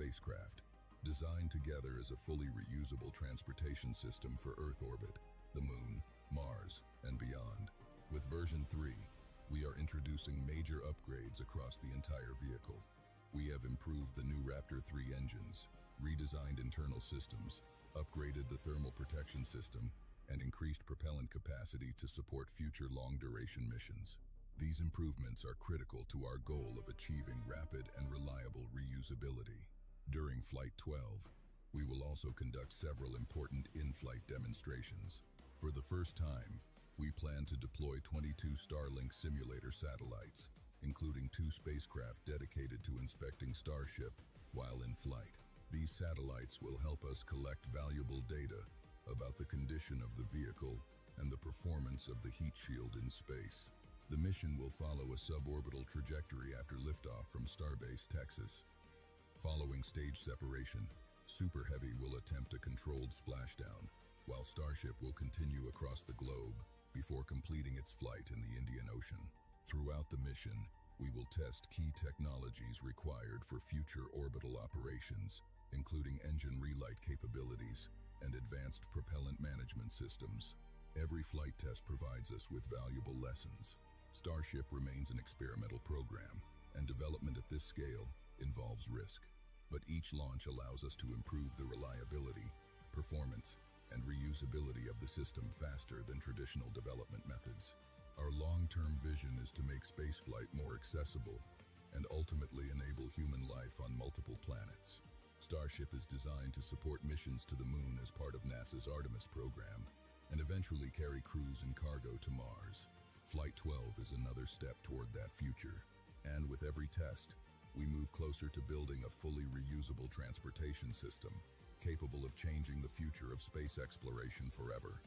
spacecraft, designed together as a fully reusable transportation system for Earth orbit, the Moon, Mars, and beyond. With version 3, we are introducing major upgrades across the entire vehicle. We have improved the new Raptor 3 engines, redesigned internal systems, upgraded the thermal protection system, and increased propellant capacity to support future long-duration missions. These improvements are critical to our goal of achieving rapid and reliable reusability. During Flight 12, we will also conduct several important in-flight demonstrations. For the first time, we plan to deploy 22 Starlink simulator satellites, including 2 spacecraft dedicated to inspecting Starship while in flight. These satellites will help us collect valuable data about the condition of the vehicle and the performance of the heat shield in space. The mission will follow a suborbital trajectory after liftoff from Starbase, Texas. Following stage separation, Super Heavy will attempt a controlled splashdown, while Starship will continue across the globe before completing its flight in the Indian Ocean. Throughout the mission, we will test key technologies required for future orbital operations, including engine relight capabilities and advanced propellant management systems. Every flight test provides us with valuable lessons. Starship remains an experimental program, and development at this scale involves risk. But each launch allows us to improve the reliability, performance, and reusability of the system faster than traditional development methods. Our long-term vision is to make spaceflight more accessible and ultimately enable human life on multiple planets. Starship is designed to support missions to the Moon as part of NASA's Artemis program and eventually carry crews and cargo to Mars. Flight 12 is another step toward that future, and with every test, we move closer to building a fully reusable transportation system capable of changing the future of space exploration forever.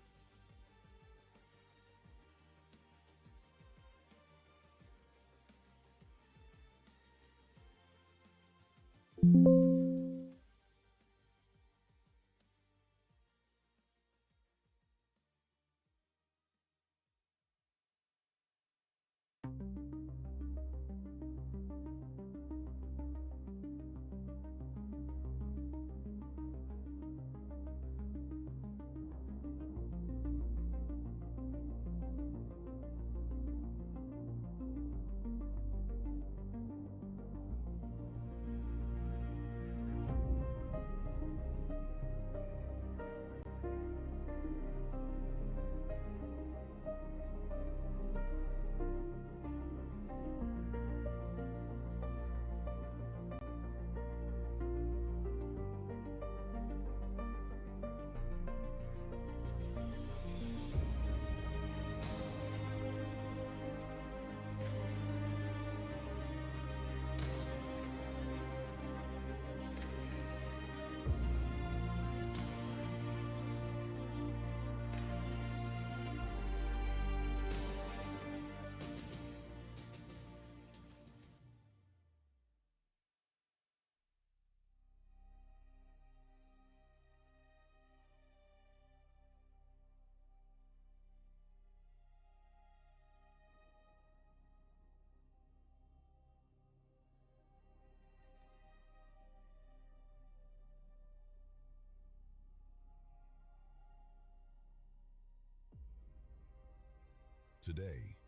Today,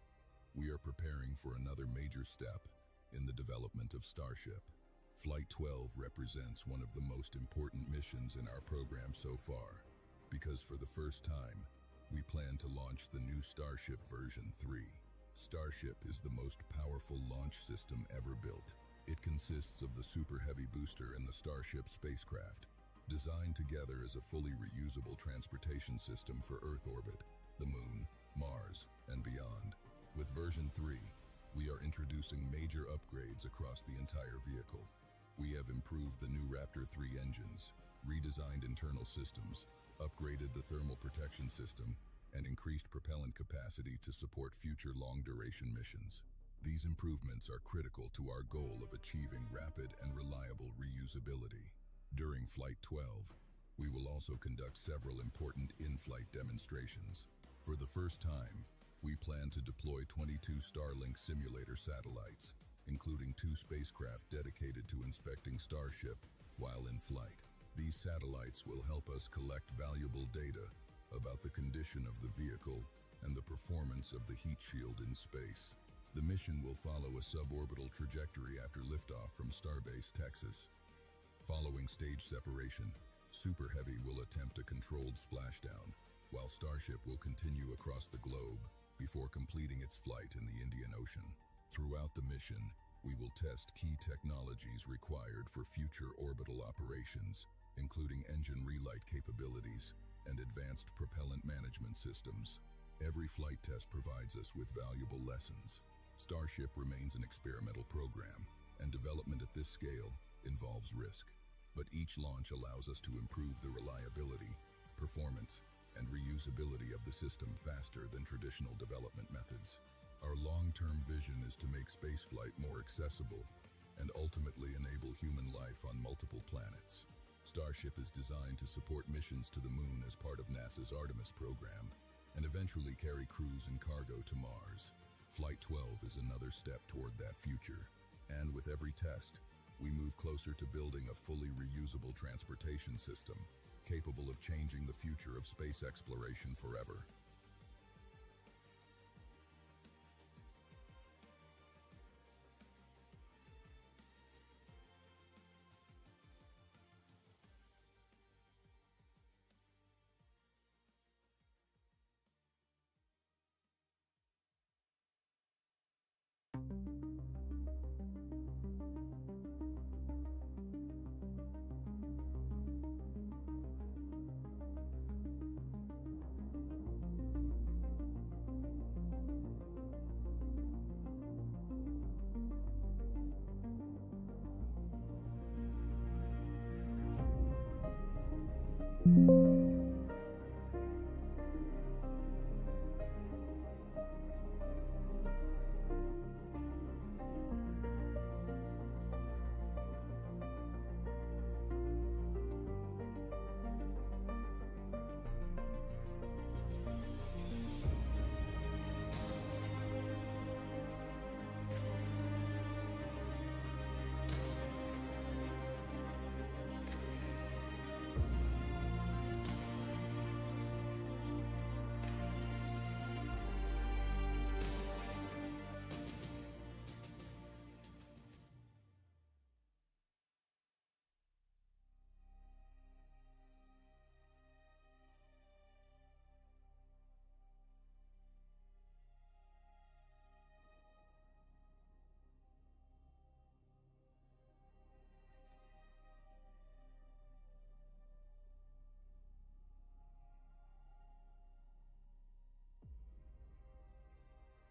we are preparing for another major step in the development of Starship. Flight 12 represents one of the most important missions in our program so far, because for the first time, we plan to launch the new Starship version 3. Starship is the most powerful launch system ever built. It consists of the Super Heavy booster and the Starship spacecraft, designed together as a fully reusable transportation system for Earth orbit, the Moon, Mars, and beyond. With version 3, we are introducing major upgrades across the entire vehicle. We have improved the new Raptor 3 engines, redesigned internal systems, upgraded the thermal protection system, and increased propellant capacity to support future long-duration missions. These improvements are critical to our goal of achieving rapid and reliable reusability. During Flight 12, we will also conduct several important in-flight demonstrations. For the first time, we plan to deploy 22 Starlink simulator satellites, including 2 spacecraft dedicated to inspecting Starship while in flight. These satellites will help us collect valuable data about the condition of the vehicle and the performance of the heat shield in space. The mission will follow a suborbital trajectory after liftoff from Starbase, Texas. Following stage separation, Super Heavy will attempt a controlled splashdown, while Starship will continue across the globe before completing its flight in the Indian Ocean. Throughout the mission, we will test key technologies required for future orbital operations, including engine relight capabilities and advanced propellant management systems. Every flight test provides us with valuable lessons. Starship remains an experimental program, and development at this scale involves risk. But each launch allows us to improve the reliability, performance, and reusability of the system faster than traditional development methods. Our long-term vision is to make spaceflight more accessible and ultimately enable human life on multiple planets. Starship is designed to support missions to the Moon as part of NASA's Artemis program and eventually carry crews and cargo to Mars. Flight 12 is another step toward that future, and with every test, we move closer to building a fully reusable transportation system capable of changing the future of space exploration forever.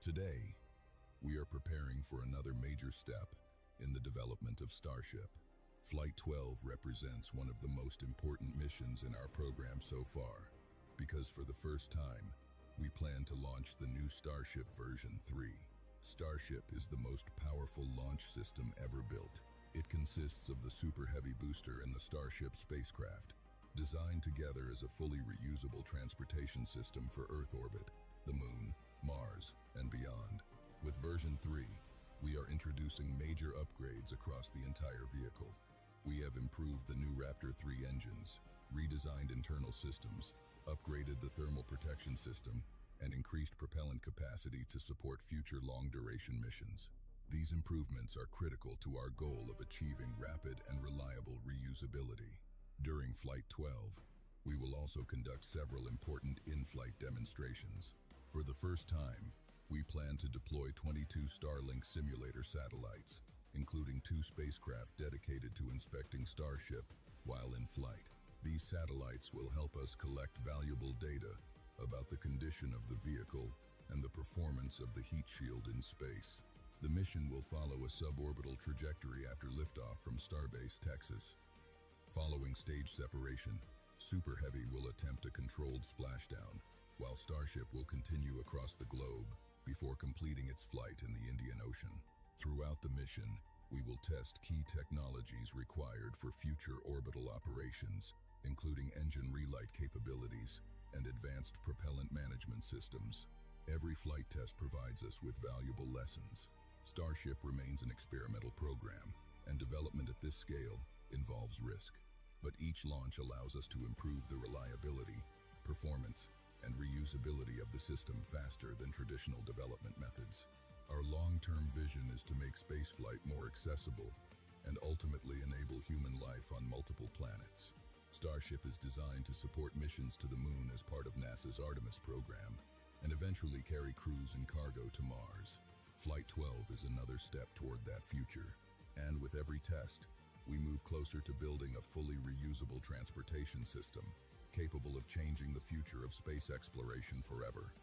Today, we are preparing for another major step in the development of Starship. Flight 12 represents one of the most important missions in our program so far, because for the first time, we plan to launch the new Starship version 3. Starship is the most powerful launch system ever built. It consists of the Super Heavy booster and the Starship spacecraft, designed together as a fully reusable transportation system for Earth orbit, the Moon, Mars, and beyond. With version 3, we are introducing major upgrades across the entire vehicle. We have improved the new Raptor 3 engines, redesigned internal systems, upgraded the thermal protection system, and increased propellant capacity to support future long-duration missions. These improvements are critical to our goal of achieving rapid and reliable reusability. During Flight 12, we will also conduct several important in-flight demonstrations. For the first time, we plan to deploy 22 Starlink simulator satellites, including 2 spacecraft dedicated to inspecting Starship while in flight. These satellites will help us collect valuable data about the condition of the vehicle and the performance of the heat shield in space. The mission will follow a suborbital trajectory after liftoff from Starbase, Texas. Following stage separation, Super Heavy will attempt a controlled splashdown, while Starship will continue across the globe before completing its flight in the Indian Ocean. Throughout the mission, we will test key technologies required for future orbital operations, including engine relight capabilities and advanced propellant management systems. Every flight test provides us with valuable lessons. Starship remains an experimental program, and development at this scale involves risk, but each launch allows us to improve the reliability, performance, and reusability of the system faster than traditional development methods. Our long-term vision is to make spaceflight more accessible and ultimately enable human life on multiple planets. Starship is designed to support missions to the Moon as part of NASA's Artemis program and eventually carry crews and cargo to Mars. Flight 12 is another step toward that future, and with every test, we move closer to building a fully reusable transportation system capable of changing the future of space exploration forever.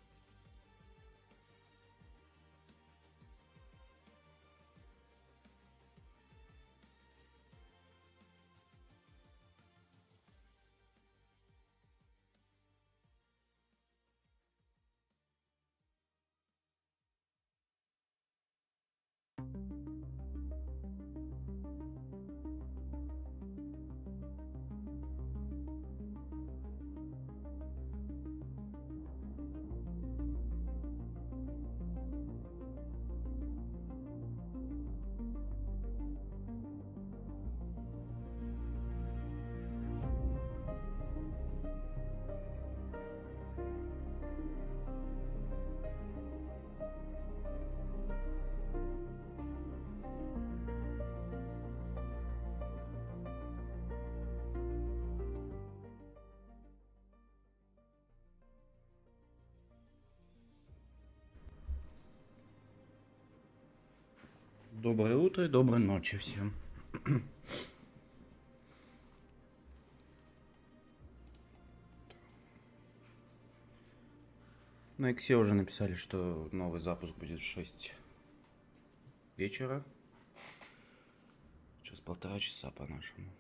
Доброе утро и доброй ночи всем. На Иксе уже написали, что новый запуск будет в 6 вечера. Сейчас 1,5 часа по-нашему.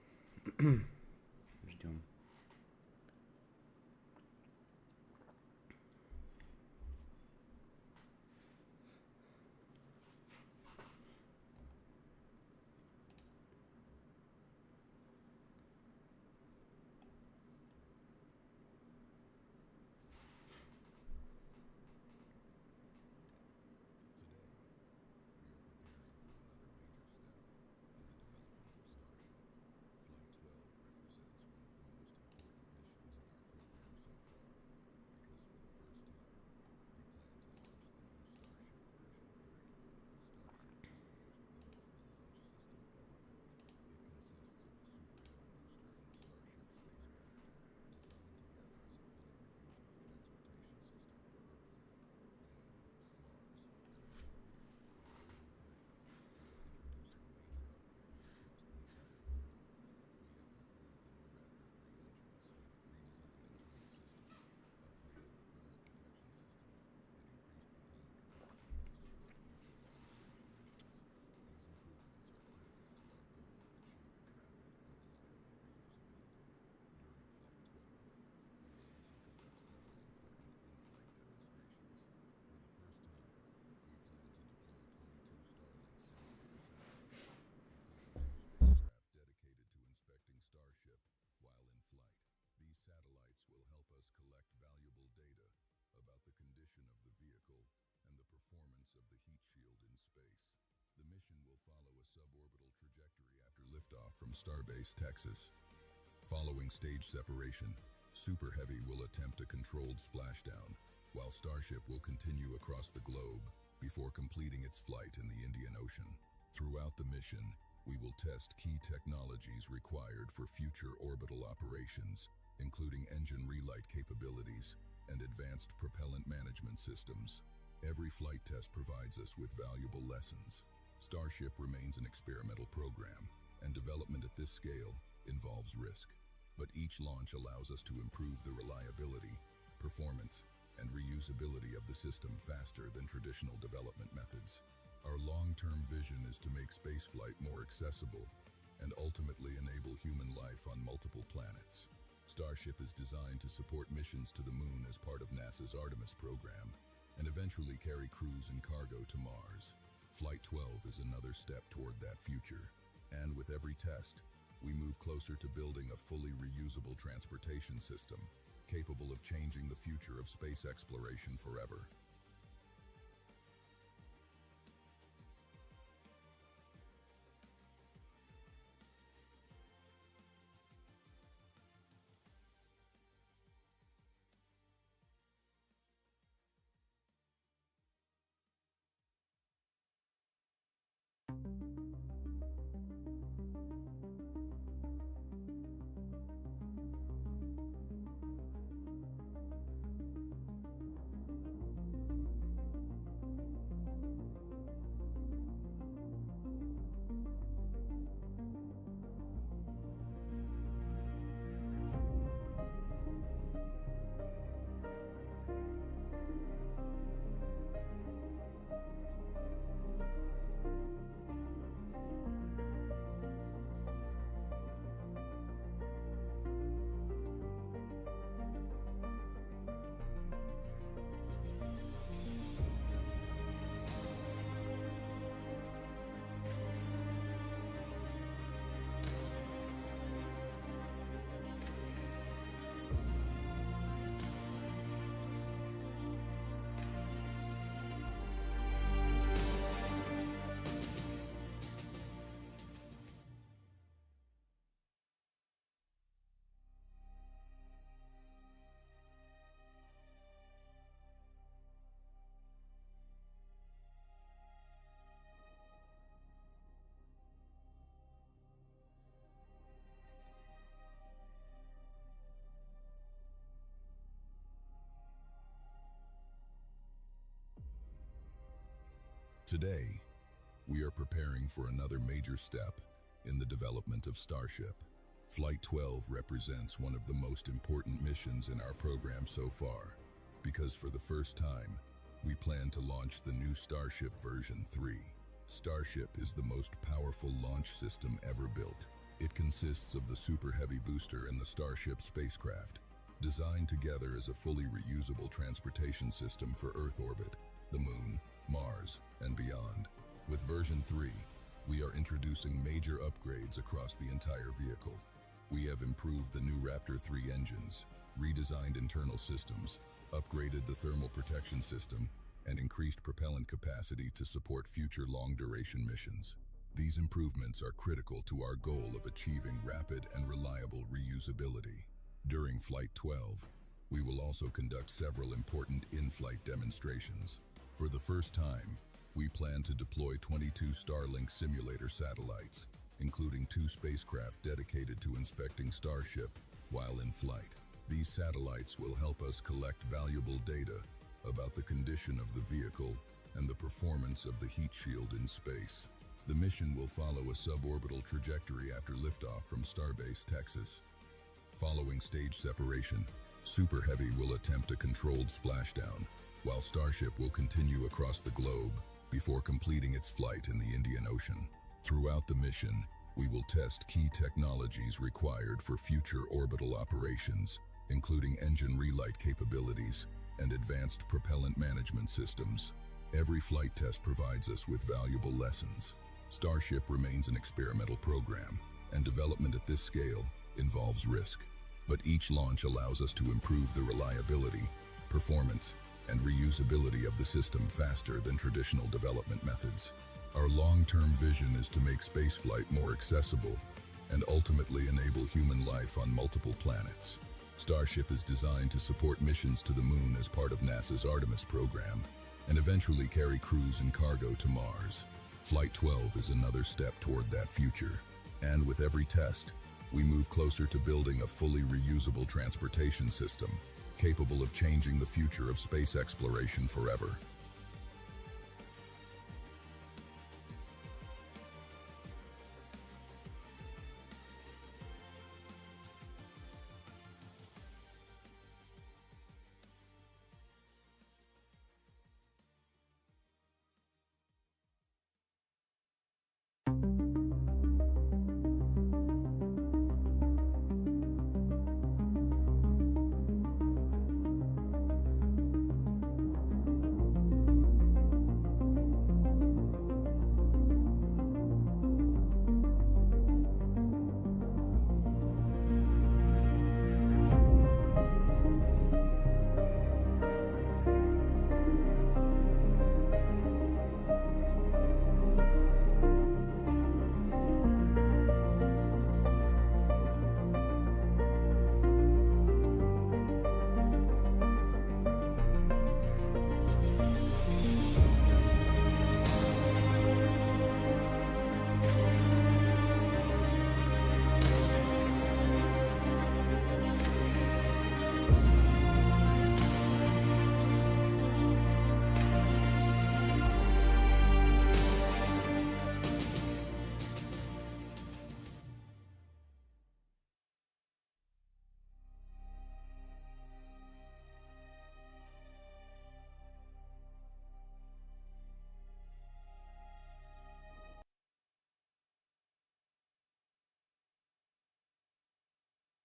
Ждем. Starship while in flight. These satellites will help us collect valuable data about the condition of the vehicle and the performance of the heat shield in space. The mission will follow a suborbital trajectory after liftoff from Starbase, Texas. Following stage separation, Super Heavy will attempt a controlled splashdown, while Starship will continue across the globe before completing its flight in the Indian Ocean. Throughout the mission, we will test key technologies required for future orbital operations, including engine relight capabilities and advanced propellant management systems. Every flight test provides us with valuable lessons. Starship remains an experimental program, and development at this scale involves risk. But each launch allows us to improve the reliability, performance, and reusability of the system faster than traditional development methods. Our long-term vision is to make spaceflight more accessible and ultimately enable human life on multiple planets. Starship is designed to support missions to the Moon as part of NASA's Artemis program and eventually carry crews and cargo to Mars. Flight 12 is another step toward that future, and with every test, we move closer to building a fully reusable transportation system capable of changing the future of space exploration forever. Today, we are preparing for another major step in the development of Starship. Flight 12 represents one of the most important missions in our program so far, because for the first time, we plan to launch the new Starship version 3. Starship is the most powerful launch system ever built. It consists of the Super Heavy booster and the Starship spacecraft, designed together as a fully reusable transportation system for Earth orbit, the Moon, Mars, and beyond. With version 3, we are introducing major upgrades across the entire vehicle. We have improved the new Raptor 3 engines, redesigned internal systems, upgraded the thermal protection system, and increased propellant capacity to support future long-duration missions. These improvements are critical to our goal of achieving rapid and reliable reusability. During Flight 12, we will also conduct several important in-flight demonstrations. For the first time, we plan to deploy 22 Starlink simulator satellites, including 2 spacecraft dedicated to inspecting Starship while in flight. These satellites will help us collect valuable data about the condition of the vehicle and the performance of the heat shield in space. The mission will follow a suborbital trajectory after liftoff from Starbase, Texas. Following stage separation, Super Heavy will attempt a controlled splashdown, while Starship will continue across the globe before completing its flight in the Indian Ocean. Throughout the mission, we will test key technologies required for future orbital operations, including engine relight capabilities and advanced propellant management systems. Every flight test provides us with valuable lessons. Starship remains an experimental program, and development at this scale involves risk. But each launch allows us to improve the reliability, performance, and reusability of the system faster than traditional development methods. Our long-term vision is to make spaceflight more accessible and ultimately enable human life on multiple planets. Starship is designed to support missions to the Moon as part of NASA's Artemis program and eventually carry crews and cargo to Mars. Flight 12 is another step toward that future. And with every test, we move closer to building a fully reusable transportation system capable of changing the future of space exploration forever.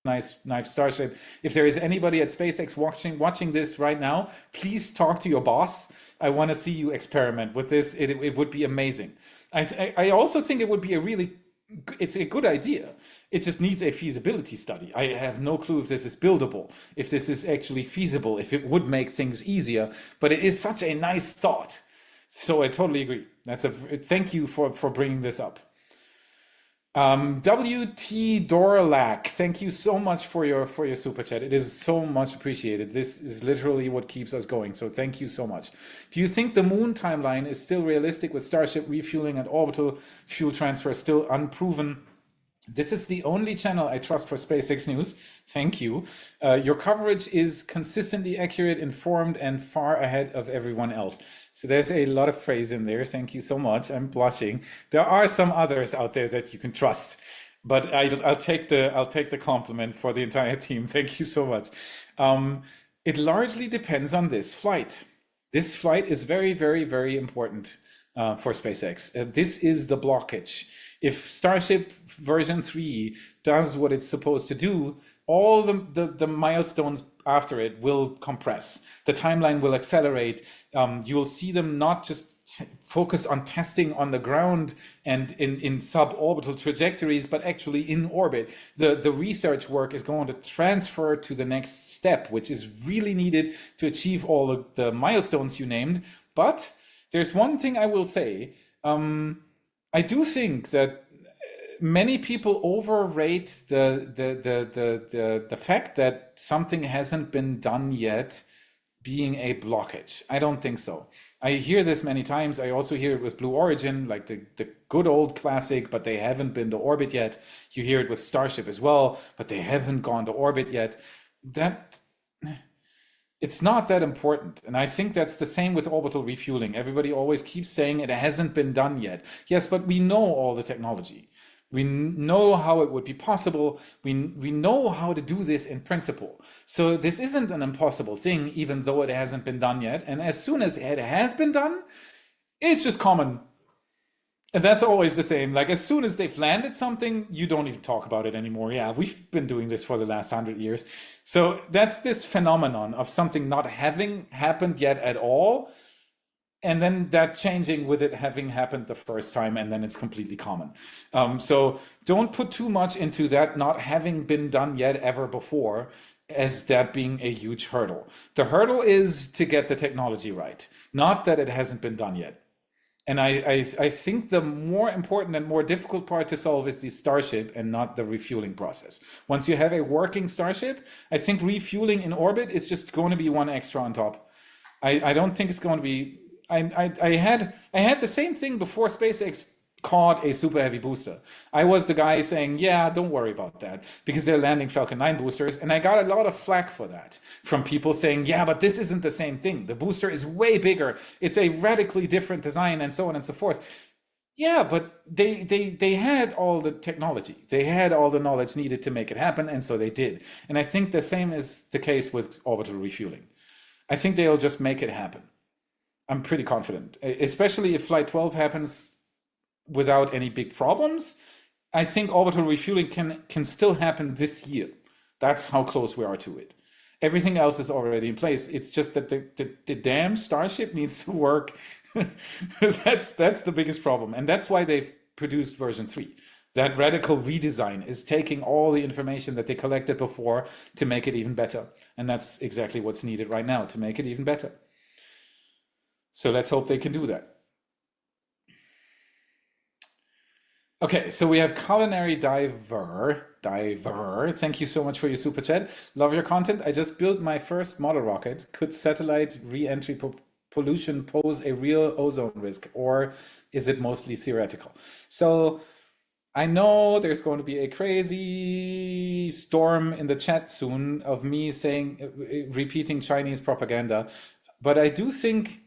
Nice Starship. If there is anybody at SpaceX watching this right now, please talk to your boss. I want to see you experiment with this. It would be amazing. I also think it would be it's a good idea. It just needs a feasibility study. I have no clue if this is buildable, if this is actually feasible, if it would make things easier, but it is such a nice thought. So I totally agree. Thank you for bringing this up. WT Dorlac, thank you so much for your super chat. It is so much appreciated. This is literally what keeps us going. So thank you so much. Do you think the Moon timeline is still realistic with Starship refueling and orbital fuel transfer still unproven? This is the only channel I trust for SpaceX news. Thank you. Your coverage is consistently accurate, informed, and far ahead of everyone else. So there's a lot of praise in there. Thank you so much. I'm blushing. There are some others out there that you can trust, but I'll take the compliment for the entire team. Thank you so much. It largely depends on this flight. This flight is very, very, very important for SpaceX. This is the blockage. If Starship version 3 does what it's supposed to do, all the milestones after it will compress. The timeline will accelerate. You will see them not just focus on testing on the ground and in suborbital trajectories, but actually in orbit. The research work is going to transfer to the next step, which is really needed to achieve all of the milestones you named. But there's one thing I will say. I do think that many people overrate the fact that something hasn't been done yet being a blockage. I don't think so. I hear this many times. I also hear it with Blue Origin, like the good old classic, but they haven't been to orbit yet. You hear it with Starship as well, but they haven't gone to orbit yet. It's not that important. And I think that's the same with orbital refueling. Everybody always keeps saying it hasn't been done yet. Yes, but we know all the technology. We know how it would be possible. We know how to do this in principle. So this isn't an impossible thing, even though it hasn't been done yet. And as soon as it has been done, it's just common. And that's always the same. Like as soon as they've landed something, you don't even talk about it anymore. Yeah, we've been doing this for the last 100 years. So that's this phenomenon of something not having happened yet at all. And then that changing with it having happened the first time, and then it's completely common. So don't put too much into that not having been done yet ever before as that being a huge hurdle. The hurdle is to get the technology right, not that it hasn't been done yet. And I think the more important and more difficult part to solve is the Starship and not the refueling process. Once you have a working Starship, I think refueling in orbit is just going to be one extra on top. I don't think it's going to be... I had the same thing before SpaceX caught a super heavy booster. I was the guy saying, yeah, don't worry about that, because they're landing Falcon 9 boosters. And I got a lot of flack for that from people saying, yeah, but this isn't the same thing. The booster is way bigger. It's a radically different design and so on and so forth. Yeah, but they had all the technology. They had all the knowledge needed to make it happen. And so they did. And I think the same is the case with orbital refueling. I think they'll just make it happen. I'm pretty confident, especially if Flight 12 happens without any big problems. I think orbital refueling can still happen this year. That's how close we are to it. Everything else is already in place. It's just that the damn Starship needs to work. That's the biggest problem. And that's why they've produced version 3. That radical redesign is taking all the information that they collected before to make it even better. And that's exactly what's needed right now to make it even better. So let's hope they can do that. Okay, so we have Culinary Diver. Thank you so much for your super chat. Love your content. I just built my first model rocket. Could satellite re-entry pollution pose a real ozone risk, or is it mostly theoretical? So I know there's going to be a crazy storm in the chat soon of me saying, repeating Chinese propaganda, but I do think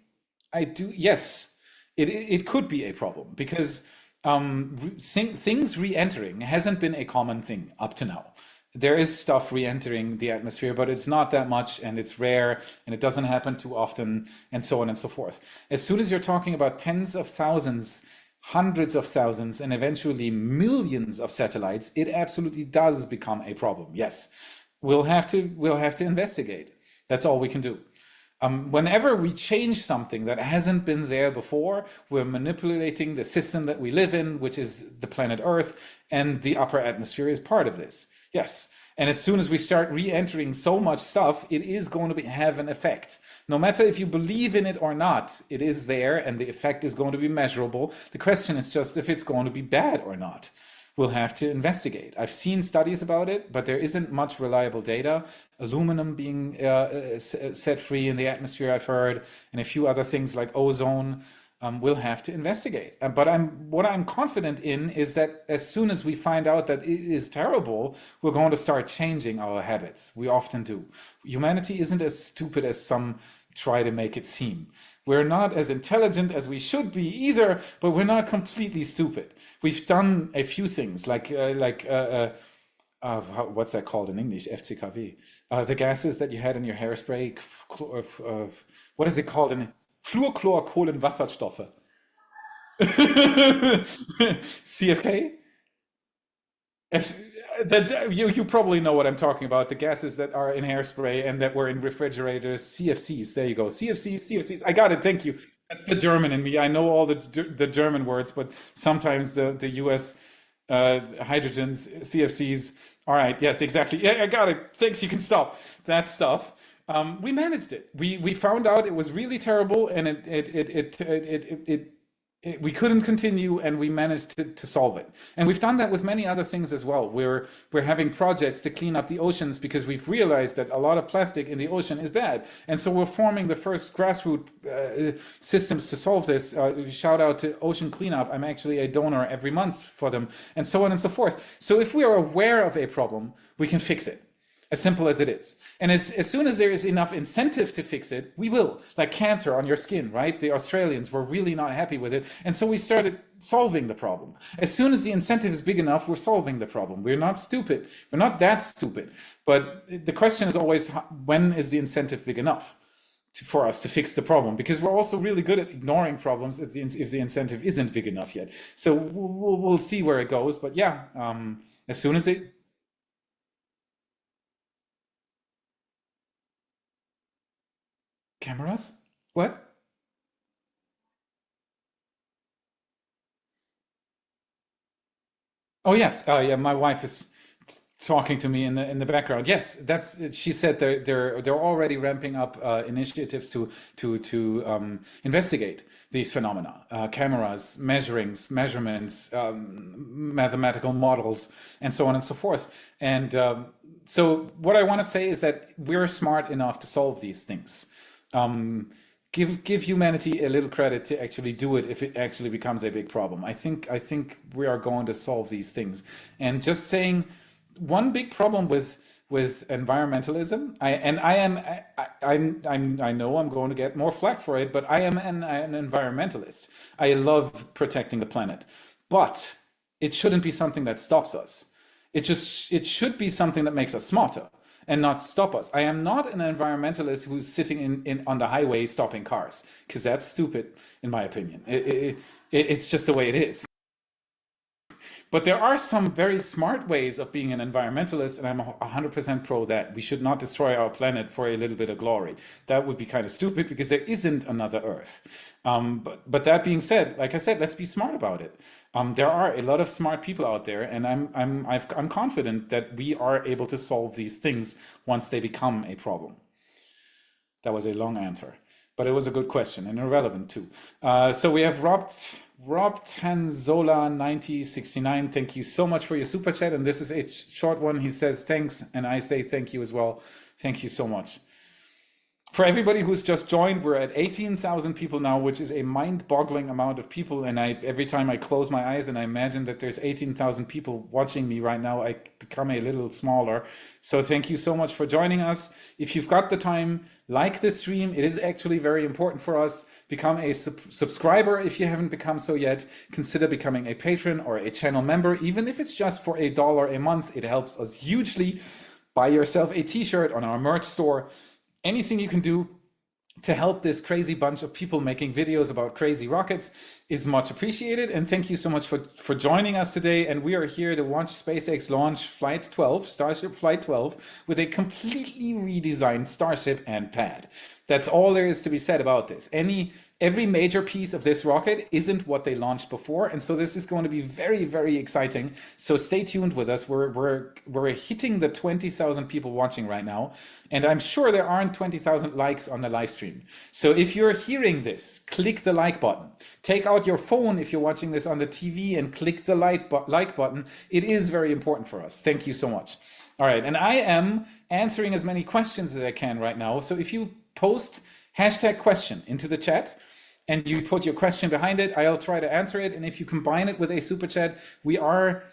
yes, it could be a problem, because things re-entering hasn't been a common thing up to now. There is stuff re-entering the atmosphere, but it's not that much, and it's rare, and it doesn't happen too often, and so on and so forth. As soon as you're talking about tens of thousands, hundreds of thousands, and eventually millions of satellites, it absolutely does become a problem. Yes, we'll have to investigate. That's all we can do. Whenever we change something that hasn't been there before, we're manipulating the system that we live in, which is the planet Earth, and the upper atmosphere is part of this. Yes. And as soon as we start re-entering so much stuff, it is going to have an effect. No matter if you believe in it or not, it is there, and the effect is going to be measurable. The question is just if it's going to be bad or not. We'll have to investigate. I've seen studies about it, but there isn't much reliable data. Aluminum being set free in the atmosphere, I've heard, and a few other things like ozone. we'll have to investigate. But what I'm confident in is that as soon as we find out that it is terrible, we're going to start changing our habits. We often do. Humanity isn't as stupid as some try to make it seem. We're not as intelligent as we should be either, but we're not completely stupid. We've done a few things what's that called in English? FCKW. The gases that you had in your hairspray. What is it called in Fluorchlorkohlenwasserstoffe? CFK? You probably know what I'm talking about. The gases that are in hairspray and that were in refrigerators. CFCs. There you go. CFCs. I got it. Thank you. That's the German in me. I know all the German words, but sometimes the US hydrogens, CFCs. All right. Yes, exactly. Yeah, I got it. Thanks. You can stop that stuff. We managed it. We found out it was really terrible, and we couldn't continue, and we managed to solve it. And we've done that with many other things as well. We're having projects to clean up the oceans because we've realized that a lot of plastic in the ocean is bad. And so we're forming the first grassroots systems to solve this. Shout out to Ocean Cleanup. I'm actually a donor every month for them, and so on and so forth. So if we are aware of a problem, we can fix it. As simple as it is. And as soon as there is enough incentive to fix it, we will. Like cancer on your skin, right? The Australians were really not happy with it. And so we started solving the problem. As soon as the incentive is big enough, we're solving the problem. We're not stupid. We're not that stupid. But the question is always, when is the incentive big enough for us to fix the problem? Because we're also really good at ignoring problems if the incentive isn't big enough yet. So we'll see where it goes. But yeah, as soon as it... Cameras? What? Oh yes. Yeah, my wife is talking to me in the background. Yes, that's. She said they're already ramping up initiatives to investigate these phenomena. Cameras, measurements, mathematical models, and so on and so forth. And so what I want to say is that we're smart enough to solve these things. Give humanity a little credit to actually do it if it actually becomes a big problem. I think we are going to solve these things. And just saying, one big problem with environmentalism, I know I'm going to get more flack for it, but I am an environmentalist. I love protecting the planet, but it shouldn't be something that stops us. It should be something that makes us smarter and not stop us. I am not an environmentalist who's sitting on the highway stopping cars, because that's stupid, in my opinion. It's just the way it is. But there are some very smart ways of being an environmentalist, and I'm 100% pro that. We should not destroy our planet for a little bit of glory. That would be kind of stupid because there isn't another Earth. But that being said, like I said, let's be smart about it. There are a lot of smart people out there, and I'm confident that we are able to solve these things once they become a problem. That was a long answer, but it was a good question and irrelevant too. So we have Rob Tanzola 9069. Thank you so much for your super chat, and this is a short one. He says thanks, and I say thank you as well. Thank you so much. For everybody who's just joined, we're at 18,000 people now, which is a mind-boggling amount of people. And every time I close my eyes and I imagine that there's 18,000 people watching me right now, I become a little smaller. So thank you so much for joining us. If you've got the time, like the stream. It is actually very important for us. Become a subscriber if you haven't become so yet. Consider becoming a patron or a channel member, even if it's just for $1 a month. It helps us hugely. Buy yourself a t-shirt on our merch store. Anything you can do to help this crazy bunch of people making videos about crazy rockets is much appreciated. And thank you so much for joining us today. And we are here to watch SpaceX launch Flight 12, Starship Flight 12, with a completely redesigned Starship and pad. That's all there is to be said about this. Every major piece of this rocket isn't what they launched before, and so this is going to be very, very exciting. So stay tuned with us. We're hitting the 20,000 people watching right now, and I'm sure there aren't 20,000 likes on the live stream. So if you're hearing this, click the like button. Take out your phone if you're watching this on the TV and click the like button. It is very important for us. Thank you so much. All right, and I am answering as many questions as I can right now. So if you post hashtag question into the chat, and you put your question behind it, I'll try to answer it. And if you combine it with a super chat, we are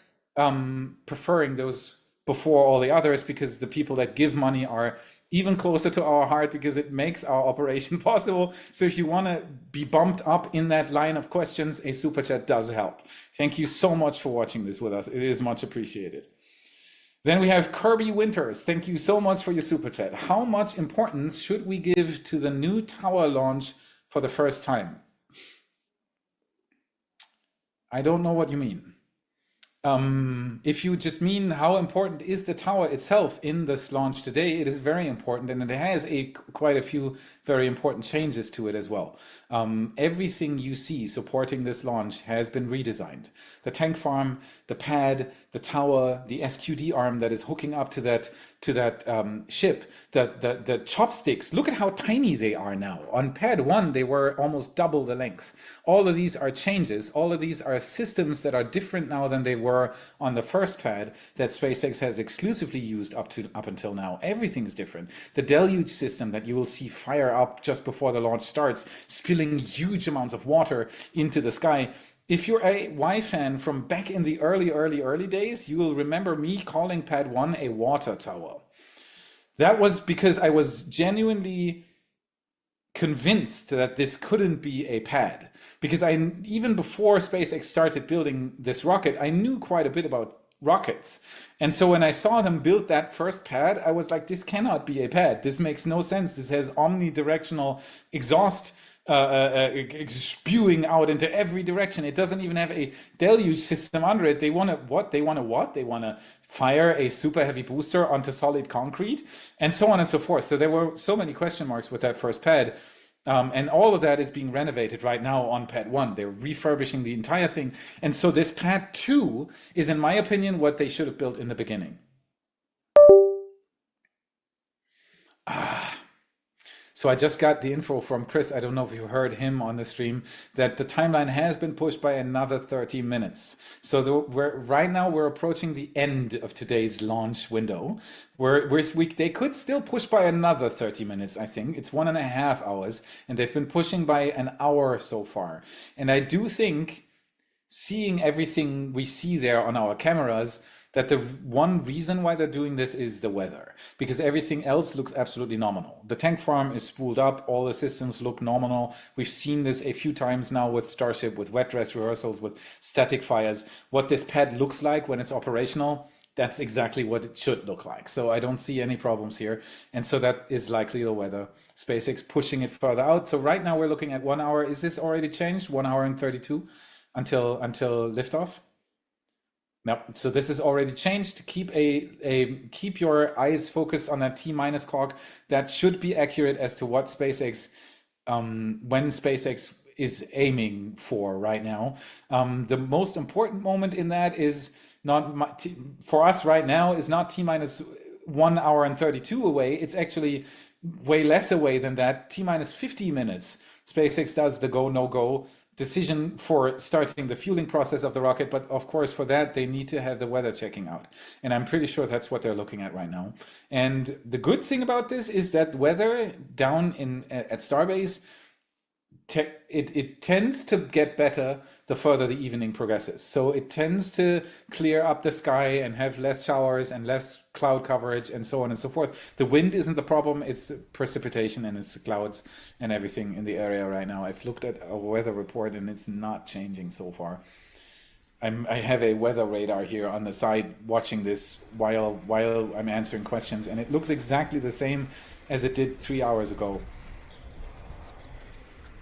preferring those before all the others, because the people that give money are even closer to our heart, because it makes our operation possible. So if you want to be bumped up in that line of questions, a super chat does help. Thank you so much for watching this with us. It is much appreciated. Then we have Kirby Winters. Thank you so much for your super chat. How much importance should we give to the new tower launch for the first time? I don't know what you mean. If you just mean how important is the tower itself in this launch today, it is very important, and it has quite a few very important changes to it as well. Everything you see supporting this launch has been redesigned. The tank farm, the pad, the tower, the SQD arm that is hooking up to that ship, the chopsticks. Look at how tiny they are now. On pad 1, they were almost double the length. All of these are changes. All of these are systems that are different now than they were on the first pad that SpaceX has exclusively used up until now. Everything's different. The deluge system that you will see fire up just before the launch starts, spilling huge amounts of water into the sky. If you're a Y fan from back in the early days, you will remember me calling pad 1 a water tower. That was because I was genuinely convinced that this couldn't be a pad. Because even before SpaceX started building this rocket, I knew quite a bit about rockets. And so when I saw them build that first pad, I was like, this cannot be a pad. This makes no sense. This has omnidirectional exhaust spewing out into every direction. It doesn't even have a deluge system under it. They want to what? They want to fire a super heavy booster onto solid concrete, and so on and so forth. So there were so many question marks with that first pad. And all of that is being renovated right now on pad 1. They're refurbishing the entire thing. And so this pad 2 is, in my opinion, what they should have built in the beginning. So I just got the info from Chris, I don't know if you heard him on the stream, that the timeline has been pushed by another 30 minutes. So right now we're approaching the end of today's launch window. They could still push by another 30 minutes, I think. It's 1.5 hours, and they've been pushing by an hour so far. And I do think, seeing everything we see there on our cameras, that the one reason why they're doing this is the weather, because everything else looks absolutely nominal. The tank farm is spooled up, all the systems look nominal. We've seen this a few times now with Starship, with wet dress rehearsals, with static fires. What this pad looks like when it's operational, that's exactly what it should look like. So I don't see any problems here. And so that is likely the weather. SpaceX pushing it further out. So right now we're looking at 1 hour. Is this already changed? 1 hour and 32 until liftoff? No, so this is already changed. Keep your eyes focused on that T- clock. That should be accurate as to what SpaceX, when SpaceX is aiming for right now. The most important moment in that is not for us right now is not T- 1 hour and 32 away. It's actually way less away than that. T- 50 minutes. SpaceX does the go no go decision for starting the fueling process of the rocket, but of course for that they need to have the weather checking out, and I'm pretty sure that's what they're looking at right now. And the good thing about this is that weather down at Starbase, it tends to get better the further the evening progresses. So it tends to clear up the sky and have less showers and less cloud coverage and so on and so forth. The wind isn't the problem, it's precipitation and it's clouds and everything in the area right now. I've looked at a weather report and it's not changing so far. I have a weather radar here on the side watching this while I'm answering questions, and it looks exactly the same as it did 3 hours ago.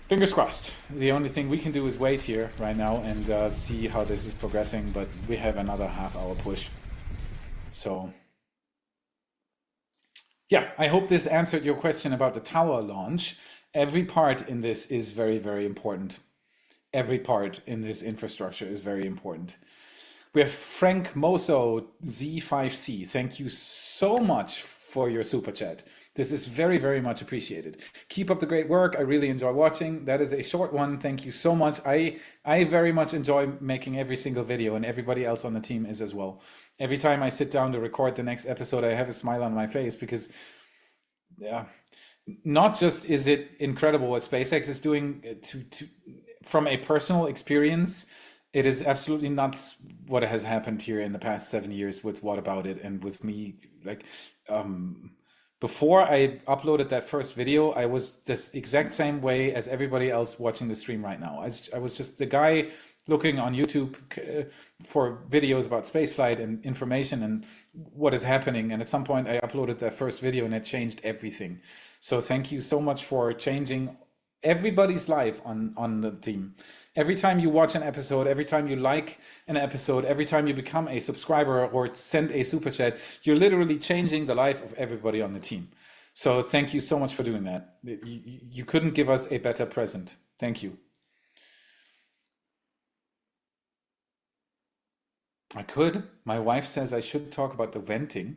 Fingers crossed. The only thing we can do is wait here right now and see how this is progressing, but we have another half-hour push. So, yeah, I hope this answered your question about the tower launch. Every part in this is very, very important. Every part in this infrastructure is very important. We have Frank Moso Z5C. Thank you so much for your super chat. This is very, very much appreciated. Keep up the great work. I really enjoy watching. That is a short one. Thank you so much. I very much enjoy making every single video, and everybody else on the team is as well. Every time I sit down to record the next episode, I have a smile on my face because, yeah, not just is it incredible what SpaceX is doing to from a personal experience, it is absolutely nuts what has happened here in the past 7 years with What About It and with me. Like, um, before I uploaded that first video, I was this exact same way as everybody else watching the stream right now. I was just the guy looking on YouTube for videos about spaceflight and information and what is happening. And at some point, I uploaded that first video and it changed everything. So thank you so much for changing everybody's life on the team. Every time you watch an episode, every time you like an episode, every time you become a subscriber or send a super chat, you're literally changing the life of everybody on the team. So thank you so much for doing that. You couldn't give us a better present. Thank you. I could. My wife says I should talk about the venting.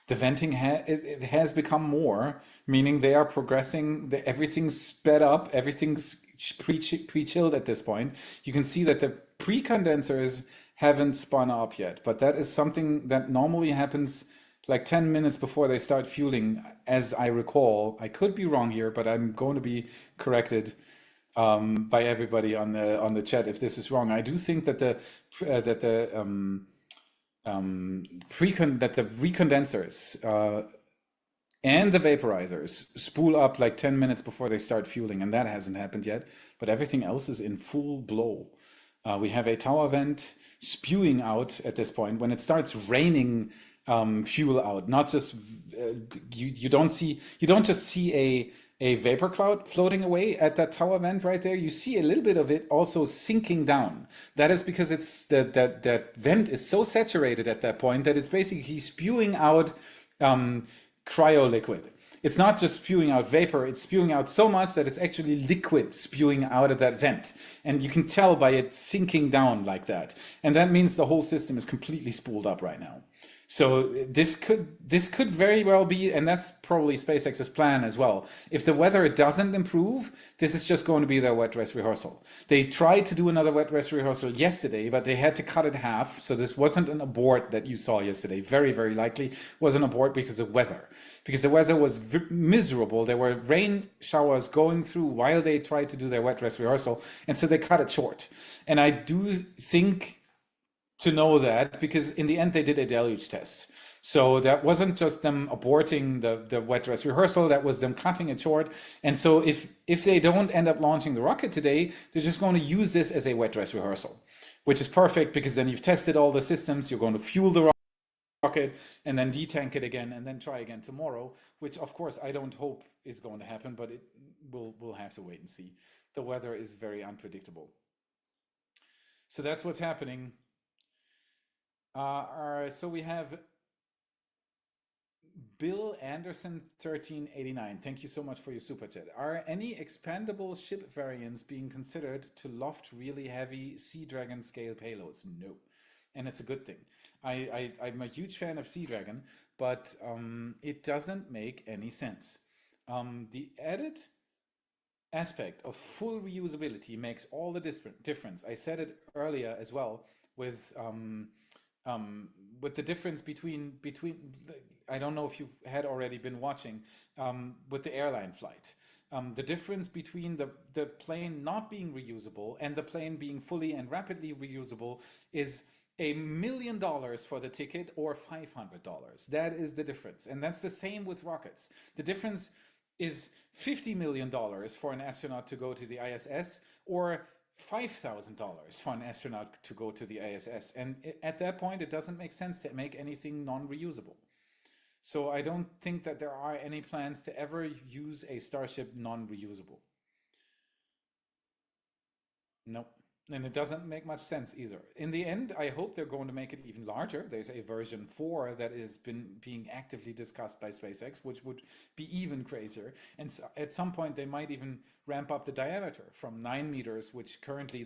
The venting it has become more, meaning they are progressing. Everything's sped up. Everything's pre-chilled at this point. You can see that the pre-condensers haven't spun up yet, but that is something that normally happens like 10 minutes before they start fueling, as I recall. I could be wrong here, but I'm going to be corrected by everybody on the chat if this is wrong. I do think that the recondensers and the vaporizers spool up like 10 minutes before they start fueling, and that hasn't happened yet, but everything else is in full blow. We have a tower vent spewing out at this point. When it starts raining fuel out, not just you don't just see a vapor cloud floating away at that tower vent right there. You see a little bit of it also sinking down. That is because it's that vent is so saturated at that point that it's basically spewing out cryo liquid. It's not just spewing out vapor, it's spewing out so much that it's actually liquid spewing out of that vent. And you can tell by it sinking down like that. And that means the whole system is completely spooled up right now. So this could very well be, and that's probably SpaceX's plan as well. If the weather doesn't improve, this is just going to be their wet dress rehearsal. They tried to do another wet dress rehearsal yesterday, but they had to cut it half. So this wasn't an abort that you saw yesterday. Very, very likely was an abort because of weather. Because the weather was miserable. There were rain showers going through while they tried to do their wet dress rehearsal. And so they cut it short. And I do think to know that, because in the end they did a deluge test. So that wasn't just them aborting the wet dress rehearsal, that was them cutting it short. And so if they don't end up launching the rocket today, they're just going to use this as a wet dress rehearsal, which is perfect because then you've tested all the systems, you're going to fuel the rocket and then detank it again and then try again tomorrow, which of course I don't hope is going to happen, but we'll have to wait and see. The weather is very unpredictable. So that's what's happening. So we have Bill Anderson 1389. Thank you so much for your super chat. Are any expandable ship variants being considered to loft really heavy Sea Dragon scale payloads? No, and it's a good thing. I'm a huge fan of Sea Dragon, but it doesn't make any sense. The added aspect of full reusability makes all the difference. I said it earlier as well with the difference between I don't know if you've had already been watching with the airline flight. The difference between the plane not being reusable and the plane being fully and rapidly reusable is $1 million for the ticket or $500. That is the difference. And that's the same with rockets. The difference is $50 million for an astronaut to go to the ISS or $5,000 for an astronaut to go to the ISS. And at that point, it doesn't make sense to make anything non-reusable. So I don't think that there are any plans to ever use a Starship non-reusable. Nope. And it doesn't make much sense either. In the end, I hope they're going to make it even larger. There's a version 4 that has been being actively discussed by SpaceX, which would be even crazier. And so at some point, they might even ramp up the diameter from 9 meters, which currently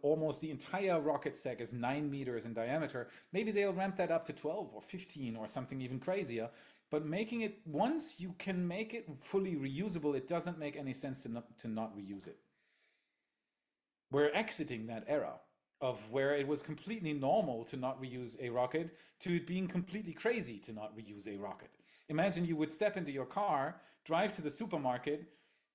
almost the entire rocket stack is 9 meters in diameter. Maybe they'll ramp that up to 12 or 15 or something even crazier. But making it, once you can make it fully reusable, it doesn't make any sense to not reuse it. We're exiting that era of where it was completely normal to not reuse a rocket to it being completely crazy to not reuse a rocket. Imagine you would step into your car, drive to the supermarket,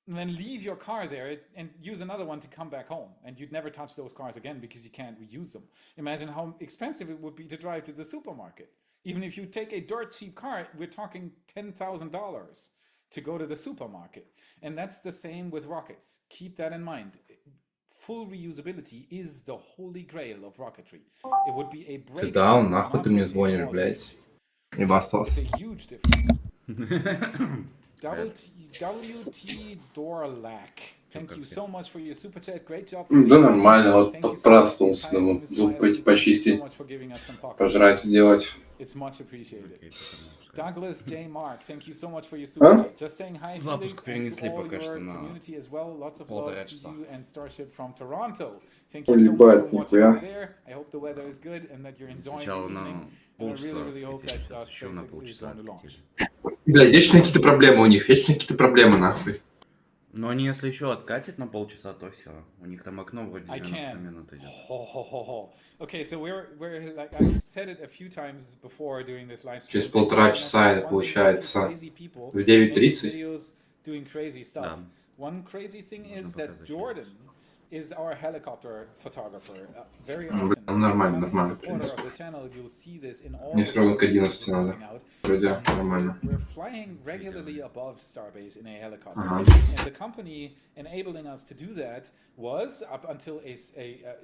and then leave your car there and use another one to come back home. And you'd never touch those cars again because you can't reuse them. Imagine how expensive it would be to drive to the supermarket. Even if you take a dirt cheap car, we're talking $10,000 to go to the supermarket. And that's the same with rockets. Keep that in mind. Full reusability is the holy grail of rocketry. It would be a Ты breakthrough, даун, нахуй not ты мне just a звонишь, small блядь. change. Не It's a huge difference. WT Dorlac. Thank you so much for your super chat. Great job. Да нормально, вот Thank you so much for your подпроснулся, time, думаю, Miss зуб Wiley. Thank you so почистить, much for giving us some pocket. пожрать сделать. It's much appreciated. Douglas J. Mark, thank you so much for your super chat. Just saying hi, Запуск Felix, and перенесли to all пока your что на community as well. Lots of love полтора to часа. you and Starship from Toronto. Thank you so much for Ебать, watching нихуя. over there. I hope the weather is good and that you're enjoying the Сначала на evening. And I полчаса really hope that сейчас, еще на SpaceX is полчаса going to launch. Блядь, вечно какие-то проблемы у них, вечно какие-то проблемы, нахуй. Но они, если еще откатят на полчаса, то все. У них там окно вроде I 90 can. минут идет. Okay, so we're like I've said it a few times before doing this live stream. Через полтора часа это получается в 9:30. Doing crazy stuff. Да. One crazy thing Можно is that показать Jordan is our helicopter photographer. Very Ну, often, блин, нормально, if you become нормально, a в supporter принципе. of the channel, you'll see this in all Мне the сразу к videos 11 we're надо. putting out. Вроде нормально. We're flying regularly above Starbase in a helicopter. Ага. And the company enabling us to do that was, up until a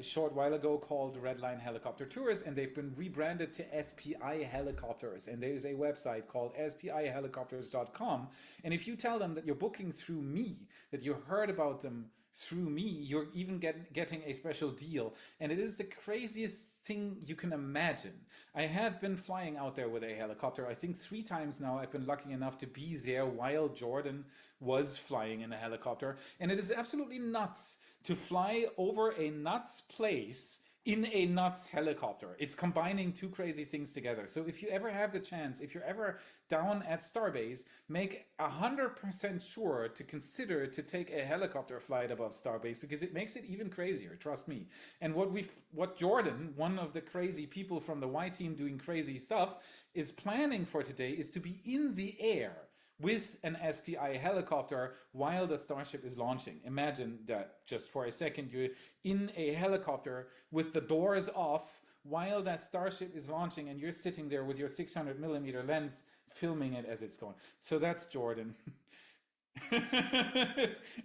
short while ago, called Redline Helicopter Tours, and they've been rebranded to SPI Helicopters. And there is a website called spihelicopters.com. And if you tell them that you're booking through me, that you heard about them through me, you're even getting a special deal. And it is the craziest thing you can imagine. I have been flying out there with a helicopter. I think 3 times now I've been lucky enough to be there while Jordan was flying in a helicopter. And it is absolutely nuts to fly over a nuts place in a nuts helicopter. It's combining 2 crazy things together. So if you ever have the chance, if you're ever down at Starbase, make 100% sure to consider to take a helicopter flight above Starbase, because it makes it even crazier, trust me. And what Jordan, one of the crazy people from the Y team doing crazy stuff, is planning for today is to be in the air with an SPI helicopter while the Starship is launching. Imagine that just for a second, you're in a helicopter with the doors off while that Starship is launching, and you're sitting there with your 600mm lens filming it as it's going. So that's Jordan.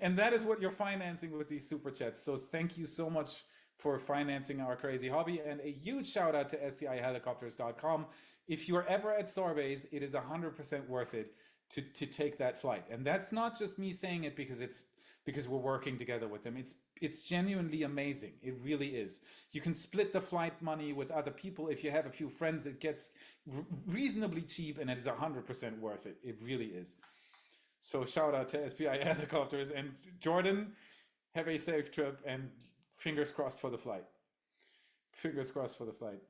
And that is what you're financing with these super chats. So thank you so much for financing our crazy hobby, and a huge shout out to spihelicopters.com. If you're ever at Starbase, it is 100% worth it to take that flight. And that's not just me saying it because we're working together with them. It's genuinely amazing. It really is. You can split the flight money with other people. If you have a few friends, it gets reasonably cheap, and it is 100% worth it. It really is. So shout out to SPI Helicopters, and Jordan, have a safe trip, and fingers crossed for the flight. Fingers crossed for the flight.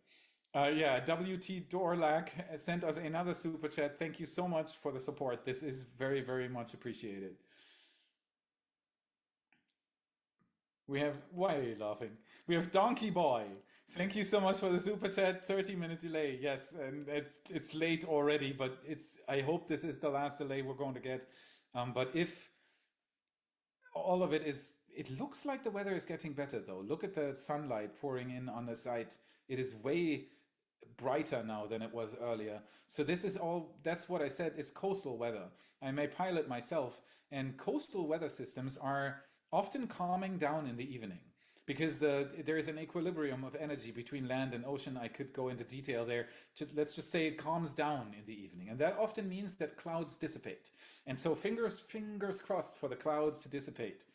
Yeah, WT Dorlac sent us another super chat. Thank you so much for the support. This is very, very much appreciated. We have, why are you laughing? We have Donkey Boy. Thank you so much for the super chat. 30-minute delay. Yes, and it's late already, but I hope this is the last delay we're going to get. But if all of it is, it looks like the weather is getting better though. Look at the sunlight pouring in on the site. It is way brighter now than it was earlier. So this is all, that's what I said, is coastal weather. I'm a pilot myself, and coastal weather systems are often calming down in the evening because there is an equilibrium of energy between land and ocean. I could go into detail there. Let's just say it calms down in the evening, and that often means that clouds dissipate. And so fingers crossed for the clouds to dissipate.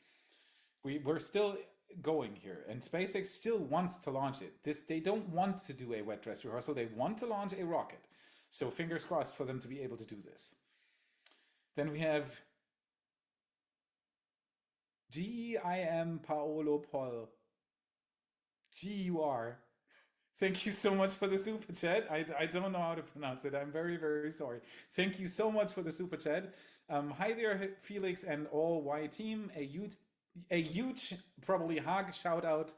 We're still going here, and SpaceX still wants to launch it. They don't want to do a wet dress rehearsal. They want to launch a rocket. So fingers crossed for them to be able to do this. Then we have GIM Paolo Paul. GUR. Thank you so much for the super chat. I don't know how to pronounce it. I'm very, very sorry. Thank you so much for the super chat. Hi there, Felix and all Y team. A huge, probably hug, shout out,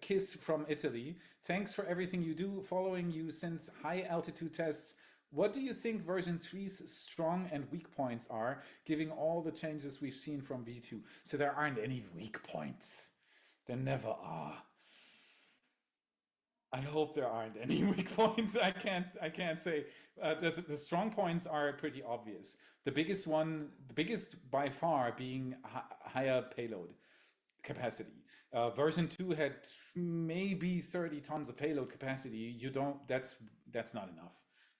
kiss from Italy. Thanks for everything you do. Following you since high altitude tests What do you think version 3's strong and weak points are, given all the changes we've seen from V2? So there aren't any weak points. There never are. I hope there aren't any weak points. I can't say. The strong points are pretty obvious. The biggest by far being higher payload capacity. Version 2 had maybe 30 tons of payload capacity. That's not enough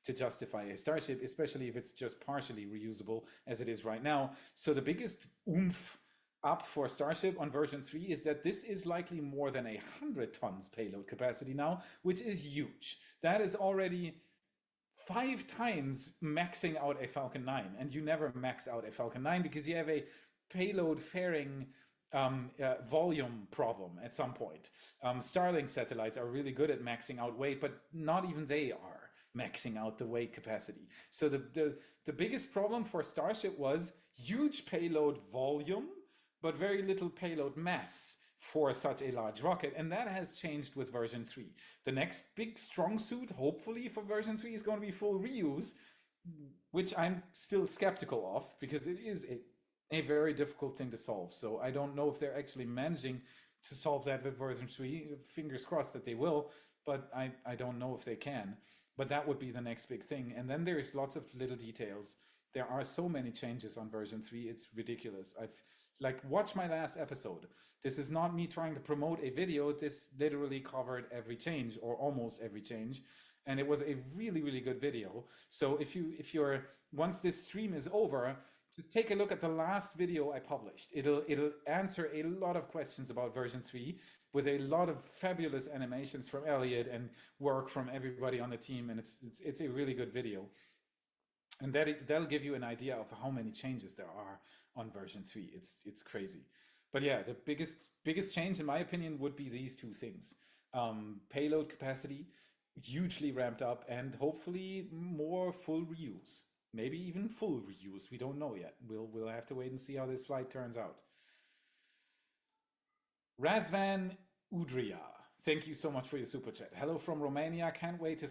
to justify a Starship, especially if it's just partially reusable as it is right now. So the biggest oomph up for Starship on version 3 is that this is likely more than 100 tons payload capacity now, which is huge. That is already 5 times maxing out a Falcon 9, and you never max out a Falcon 9 because you have a payload fairing volume problem at some point. Starlink satellites are really good at maxing out weight, but not even they are maxing out the weight capacity. So the biggest problem for Starship was huge payload volume, but very little payload mass for such a large rocket. And that has changed with version 3. The next big strong suit, hopefully for version 3, is going to be full reuse, which I'm still skeptical of because it is a very difficult thing to solve. So I don't know if they're actually managing to solve that with version 3. Fingers crossed that they will, but I don't know if they can. But that would be the next big thing. And then there's lots of little details. There are so many changes on version 3, it's ridiculous. Watch my last episode. This is not me trying to promote a video. This literally covered every change or almost every change. And it was a really, really good video. So if you're once this stream is over, just take a look at the last video I published. It'll answer a lot of questions about version 3 with a lot of fabulous animations from Elliot and work from everybody on the team. And it's a really good video. And that'll give you an idea of how many changes there are on version 3. It's crazy. But yeah, the biggest change, in my opinion, would be these two things. Payload capacity, hugely ramped up, and hopefully more full reuse. Maybe even full reuse. We don't know yet. We'll have to wait and see how this flight turns out. Razvan Udria, thank you so much for your super chat. Hello from Romania. Can't wait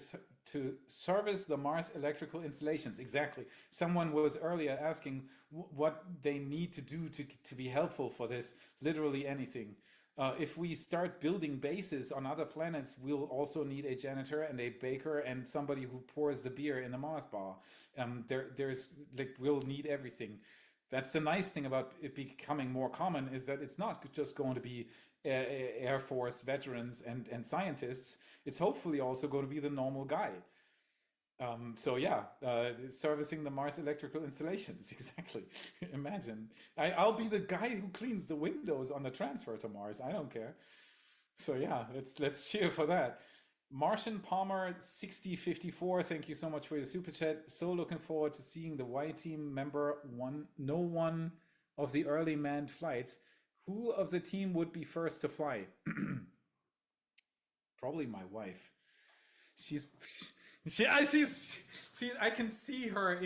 to service the Mars electrical installations. Exactly. Someone was earlier asking what they need to do to be helpful for this. Literally anything. If we start building bases on other planets, we'll also need a janitor and a baker and somebody who pours the beer in the Mars bar. We'll need everything. That's the nice thing about it becoming more common, is that it's not just going to be Air Force veterans and scientists. It's hopefully also going to be the normal guy. So yeah, servicing the Mars electrical installations, exactly. Imagine. I'll be the guy who cleans the windows on the transfer to Mars. I don't care. So yeah, let's cheer for that. Martian Palmer 6054, thank you so much for your super chat. So looking forward to seeing the Y team member one of the early manned flights. Who of the team would be first to fly? Probably my wife. I can see her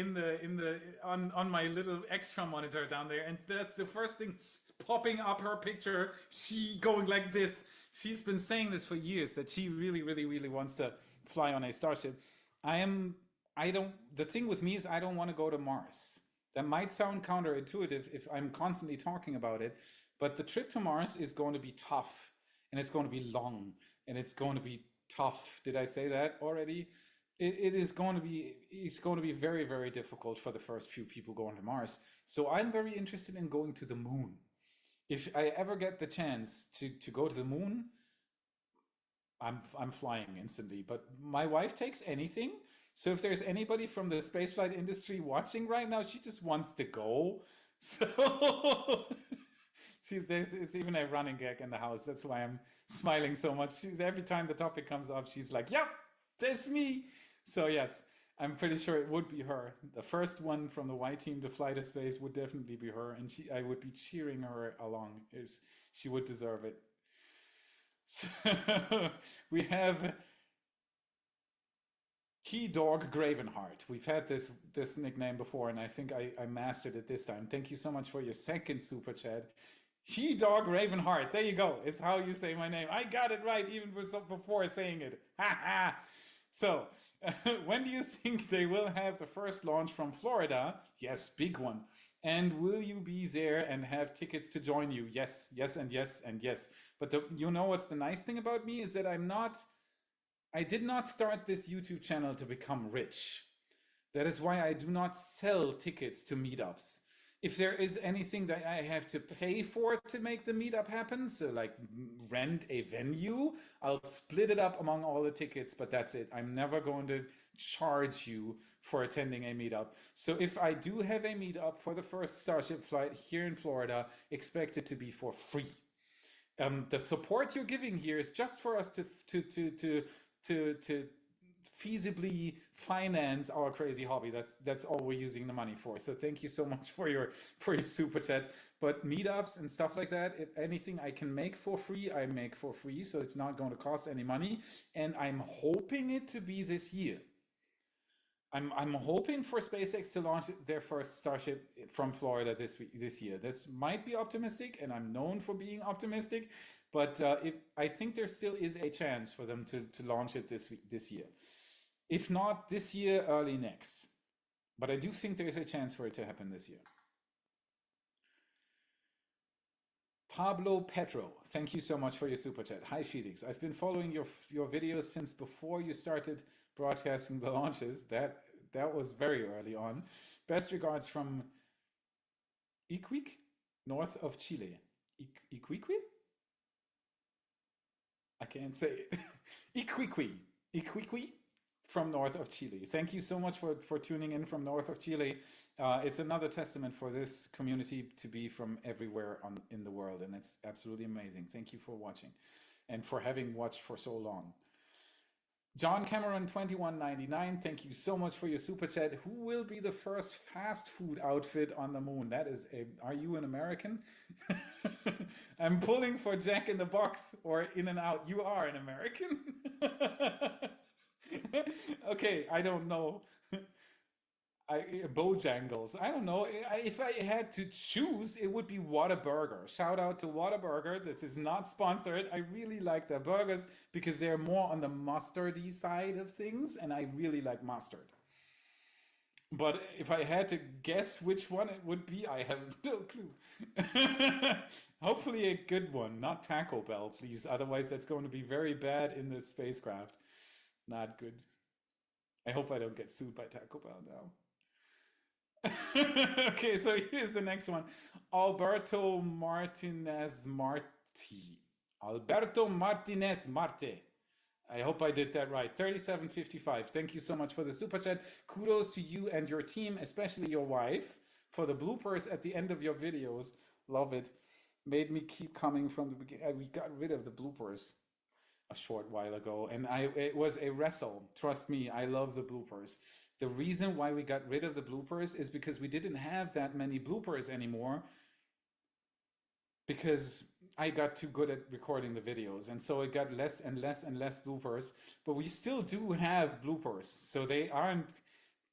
on my little extra monitor down there, and that's the first thing popping up, her picture, she going like this. She's been saying this for years, that she really, really, really wants to fly on a Starship. The thing with me is I don't want to go to Mars. That might sound counterintuitive if I'm constantly talking about it, but the trip to Mars is going to be tough, and it's going to be long, and it's going to be tough. Did I say that already? It's going to be very, very difficult for the first few people going to Mars. So I'm very interested in going to the moon. If I ever get the chance to go to the moon, I'm flying instantly. But my wife takes anything. So if there's anybody from the spaceflight industry watching right now, she just wants to go. So it's even a running gag in the house. That's why I'm smiling so much. Every time the topic comes up, she's like, "Yep, that's me." So yes, I'm pretty sure it would be her. The first one from the Y team to fly to space would definitely be her, and I would be cheering her along. She would deserve it. So we have Key Dog Gravenheart. We've had this nickname before, and I think I mastered it this time. Thank you so much for your second super chat. Key Dog Ravenheart. There you go. It's how you say my name. I got it right even before saying it. Ha ha. So, when do you think they will have the first launch from Florida? Yes, big one. And will you be there and have tickets to join you? Yes, yes, and yes, and yes. But you know what's the nice thing about me is that I did not start this YouTube channel to become rich. That is why I do not sell tickets to meetups. If there is anything that I have to pay for to make the meetup happen, so like rent a venue, I'll split it up among all the tickets, but that's it. I'm never going to charge you for attending a meetup. So if I do have a meetup for the first Starship flight here in Florida, expect it to be for free. The support you're giving here is just for us to feasibly finance our crazy hobby. That's all we're using the money for. So thank you so much for your super chats. But meetups and stuff like that, if anything I can make for free, I make for free. So it's not going to cost any money. And I'm hoping it to be this year. I'm hoping for SpaceX to launch their first Starship from Florida this year. This might be optimistic, and I'm known for being optimistic, but I think there still is a chance for them to launch it this year. If not this year, early next. But I do think there is a chance for it to happen this year. Pablo Petro, thank you so much for your super chat. Hi Felix, I've been following your videos since before you started broadcasting the launches. That was very early on. Best regards from Iquique, north of Chile. Iquique? I can't say it. Iquique from north of Chile. Thank you so much for tuning in from north of Chile. It's another testament for this community to be from everywhere in the world, and it's absolutely amazing. Thank you for watching and for having watched for so long. John Cameron 2199, thank you so much for your super chat. Who will be the first fast food outfit on the moon? Are you an American? I'm pulling for Jack in the Box or In-N-Out. You are an American? Okay, I don't know. Bojangles. I don't know. If I had to choose, it would be Whataburger. Shout out to Whataburger. This is not sponsored. I really like their burgers because they're more on the mustardy side of things, and I really like mustard. But if I had to guess which one it would be, I have no clue. Hopefully a good one, not Taco Bell, please. Otherwise, that's going to be very bad in this spacecraft. Not good. I hope I don't get sued by Taco Bell now. Okay, so here's the next one. Alberto Martinez Marte. I hope I did that right. 3755. Thank you so much for the super chat. Kudos to you and your team, especially your wife, for the bloopers at the end of your videos. Love it. Made me keep coming from the beginning. We got rid of the bloopers a short while ago, and it was a wrestle. Trust me, I love the bloopers. The reason why we got rid of the bloopers is because we didn't have that many bloopers anymore, because I got too good at recording the videos, and so it got less and less and less bloopers. But we still do have bloopers, so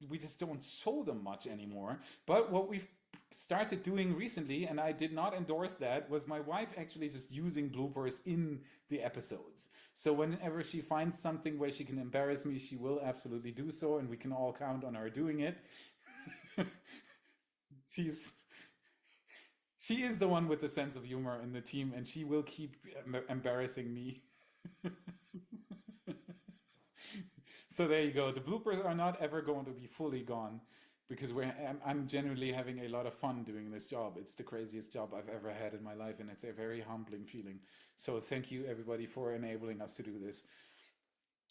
we just don't show them much anymore. But what we've started doing recently, and I did not endorse that, was my wife actually just using bloopers in the episodes. So whenever she finds something where she can embarrass me, she will absolutely do so, and we can all count on her doing it. She is the one with the sense of humor in the team, and she will keep embarrassing me. So there you go. The bloopers are not ever going to be fully gone, because I'm genuinely having a lot of fun doing this job. It's the craziest job I've ever had in my life, and it's a very humbling feeling. So thank you, everybody, for enabling us to do this.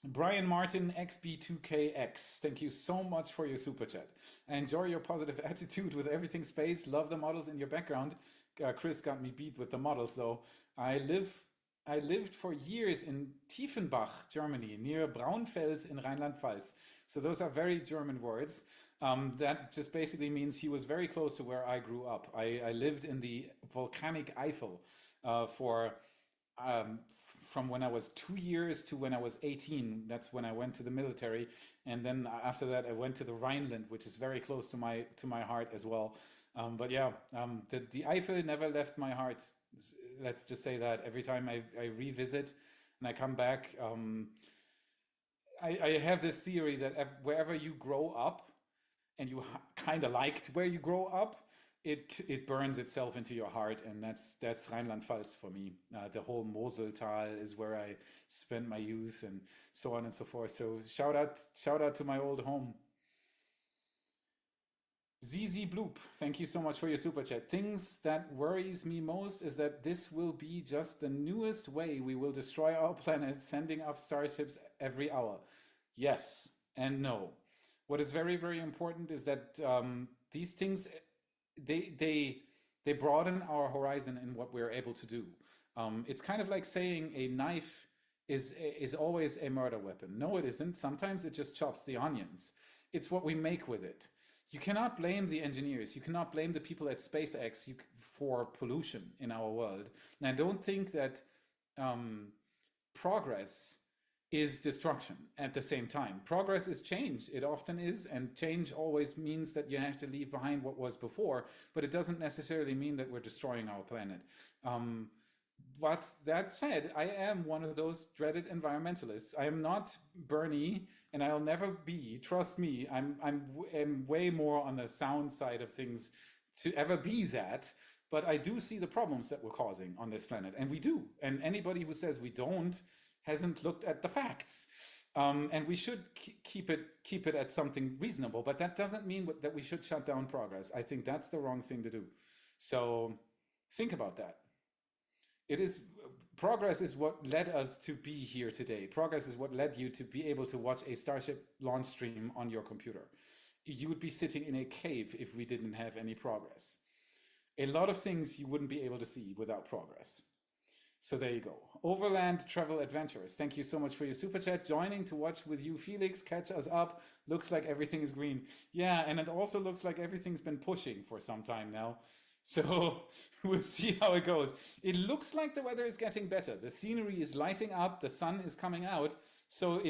Brian Martin XB2KX, thank you so much for your super chat. I enjoy your positive attitude with everything space. Love the models in your background. Chris got me beat with the models, though. I lived for years in Tiefenbach, Germany, near Braunfels in Rheinland-Pfalz. So those are very German words. That just basically means he was very close to where I grew up. I lived in the volcanic Eifel from when I was 2 years to when I was 18. That's when I went to the military, and then after that I went to the Rhineland, which is very close to my heart as well. But yeah, the Eifel never left my heart. Let's just say that every time I revisit and I come back, I have this theory that wherever you grow up and you kind of liked where you grow up, it burns itself into your heart, and that's Rheinland-Pfalz for me. The whole Moseltal is where I spent my youth, and so on and so forth. So shout out to my old home. ZZ Bloop, thank you so much for your super chat. Things that worries me most is that this will be just the newest way we will destroy our planet, sending up starships every hour. Yes and no. What is very, very important is that these things, they broaden our horizon in what we're able to do. It's kind of like saying a knife is always a murder weapon. No, it isn't. Sometimes it just chops the onions. It's what we make with it. You cannot blame the engineers. You cannot blame the people at SpaceX for pollution in our world. And I don't think that progress is destruction at the same time. Progress is change. It often is, and change always means that you have to leave behind what was before, but it doesn't necessarily mean that we're destroying our planet. But that said, I am one of those dreaded environmentalists. I am not Bernie, and I'll never be. Trust me, I'm way more on the sound side of things to ever be that. But I do see the problems that we're causing on this planet, and we do. And anybody who says we don't hasn't looked at the facts. And we should keep it at something reasonable. But that doesn't mean that we should shut down progress. I think that's the wrong thing to do. So think about that. Progress is what led us to be here today. Progress is what led you to be able to watch a Starship launch stream on your computer. You would be sitting in a cave if we didn't have any progress. A lot of things you wouldn't be able to see without progress. So there you go. Overland Travel Adventures. Thank you so much for your super chat. Joining to watch with you, Felix. Catch us up. Looks like everything is green. Yeah, and it also looks like everything's been pushing for some time now. So we'll see how it goes. It looks like the weather is getting better. The scenery is lighting up. The sun is coming out. So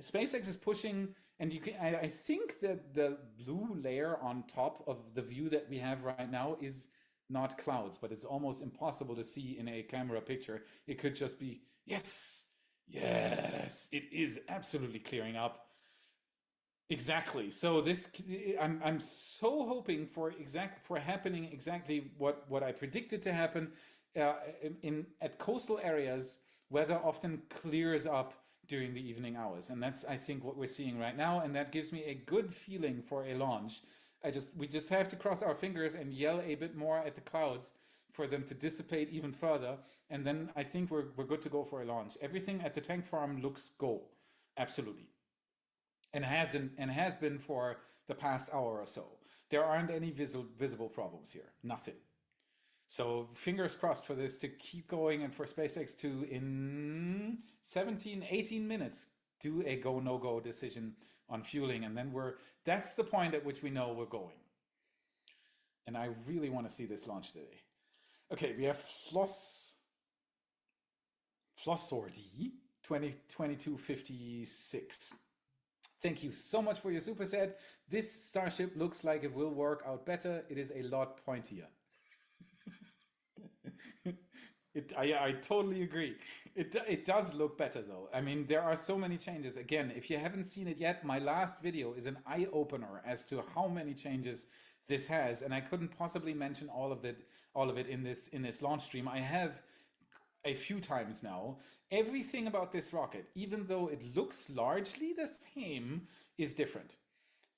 SpaceX is pushing, and I think that the blue layer on top of the view that we have right now is not clouds, but it's almost impossible to see in a camera picture. It could just be, yes, it is absolutely clearing up. Exactly. So I'm so hoping for happening exactly what I predicted to happen. At coastal areas, weather often clears up during the evening hours, and that's, I think, what we're seeing right now, and that gives me a good feeling for a launch. We just have to cross our fingers and yell a bit more at the clouds for them to dissipate even further, and then I think we're good to go for a launch. Everything at the tank farm looks go, absolutely. And has been for the past hour or so. There aren't any visible problems here, nothing. So fingers crossed for this to keep going, and for SpaceX to, in 17, 18 minutes, do a go, no go decision on fueling. And then that's the point at which we know we're going. And I really want to see this launch today. Okay, we have Flossordy 2256. Thank you so much for your super set. This Starship looks like it will work out better. It is a lot pointier. I totally agree. It does look better though. I mean, there are so many changes. Again, if you haven't seen it yet, my last video is an eye-opener as to how many changes this has, and I couldn't possibly mention all of it in this launch stream. I have a few times now. Everything about this rocket, even though it looks largely the same, is different.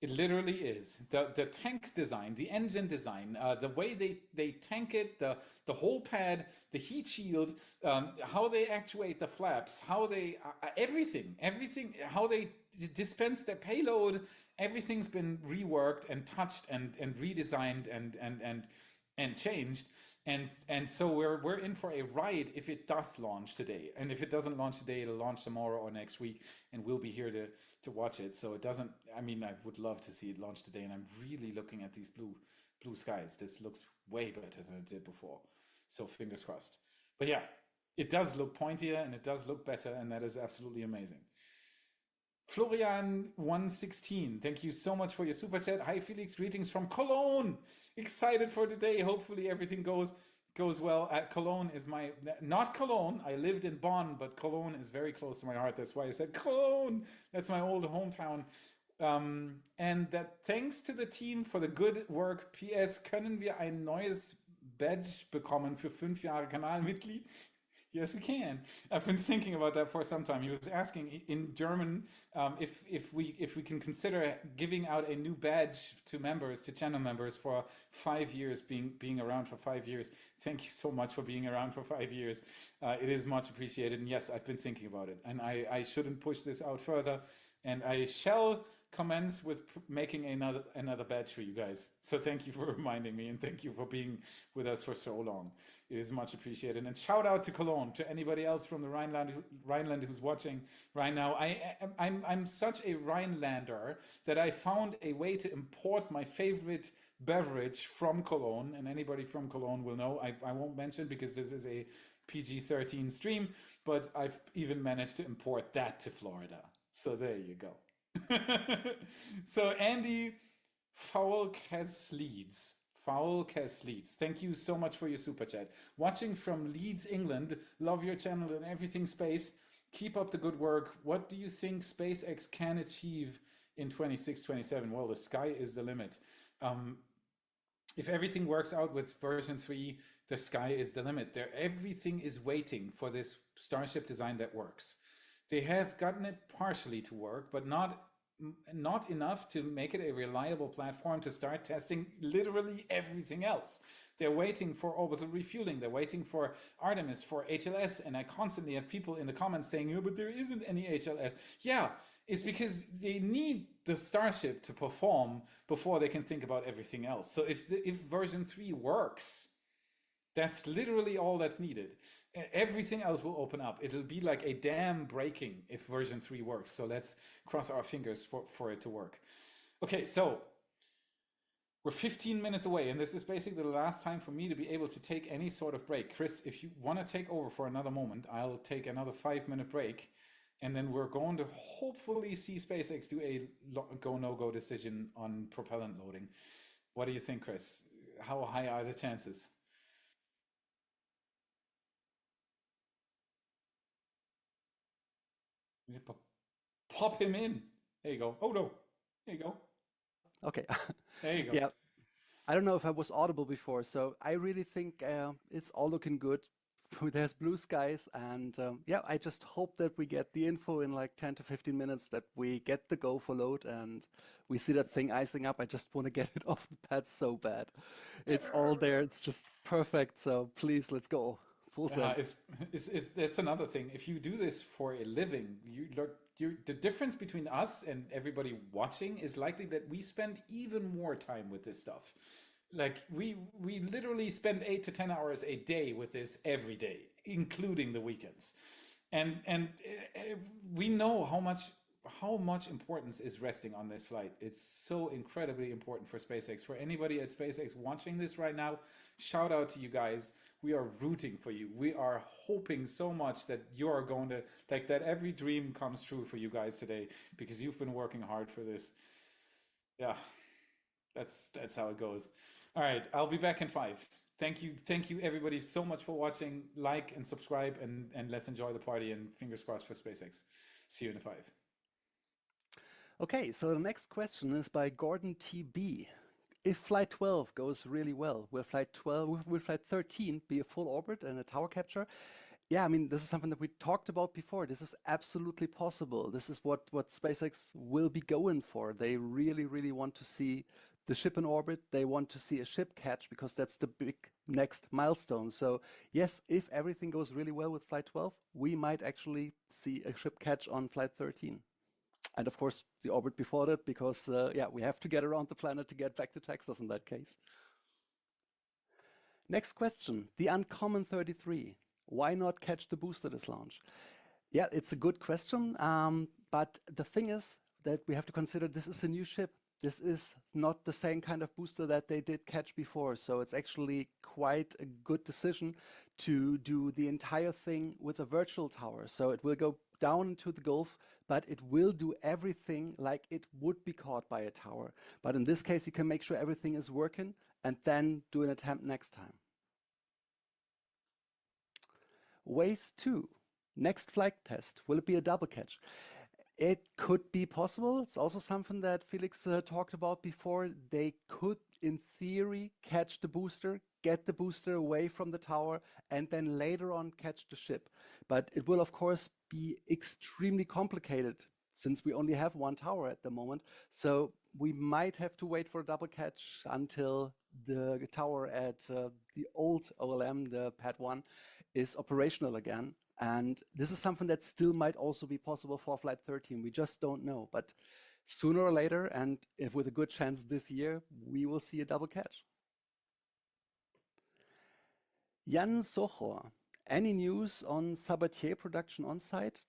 It literally is. The tank design, the engine design, the way they tank it, the whole pad, the heat shield, how they actuate the flaps, how they everything, how they dispense their payload, everything's been reworked and touched and redesigned and changed. And so we're in for a ride if it does launch today. And if it doesn't launch today, it'll launch tomorrow or next week, and we'll be here to watch it. So it doesn't, I mean, I would love to see it launch today, and I'm really looking at these blue skies. This looks way better than it did before. So fingers crossed. But yeah, it does look pointier and it does look better, and that is absolutely amazing. Florian116, thank you so much for your super chat. Hi Felix, greetings from Cologne. Excited for today. Hopefully everything goes goes well. Cologne is not Cologne. I lived in Bonn, but Cologne is very close to my heart. That's why I said Cologne. That's my old hometown. And that thanks to the team for the good work. PS, können wir ein neues Badge bekommen für 5 Jahre Kanalmitglied? Yes, we can. I've been thinking about that for some time. He was asking in German if we can consider giving out a new badge to members, to channel members, for 5 years, being around for 5 years. Thank you so much for being around for 5 years. It is much appreciated. And yes, I've been thinking about it, and I shouldn't push this out further. And I shall commence with making another badge for you guys. So thank you for reminding me, and thank you for being with us for so long. It is much appreciated. And shout out to Cologne, to anybody else from the Rhineland who's watching right now. I'm such a Rhinelander that I found a way to import my favorite beverage from Cologne, and anybody from Cologne will know. I won't mention because this is a PG-13 stream, but I've even managed to import that to Florida. So there you go. So Andy Foulcas Leeds. Thank you so much for your super chat. Watching from Leeds, England. Love your channel and everything space. Keep up the good work. What do you think SpaceX can achieve in 26, 27? Well, the sky is the limit. If everything works out with version 3, the sky is the limit. Everything is waiting for this Starship design that works. They have gotten it partially to work, but not enough to make it a reliable platform to start testing literally everything else. They're waiting for orbital refueling. They're waiting for Artemis, for HLS. And I constantly have people in the comments saying, oh, but there isn't any HLS. Yeah, it's because they need the Starship to perform before they can think about everything else. So if version 3 works, that's literally all that's needed. Everything else will open up. It'll be like a dam breaking if version 3 works. So let's cross our fingers for it to work. Okay, so we're 15 minutes away, and this is basically the last time for me to be able to take any sort of break. Chris, if you want to take over for another moment, I'll take another 5-minute break, and then we're going to hopefully see SpaceX do a go, no-go decision on propellant loading. What do you think, Chris? How high are the chances? Pop him in. There you go. Oh no. There you go. Okay. There you go. Yeah. I don't know if I was audible before, so I really think it's all looking good. There's blue skies, and yeah, I just hope that we get the info in like 10 to 15 minutes, that we get the go for load and we see that thing icing up. I just want to get it off the pad so bad. It's all there. It's just perfect. So please, let's go. Full send. It's another thing. If you do this for a living, the difference between us and everybody watching is likely that we spend even more time with this stuff. Like we literally spend 8 to 10 hours a day with this every day, including the weekends, and we know how much importance is resting on this flight. It's so incredibly important for SpaceX. For anybody at SpaceX watching this right now, shout out to you guys. We are rooting for you. We are hoping so much that you are going to, like, that every dream comes true for you guys today, because you've been working hard for this. Yeah, that's how it goes. All right, I'll be back in 5. Thank you everybody so much for watching. Like and subscribe, and let's enjoy the party, and fingers crossed for SpaceX. See you in 5. Okay, so the next question is by Gordon TB. If Flight 12 goes really well, will Flight 13 be a full orbit and a tower capture? Yeah, I mean, this is something that we talked about before. This is absolutely possible. This is what SpaceX will be going for. They really, really want to see the ship in orbit. They want to see a ship catch, because that's the big next milestone. So yes, if everything goes really well with Flight 12, we might actually see a ship catch on Flight 13. And of course, the orbit before that, because yeah, we have to get around the planet to get back to Texas in that case. Next question, the Uncommon 33. Why not catch the booster this launch? Yeah, it's a good question. But the thing is that we have to consider this is a new ship. This is not the same kind of booster that they did catch before. So it's actually quite a good decision to do the entire thing with a virtual tower. So it will go down into the Gulf, but it will do everything like it would be caught by a tower. But in this case, you can make sure everything is working and then do an attempt next time. Ways 2. Next flight test. Will it be a double catch? It could be possible. It's also something that Felix talked about before. They could, in theory, catch the booster, get the booster away from the tower, and then later on catch the ship. But it will, of course, be extremely complicated since we only have one tower at the moment. So we might have to wait for a double catch until the tower at the old OLM, the Pad 1, is operational again. And this is something that still might also be possible for Flight 13. We just don't know. But sooner or later, and with a good chance this year, we will see a double catch. Jan Sochor, any news on Sabatier production on site?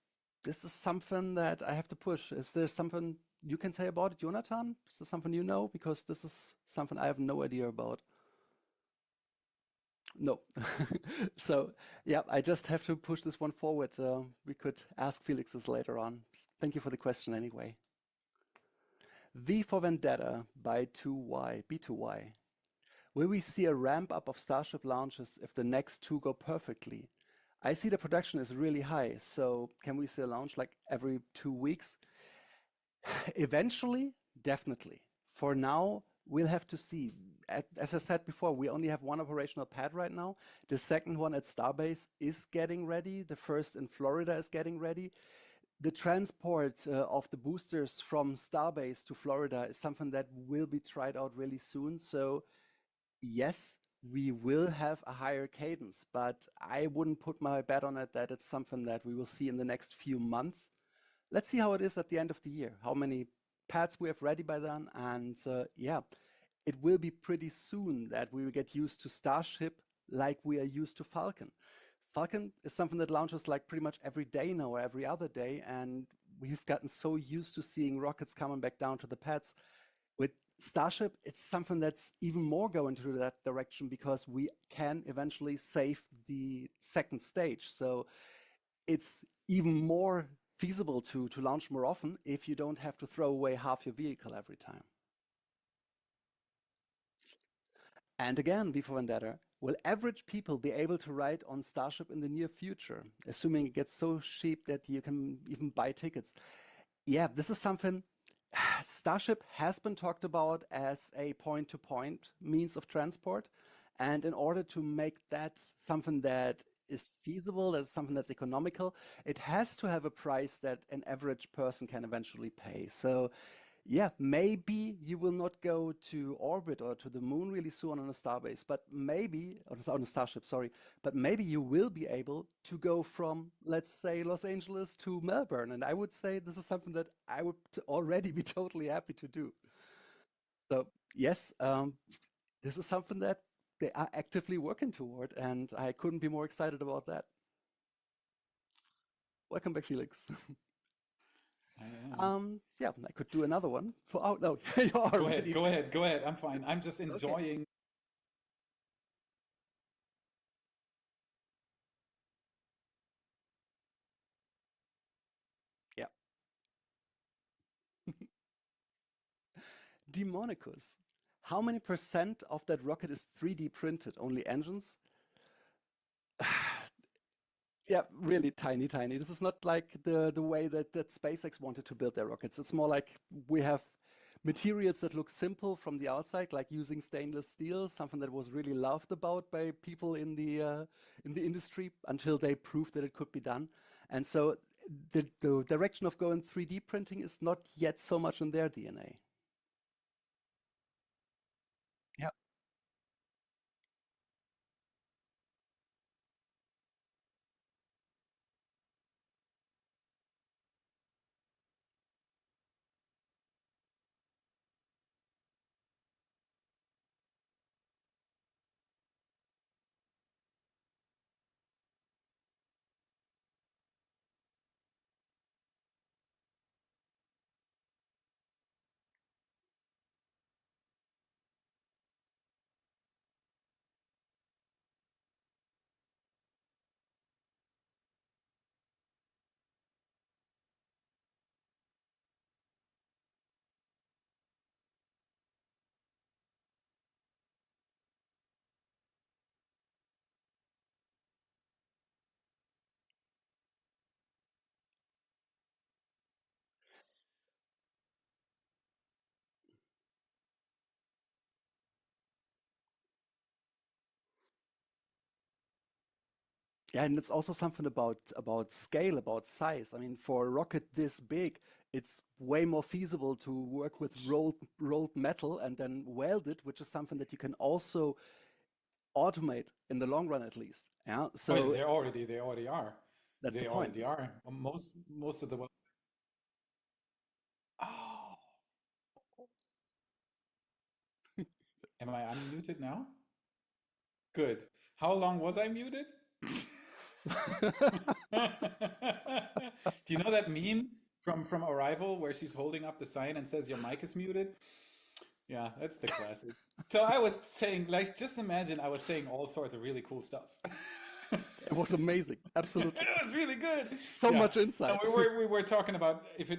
This is something that I have to push. Is there something you can say about it, Jonathan? Is there something you know? Because this is something I have no idea about. No. So, yeah, I just have to push this one forward. We could ask Felix this later on. Thank you for the question anyway. V for Vendetta by 2Y, B2Y. Will we see a ramp up of Starship launches if the next two go perfectly? I see the production is really high, so can we see a launch like every 2 weeks? Eventually, definitely. For now, we'll have to see. As I said before, we only have one operational pad right now. The second one at Starbase is getting ready. The first in Florida is getting ready. The transport of the boosters from Starbase to Florida is something that will be tried out really soon. So yes, we will have a higher cadence, but I wouldn't put my bet on it that it's something that we will see in the next few months. Let's see how it is at the end of the year, how many pads we have ready by then. And yeah, it will be pretty soon that we will get used to Starship like we are used to Falcon. Falcon is something that launches like pretty much every day now or every other day. And we've gotten so used to seeing rockets coming back down to the pads. With Starship, it's something that's even more going to that direction because we can eventually save the second stage. So it's even more feasible to launch more often if you don't have to throw away half your vehicle every time. And again, V for Vendetta, will average people be able to ride on Starship in the near future, assuming it gets so cheap that you can even buy tickets? Yeah, this is something Starship has been talked about as a point-to-point means of transport. And in order to make that something that is feasible, that's something that's economical, it has to have a price that an average person can eventually pay. So yeah, maybe you will not go to orbit or to the moon really soon on a Starbase, but maybe, or on a Starship, sorry, but maybe you will be able to go from, let's say, Los Angeles to Melbourne. And I would say this is something that I would already be totally happy to do. So yes, this is something that they are actively working toward, and I couldn't be more excited about that. Welcome back, Felix. Yeah, I could do another one. Oh no, you already. Go ahead. I'm fine. I'm just enjoying. Yeah. Demonicus. How many % of that rocket is 3D printed? Only engines? Yeah, really tiny. This is not like the way that SpaceX wanted to build their rockets. It's more like we have materials that look simple from the outside, like using stainless steel, something that was really loved about by people in the industry until they proved that it could be done. And so the direction of going 3D printing is not yet so much in their DNA. Yeah. Yeah, and it's also something about scale, about size. I mean, for a rocket this big, it's way more feasible to work with rolled metal and then weld it, which is something that you can also automate in the long run, at least. Yeah, Oh, yeah, so they already are. that's the They point. already are. Most of the. Oh, am I unmuted now? Good. How long was I muted? Do you know that meme from Arrival where she's holding up the sign and says your mic is muted? Yeah, that's the classic. So I was saying, like, just imagine I was saying all sorts of really cool stuff. It was amazing. Absolutely. It was really good. So much insight. And we were talking about if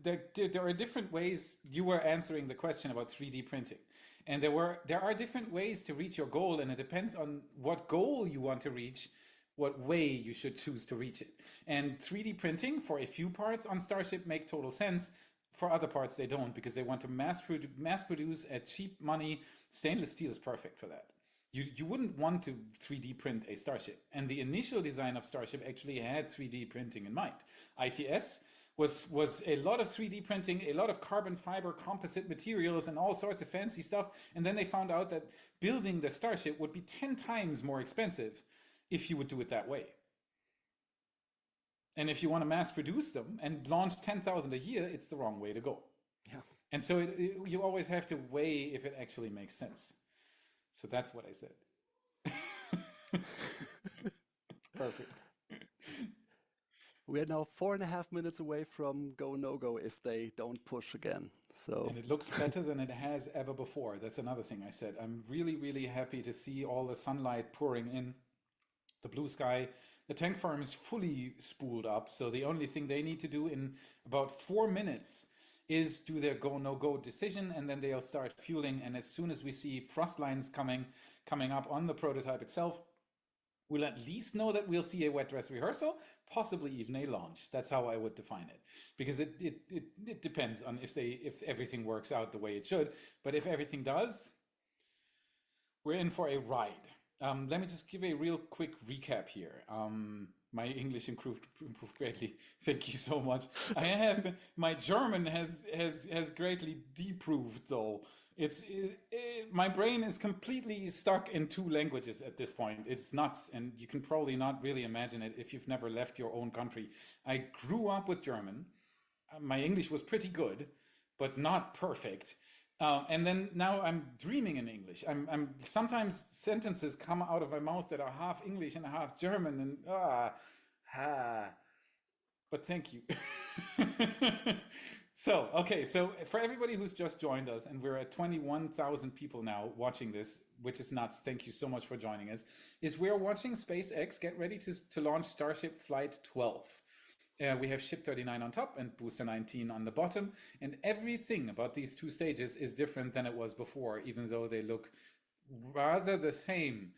there are different ways. You were answering the question about 3D printing, and there are different ways to reach your goal, and it depends on what goal you want to reach, what way you should choose to reach it. And 3D printing for a few parts on Starship make total sense. For other parts, they don't, because they want to mass produce at cheap money. Stainless steel is perfect for that. You wouldn't want to 3D print a Starship. And the initial design of Starship actually had 3D printing in mind. ITS was a lot of 3D printing, a lot of carbon fiber composite materials and all sorts of fancy stuff. And then they found out that building the Starship would be 10 times more expensive if you would do it that way. And if you want to mass produce them and launch 10,000 a year, it's the wrong way to go. Yeah. And so you always have to weigh if it actually makes sense. So that's what I said. Perfect. We are now 4.5 minutes away from go, no go if they don't push again. So And it looks better than it has ever before. That's another thing I said. I'm really, really happy to see all the sunlight pouring in, the blue sky. The tank farm is fully spooled up. So the only thing they need to do in about 4 minutes is do their go, no go decision, and then they'll start fueling. And as soon as we see frost lines coming up on the prototype itself, we'll at least know that we'll see a wet dress rehearsal, possibly even a launch. That's how I would define it, because it depends on if everything works out the way it should. But if everything does, we're in for a ride. Let me just give a real quick recap here. My English improved greatly. Thank you so much. My German has greatly deproved though. My brain is completely stuck in 2 languages at this point. It's nuts, and you can probably not really imagine it if you've never left your own country. I grew up with German. My English was pretty good, but not perfect. And then now I'm dreaming in English. I'm sometimes sentences come out of my mouth that are half English and half German, and but thank you. So, okay, so for everybody who's just joined us, and we're at 21,000 people now watching this, which is nuts. Thank you so much for joining us. We're watching SpaceX get ready to launch Starship Flight 12. We have Ship 39 on top and Booster 19 on the bottom, and everything about these 2 stages is different than it was before, even though they look rather the same.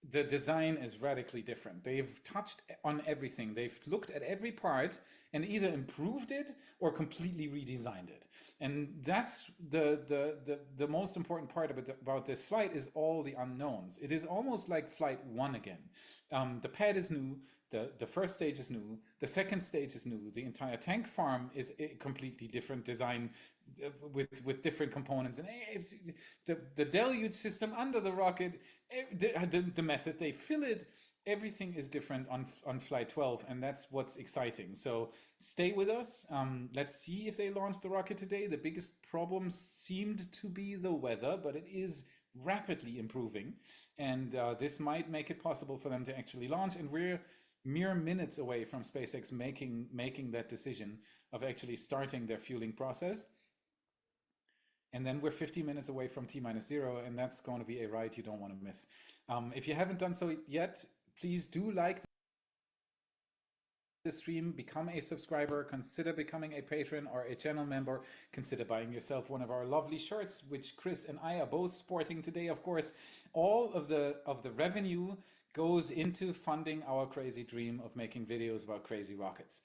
The design is radically different. They've touched on everything. They've looked at every part and either improved it or completely redesigned it. And that's the most important part about this flight is all the unknowns. It is almost like Flight 1 again. The pad is new. The first stage is new. The second stage is new. The entire tank farm is a completely different design with different components. And the deluge system under the rocket, the method they fill it, everything is different on Flight 12. And that's what's exciting. So stay with us. Let's see if they launch the rocket today. The biggest problem seemed to be the weather, but it is rapidly improving. And this might make it possible for them to actually launch. And we're mere minutes away from SpaceX making that decision of actually starting their fueling process. And then we're 50 minutes away from T-0, and that's going to be a ride you don't want to miss. If you haven't done so yet, please do like the stream, become a subscriber, consider becoming a patron or a channel member, consider buying yourself one of our lovely shirts, which Chris and I are both sporting today. Of course, all of the revenue goes into funding our crazy dream of making videos about crazy rockets.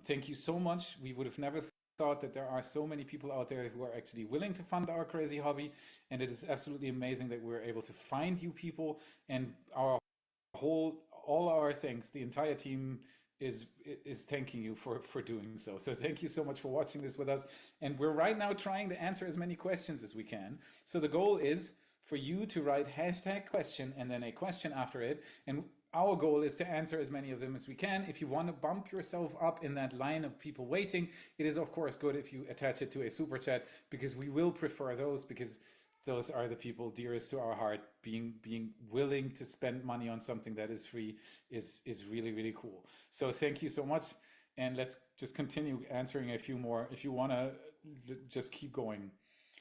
Thank you so much. We would have never thought that there are so many people out there who are actually willing to fund our crazy hobby, and it is absolutely amazing that we're able to find you people, and our all our thanks. The entire team is thanking you for doing so. So thank you so much for watching this with us. And we're right now trying to answer as many questions as we can. So the goal is for you to write #question and then a question after it. And our goal is to answer as many of them as we can. If you want to bump yourself up in that line of people waiting, it is of course good if you attach it to a super chat, because we will prefer those, because those are the people dearest to our heart. Being willing to spend money on something that is free is really, really cool. So thank you so much. And let's just continue answering a few more. If you want to just keep going.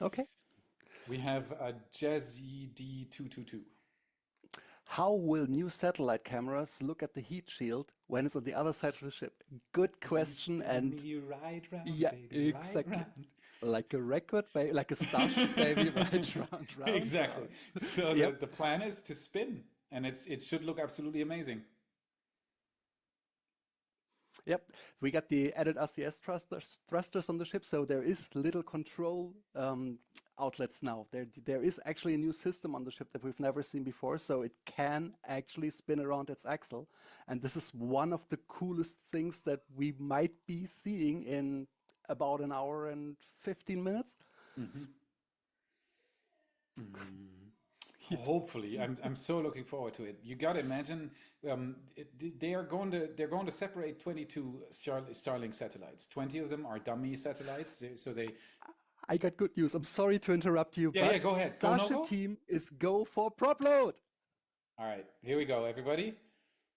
Okay. We have Jazzy D222. How will new satellite cameras look at the heat shield when it's on the other side of the ship? Good question. And right round, yeah, baby, exactly. right round. Like a record, like a Starship, baby, right round. Exactly. Round. So Yep. the plan is to spin, and it should look absolutely amazing. Yep, we got the added RCS thrusters on the ship, so there is little control outlets now. There is actually a new system on the ship that we've never seen before, so it can actually spin around its axle. And this is one of the coolest things that we might be seeing in about an hour and 15 minutes. Hopefully, I'm so looking forward to it. You got to imagine they're going to separate 22 Starlink satellites. 20 of them are dummy satellites, so they. I got good news. I'm sorry to interrupt you, Yeah, but yeah, go ahead. Starship team is go for prop load. All right, here we go, everybody.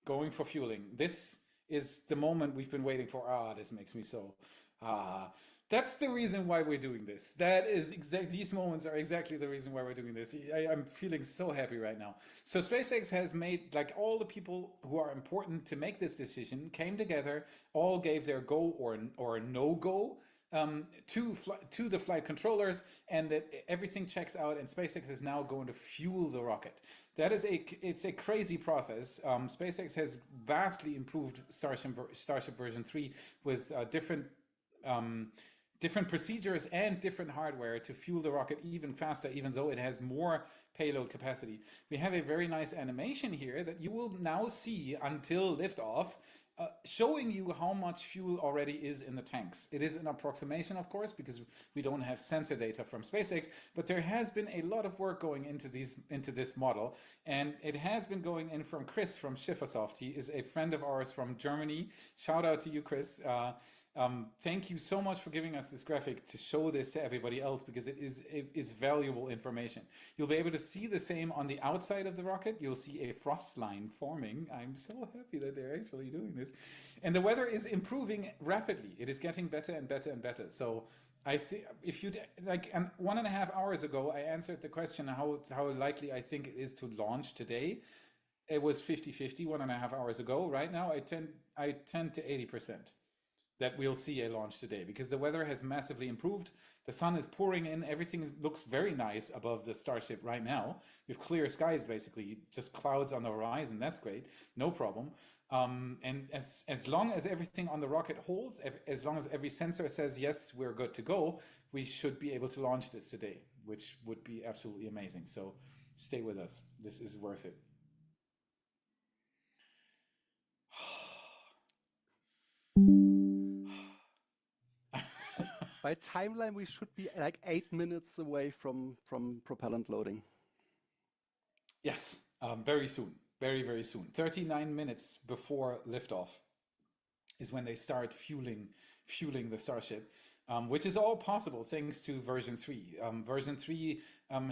Going for fueling. This is the moment we've been waiting for. This makes me so. That's the reason why we're doing this. That is these moments are exactly the reason why we're doing this. I'm feeling so happy right now. So SpaceX has made, like, all the people who are important to make this decision came together, all gave their go or no go to the flight controllers, and that everything checks out, and SpaceX is now going to fuel the rocket. It's a crazy process. SpaceX has vastly improved Starship version 3 with different procedures and different hardware to fuel the rocket even faster, even though it has more payload capacity. We have a very nice animation here that you will now see until liftoff, showing you how much fuel already is in the tanks. It is an approximation, of course, because we don't have sensor data from SpaceX, but there has been a lot of work going into this model, and it has been going in from Chris from Schiffersoft. He is a friend of ours from Germany. Shout out to you, Chris. Thank you so much for giving us this graphic to show this to everybody else, because it is valuable information. You'll be able to see the same on the outside of the rocket. You'll see a frost line forming. I'm so happy that they're actually doing this. And the weather is improving rapidly. It is getting better and better and better. So I think if you like 1.5 hours ago, I answered the question how likely I think it is to launch today. It was 50-50 1.5 hours ago. Right now, I tend to 80%. That we'll see a launch today, because the weather has massively improved. The sun is pouring in. Everything looks very nice above the Starship right now. We have clear skies, basically, just clouds on the horizon. That's great, no problem. And as long as everything on the rocket holds, as long as every sensor says yes, we're good to go, we should be able to launch this today, which would be absolutely amazing. So stay with us. This is worth it. By timeline, we should be like 8 minutes away from propellant loading. Yes, very soon, very, very soon. 39 minutes before liftoff is when they start fueling the Starship, which is all possible thanks to version 3. Version 3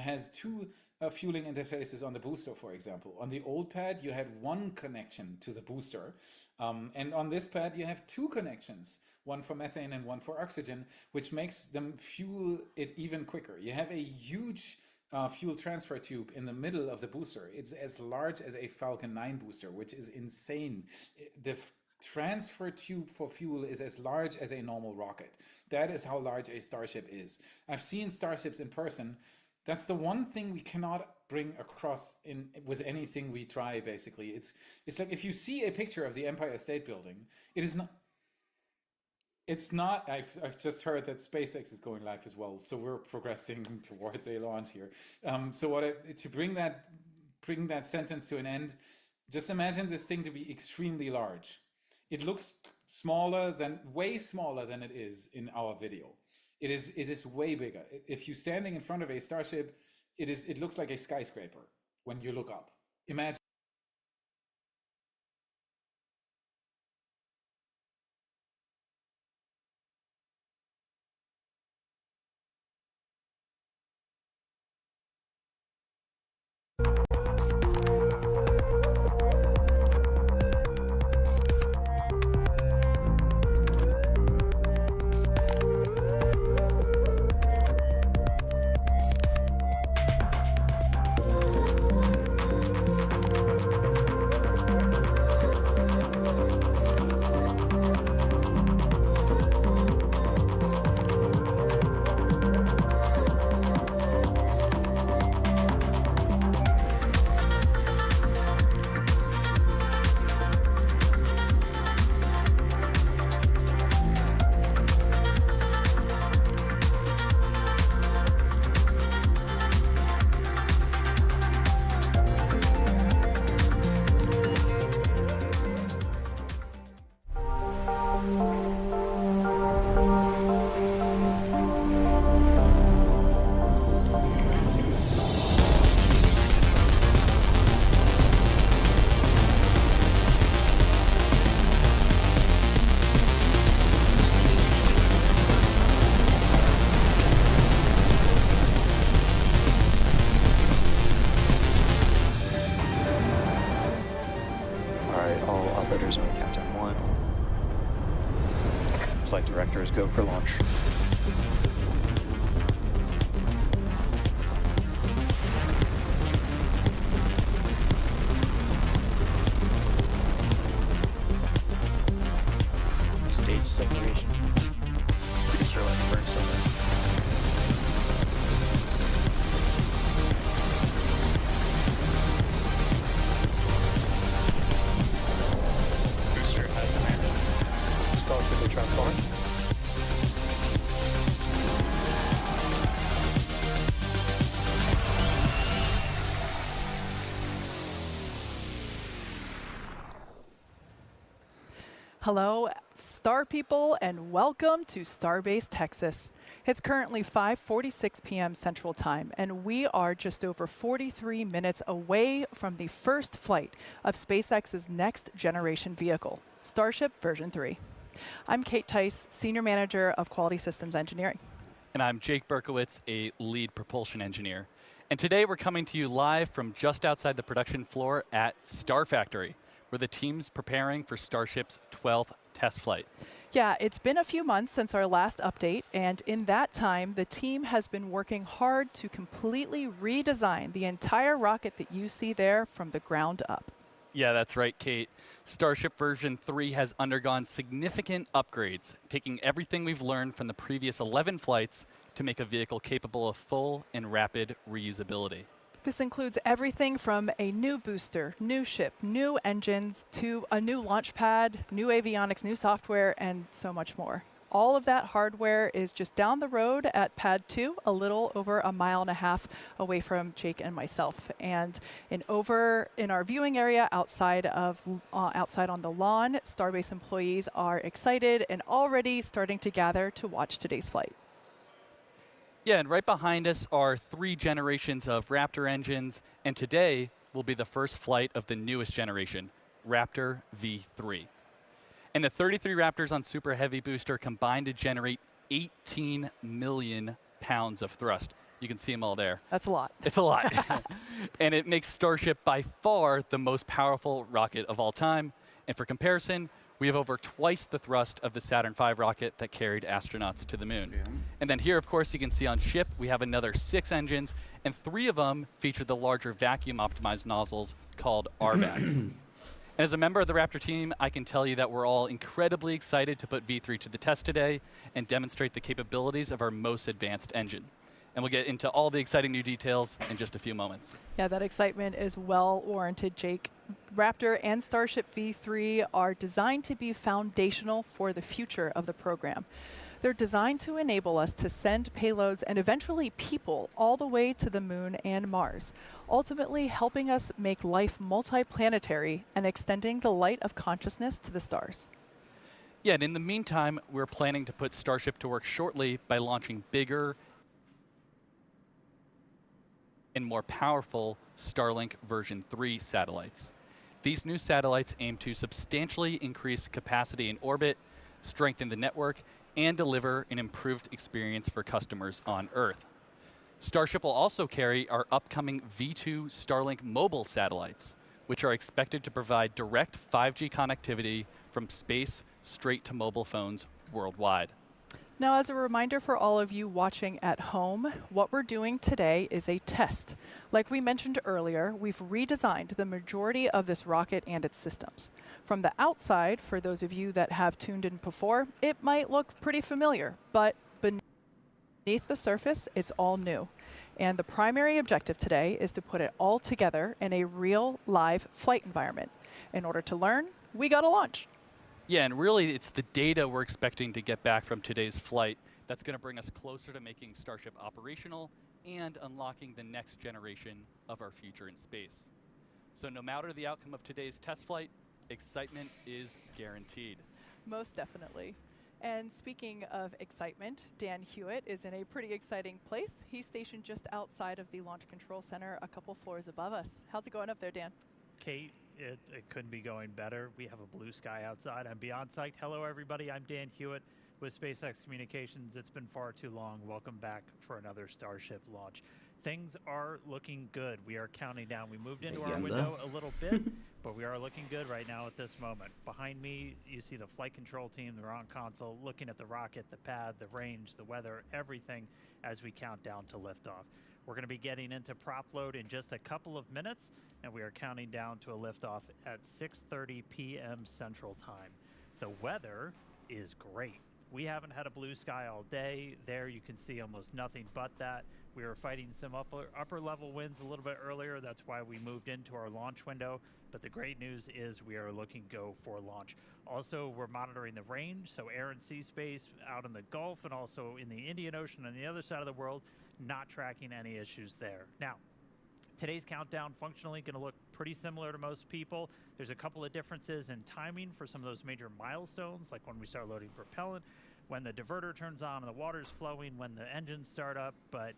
has two fueling interfaces on the booster, for example. On the old pad, you had one connection to the booster, and on this pad, you have two connections, one for methane and one for oxygen, which makes them fuel it even quicker. You have a huge fuel transfer tube in the middle of the booster. It's as large as a Falcon 9 booster, which is insane. The transfer tube for fuel is as large as a normal rocket. That is how large a Starship is. I've seen Starships in person. That's the one thing we cannot bring across with anything we try, basically. It's like if you see a picture of the Empire State Building, it is not. It's not. I've just heard that SpaceX is going live as well, so we're progressing towards a launch here. So to bring that sentence to an end, Just imagine this thing to be extremely large. It looks way smaller than it is in our video. It is way bigger. If you're standing in front of a Starship, it looks like a skyscraper when you look up. Imagine. Operators on countdown 1. Flight directors go for launch. Stage separation. Producer light burn silver. Booster has landed. Starship will transform. Hello, Star people, and welcome to Starbase, Texas. It's currently 5:46 p.m. Central Time, and we are just over 43 minutes away from the first flight of SpaceX's next generation vehicle, Starship version 3. I'm Kate Tice, Senior Manager of Quality Systems Engineering. And I'm Jake Berkowitz, a lead propulsion engineer. And today we're coming to you live from just outside the production floor at Star Factory, where the team's preparing for Starship's 12th test flight. Yeah, it's been a few months since our last update, and in that time, the team has been working hard to completely redesign the entire rocket that you see there from the ground up. Yeah, that's right, Kate. Starship version 3 has undergone significant upgrades, taking everything we've learned from the previous 11 flights to make a vehicle capable of full and rapid reusability. This includes everything from a new booster, new ship, new engines, to a new launch pad, new avionics, new software, and so much more. All of that hardware is just down the road at Pad 2, a little over a mile and a half away from Jake and myself. And in our viewing area outside on the lawn, Starbase employees are excited and already starting to gather to watch today's flight. Yeah, and right behind us are 3 generations of Raptor engines, and today will be the first flight of the newest generation, Raptor V3. And the 33 Raptors on Super Heavy Booster combined to generate 18 million pounds of thrust. You can see them all there. That's a lot. It's a lot. And it makes Starship by far the most powerful rocket of all time. And for comparison, we have over twice the thrust of the Saturn V rocket that carried astronauts to the moon. Yeah. And then here, of course, you can see on ship, we have another 6 engines, and 3 of them feature the larger vacuum-optimized nozzles called RVACs. And as a member of the Raptor team, I can tell you that we're all incredibly excited to put V3 to the test today and demonstrate the capabilities of our most advanced engine. And we'll get into all the exciting new details in just a few moments. Yeah, that excitement is well warranted, Jake. Raptor and Starship V3 are designed to be foundational for the future of the program. They're designed to enable us to send payloads and eventually people all the way to the moon and Mars, ultimately helping us make life multiplanetary and extending the light of consciousness to the stars. Yeah, and in the meantime, we're planning to put Starship to work shortly by launching bigger and more powerful Starlink version 3 satellites. These new satellites aim to substantially increase capacity in orbit, strengthen the network, and deliver an improved experience for customers on Earth. Starship will also carry our upcoming V2 Starlink mobile satellites, which are expected to provide direct 5G connectivity from space straight to mobile phones worldwide. Now, as a reminder for all of you watching at home, what we're doing today is a test. Like we mentioned earlier, we've redesigned the majority of this rocket and its systems. From the outside, for those of you that have tuned in before, it might look pretty familiar, but beneath the surface, it's all new. And the primary objective today is to put it all together in a real, live flight environment. In order to learn, we gotta launch. Yeah, and really it's the data we're expecting to get back from today's flight that's going to bring us closer to making Starship operational and unlocking the next generation of our future in space. So no matter the outcome of today's test flight, excitement is guaranteed. Most definitely. And speaking of excitement, Dan Hewitt is in a pretty exciting place. He's stationed just outside of the Launch Control Center, a couple floors above us. How's it going up there, Dan? Kate, it couldn't be going better. We have a blue sky outside. I'm beyond psyched. Hello, everybody. I'm Dan Hewitt with SpaceX Communications. It's been far too long. Welcome back for another Starship launch. Things are looking good. We are counting down. We moved into our window a little bit, but we are looking good right now at this moment. Behind me, you see the flight control team, the ground console, looking at the rocket, the pad, the range, the weather, everything as we count down to liftoff. We're going to be getting into prop load in just a couple of minutes, and we are counting down to a liftoff at 6:30 p.m. Central Time. The weather is great. We haven't had a blue sky all day. There you can see almost nothing but that. We were fighting some upper level winds a little bit earlier. That's why we moved into our launch window. But the great news is we are looking go for launch. Also, we're monitoring the range, so air and sea space out in the Gulf and also in the Indian Ocean on the other side of the world, not tracking any issues there. Now, today's countdown functionally going to look pretty similar to most people. There's a couple of differences in timing for some of those major milestones, like when we start loading propellant, when the diverter turns on and the water's flowing, when the engines start up. But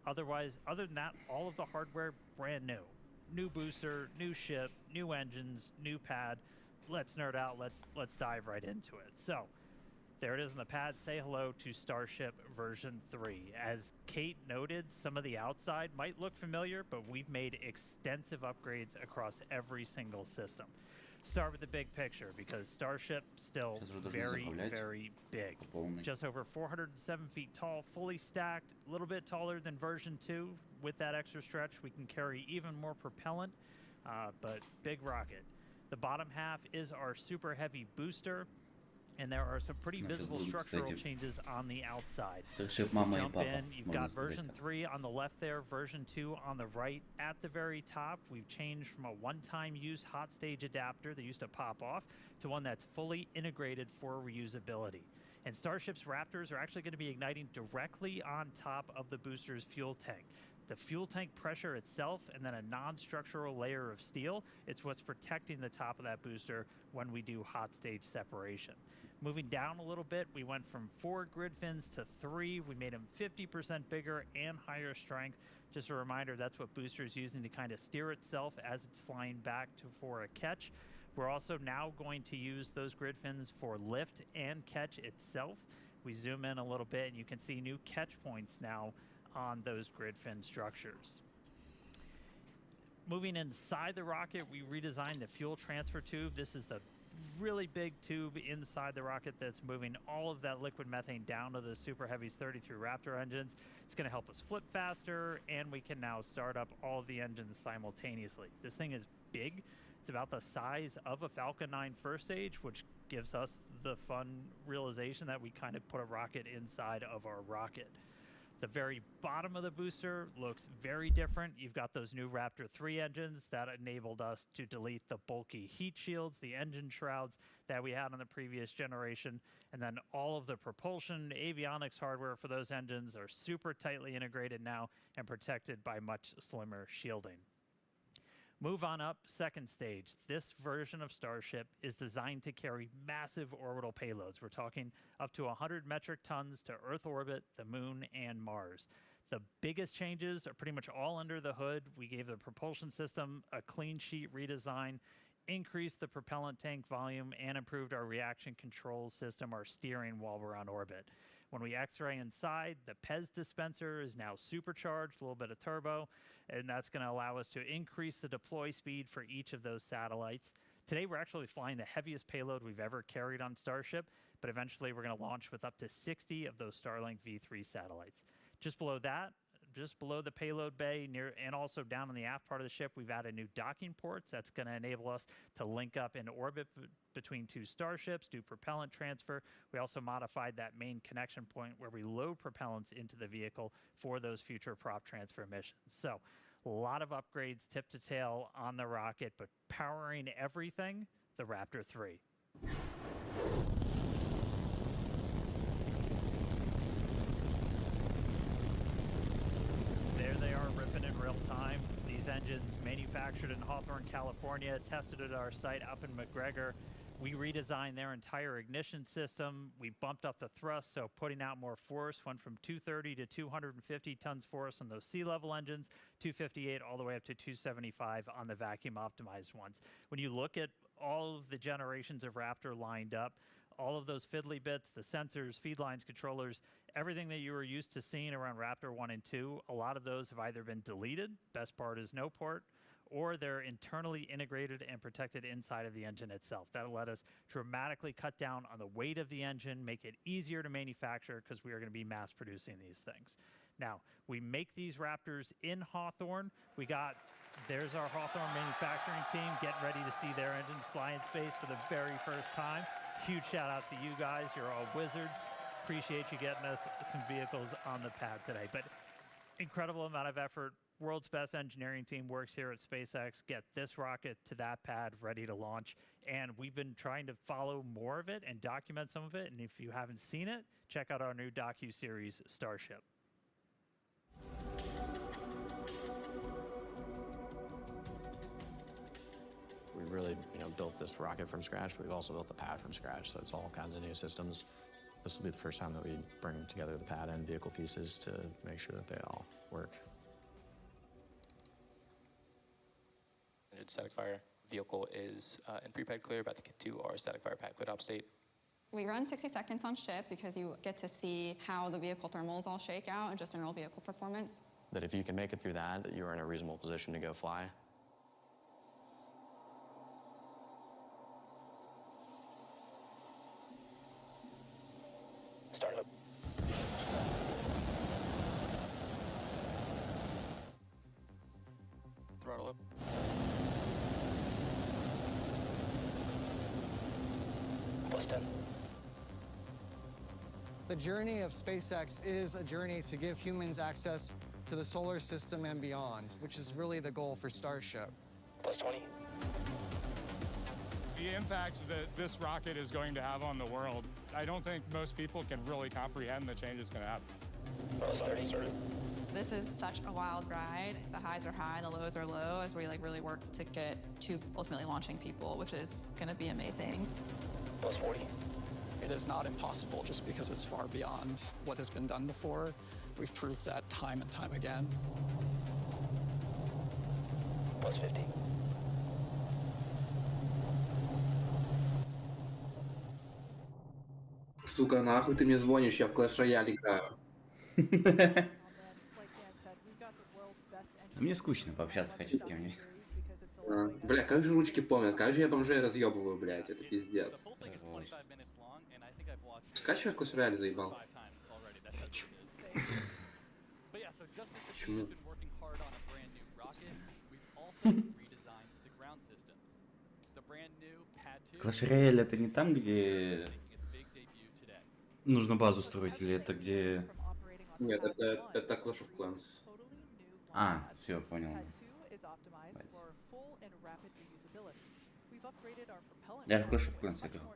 otherwise, other than that, all of the hardware brand new. New booster, new ship, new engines, new pad. Let's nerd out. Let's dive right into it. So there it is on the pad. Say hello to Starship version 3. As Kate noted, some of the outside might look familiar, but we've made extensive upgrades across every single system. Start with the big picture, because Starship still very, very big. Just over 407 feet tall, fully stacked, a little bit taller than version 2. With that extra stretch, we can carry even more propellant, but big rocket. The bottom half is our super heavy booster, and there are some pretty visible structural changes on the outside. Jump in, you've got version 3 on the left there, version 2 on the right. At the very top, we've changed from a one-time use hot stage adapter that used to pop off to one that's fully integrated for reusability. And Starship's Raptors are actually going to be igniting directly on top of the booster's fuel tank. The fuel tank pressure itself and then a non-structural layer of steel, it's what's protecting the top of that booster when we do hot stage separation. Moving down a little bit, we went from 4 grid fins to 3. We made them 50% bigger and higher strength. Just a reminder, that's what booster's using to kind of steer itself as it's flying back for a catch. We're also now going to use those grid fins for lift and catch itself. We zoom in a little bit and you can see new catch points now on those grid fin structures. Moving inside the rocket, we redesigned the fuel transfer tube. This is the really big tube inside the rocket that's moving all of that liquid methane down to the Super Heavy's 33 Raptor engines. It's going to help us flip faster, and we can now start up all of the engines simultaneously. This thing is big. It's about the size of a Falcon 9 first stage, which gives us the fun realization that we kind of put a rocket inside of our rocket. The very bottom of the booster looks very different. You've got those new Raptor 3 engines that enabled us to delete the bulky heat shields, the engine shrouds that we had on the previous generation, and then all of the propulsion, avionics hardware for those engines are super tightly integrated now and protected by much slimmer shielding. Move on up, second stage. This version of Starship is designed to carry massive orbital payloads. We're talking up to 100 metric tons to Earth orbit, the Moon, and Mars. The biggest changes are pretty much all under the hood. We gave the propulsion system a clean sheet redesign, increased the propellant tank volume, and improved our reaction control system, our steering while we're on orbit. When we X-ray inside, the PEZ dispenser is now supercharged, a little bit of turbo, and that's going to allow us to increase the deploy speed for each of those satellites. Today, we're actually flying the heaviest payload we've ever carried on Starship, but eventually we're going to launch with up to 60 of those Starlink V3 satellites. Just below that, just below the payload bay near, and also down on the aft part of the ship, we've added new docking ports. That's going to enable us to link up in orbit between two Starships, do propellant transfer. We also modified that main connection point where we load propellants into the vehicle for those future prop transfer missions. So a lot of upgrades tip to tail on the rocket, but powering everything, the Raptor 3. There they are, ripping in real time. These engines manufactured in Hawthorne, California, tested at our site up in McGregor. We redesigned their entire ignition system. We bumped up the thrust, so putting out more force, went from 230 to 250 tons force on those sea-level engines, 258 all the way up to 275 on the vacuum-optimized ones. When you look at all of the generations of Raptor lined up, all of those fiddly bits, the sensors, feed lines, controllers, everything that you were used to seeing around Raptor 1 and 2, a lot of those have either been deleted, best part is no port, or they're internally integrated and protected inside of the engine itself. That'll let us dramatically cut down on the weight of the engine, make it easier to manufacture because we are going to be mass producing these things. Now, we make these Raptors in Hawthorne. There's our Hawthorne manufacturing team getting ready to see their engines fly in space for the very first time. Huge shout out to you guys. You're all wizards. Appreciate you getting us some vehicles on the pad today. But incredible amount of effort. World's best engineering team works here at SpaceX. Get this rocket to that pad ready to launch. And we've been trying to follow more of it and document some of it. And if you haven't seen it, check out our new docu-series, Starship. We really, built this rocket from scratch, but we've also built the pad from scratch, so it's all kinds of new systems. This will be the first time that we bring together the pad and vehicle pieces to make sure that they all work. Static fire vehicle is in pre-pad clear, about to get to our static fire pad cleared op state. We run 60 seconds on ship because you get to see how the vehicle thermals all shake out and just general vehicle performance. That if you can make it through that you're in a reasonable position to go fly. Start up. Throttle up. Plus 10. The journey of SpaceX is a journey to give humans access to the solar system and beyond, which is really the goal for Starship. Plus 20. The impact that this rocket is going to have on the world, I don't think most people can really comprehend the change it's going to have. Plus 30. This is such a wild ride. The highs are high, the lows are low, as we really work to get to ultimately launching people, which is going to be amazing. Plus 40. It is not impossible just because it's far beyond what has been done before. We've proved that time and time again. Plus 50. Сука, нахуй ты мне звонишь, я в Clash Royale играю. Мне скучно пообщаться, хочу с кем-нибудь. Бля, как же ручки помнят, как же я бомжей разъебываю, блядь, это пиздец. Скачивай Clash Royale, заебал. Хочу. Почему? Clash Royale это не там, где нужно базу строить, или это где Нет, это Clash of Clans. А, все, понял. Я в Clash of Clans играл.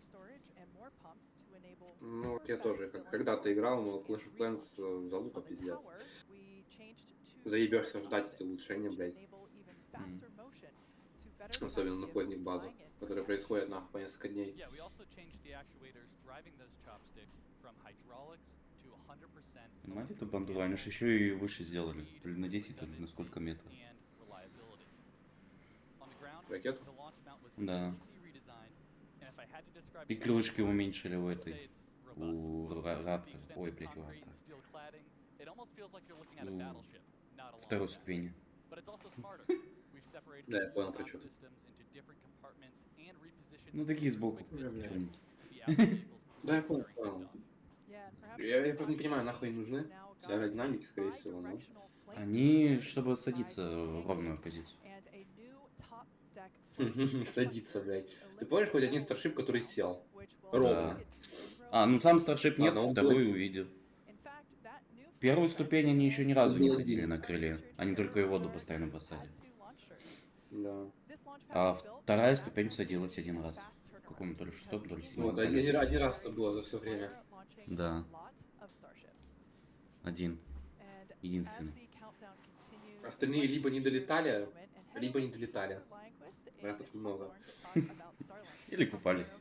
Ну, вот я тоже когда-то играл, но Clash of Clans залупа пиздец. Заебешься ждать эти улучшения, блядь. Особенно на поздних базах, которые происходят нахуй по несколько дней. Понимаете, эту бандуру? Они же еще и выше сделали. То ли на 10, то ли на сколько метров. Ракету? Да. И крылышки уменьшили у этой. У Раптора. Ой, блядь, у Раптора. Второй ступени. Да, я понял про что. Ну такие сбоку. Да, я понял. Я просто не понимаю, нахуй им нужны. Для аэродинамики, скорее всего, но... Они, чтобы садиться в ровную позицию. Садиться, блядь. Ты помнишь хоть один Старшип, который сел? Ровно. А, ну сам Старшип нет, Ладно, он второй был. увидел. Первую ступень они еще ни разу не садили на крыле. Они только и воду постоянно бросали. Да. А вторая ступень садилась один раз. В каком то ли шестом, то ли седьмом. Вот, один раз это было за все время. Да. Один. Единственный. Остальные либо не долетали, либо не долетали. Вариантов много. Или купались.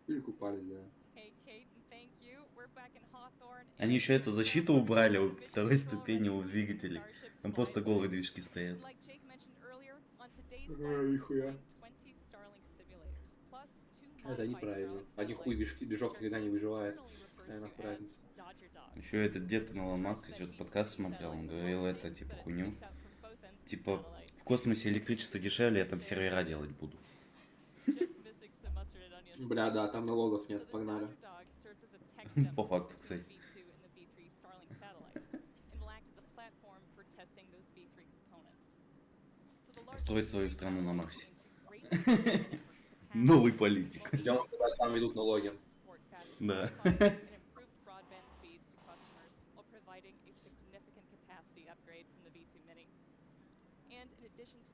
Или купались, да. Они еще эту защиту убрали у второй ступени у двигателей. Там просто голые движки стоят. Нихуя. Это неправильно. Один хуй движок никогда не выживает. Какая нахуй разница. Еще этот дед Илон Маск что-то подкаст смотрел, он говорил это типа хуйню. Типа в космосе электричество дешевле, я там сервера делать буду. Бля, да, там налогов нет, погнали. По факту, кстати. Строить свою страну на Марсе. Новый политик. Ждем, когда там ведут налоги. Да.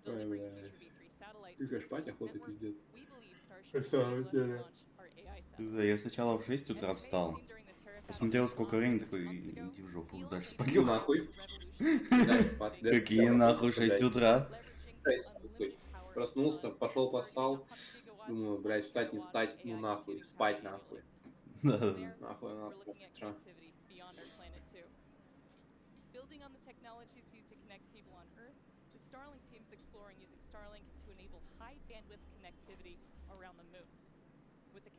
Ой, бля. Ты спать охота, пиздец. На самом деле. Да, я сначала в 6 утра встал. Посмотрел, сколько времени, такой, иди в жопу, дальше спать. Нахуй. Какие нахуй 6 утра? Проснулся, пошел поссал. Думаю, блядь, встать не встать, ну нахуй, спать нахуй. Да. Нахуй, нахуй.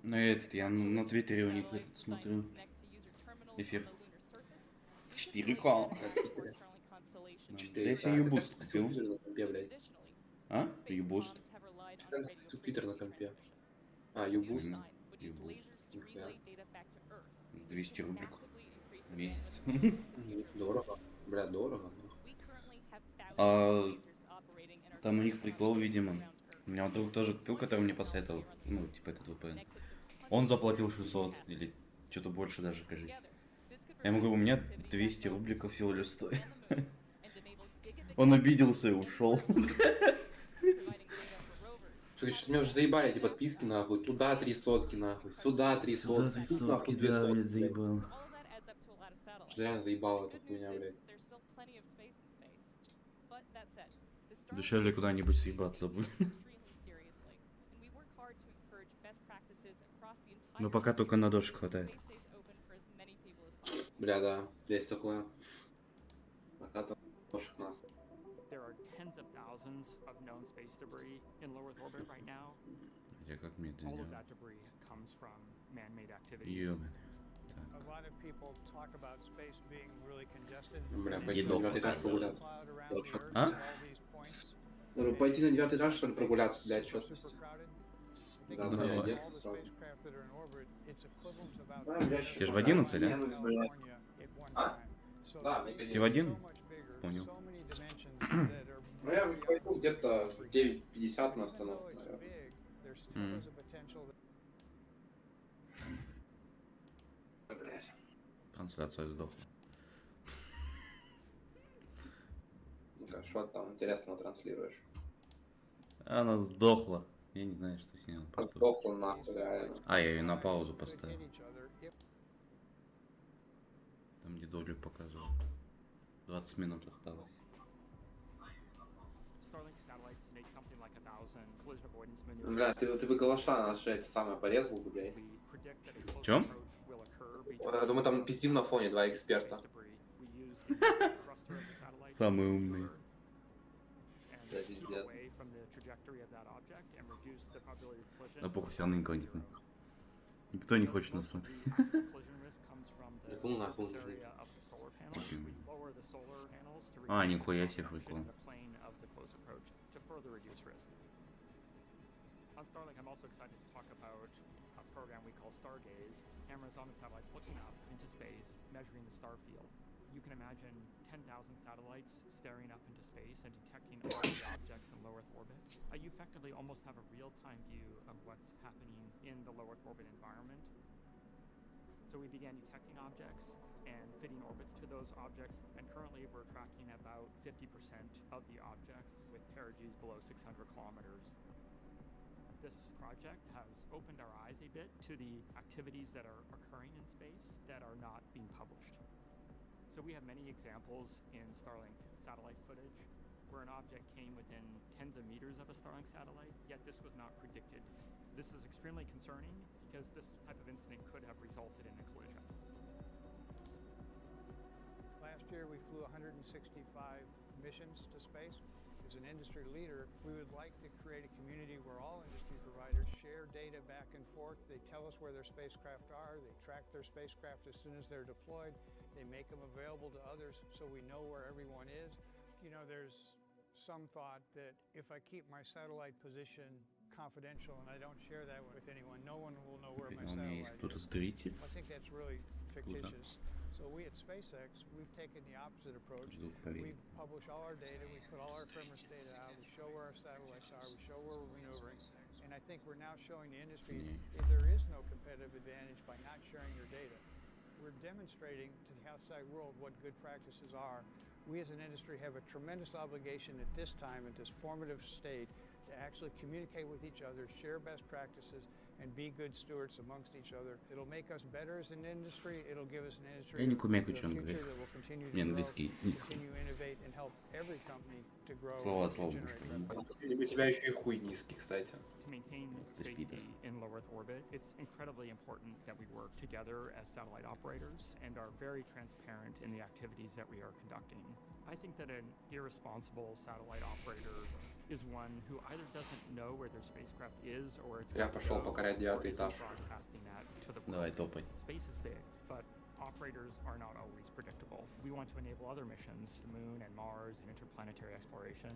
Ну этот, я на Твиттере у них этот смотрю. Эфир. 4К. Я себе юбуст купил. А? Юбуст. Субтитр на компе. А, юбуст. Юбуст. 200 рублик в месяц. Дорого. Бля, дорого. А, там у них прикол, видимо. У меня вот друг тоже купил, который мне посоветовал. Ну, типа этот VPN. Он заплатил 600 или что-то больше даже, кажется. Я ему говорю, у меня 200 рубликов всего лишь стоит. Он обиделся и ушел. Слушай, меня уже заебали эти подписки, нахуй. Туда 3 сотки, нахуй. Сюда 3 Сюда сотки. 3 сотки, да, блядь, заебал. Реально заебало эту хуйня, блядь. Дешевле куда-нибудь съебаться будет. Но пока только на дождь хватает. Бля, да, есть такое. Пока там дождь нахуй. Хотя как мне это делать? Ёбаный. Бля, пойти на 9-й этаж прогуляться. А? Пойти на 9-й этаж, что ли, прогуляться, блядь, четкости. Да, давай. одеться сразу. Ты же в 11, да? А? Да, Ты в 1? Понял. Ну я пойду где-то в 9:50 на остановку, наверное. Трансляция сдохла. Ну-ка, что ты там интересного транслируешь? Она сдохла. Я не знаю, что с ней происходит. Сдохла нахуй, реально. А, я ее на паузу поставил. Там где долю показывал. 20 минут осталось. Бля, ты бы Галаша наши эти самые порезал бы, блядь. В чем? Я думаю, там пиздим на фоне два эксперта. Самый умный. Да, пиздец. Да похуй, все равно никого не хочет. Никто не хочет нас смотреть. Да кому нахуй нужны? А, нихуя себе прикол. On Starlink, I'm also excited to talk about a program we call Stargaze. Cameras on the satellites looking up into space, measuring the star field. You can imagine 10,000 satellites staring up into space and detecting all the objects in low Earth orbit. You effectively almost have a real-time view of what's happening in the low Earth orbit environment. So we began detecting objects and fitting orbits to those objects, and currently we're tracking about 50% of the objects with perigees below 600 kilometers. This project has opened our eyes a bit to the activities that are occurring in space that are not being published. So we have many examples in Starlink satellite footage where an object came within tens of meters of a Starlink satellite, yet this was not predicted. This is extremely concerning because this type of incident could have resulted in a collision. Last year we flew 165 missions to space. As an industry leader, we would like to create a community where all industry providers share data back and forth. They tell us where their spacecraft are, they track their spacecraft as soon as they're deployed, they make them available to others so we know where everyone is. You know, there's some thought that if I keep my satellite position confidential and I don't share that with anyone, no one will know where my satellite is. I think that's really fictitious. So we at SpaceX, we've taken the opposite approach. We publish all our data, we put all our ephemeris data out, we show where our satellites are, we show where we're maneuvering, and I think we're now showing the industry that there is no competitive advantage by not sharing your data. We're demonstrating to the outside world what good practices are. We as an industry have a tremendous obligation at this time, at this formative state, to actually communicate with each other, share best practices, and be good stewards amongst each other. It'll make us better as an industry. It'll give us an industry Я не кумею, that что он говорит. will continue to Не, grow, английский, низкий. continue to innovate, and help every company to grow Слова and слова generate revenue. У тебя еще и хуй низкий, кстати. To maintain safety in low Earth orbit, it's incredibly important that we work together as satellite operators and are very transparent in the activities that we are conducting. I think that an irresponsible satellite operator is one who either doesn't know where their spacecraft is or it's Я пошел покорять 9-й этаж. broadcasting that to the Давай, world. топай. Space is big, but operators are not always predictable. We want to enable other missions, the moon and Mars and interplanetary exploration.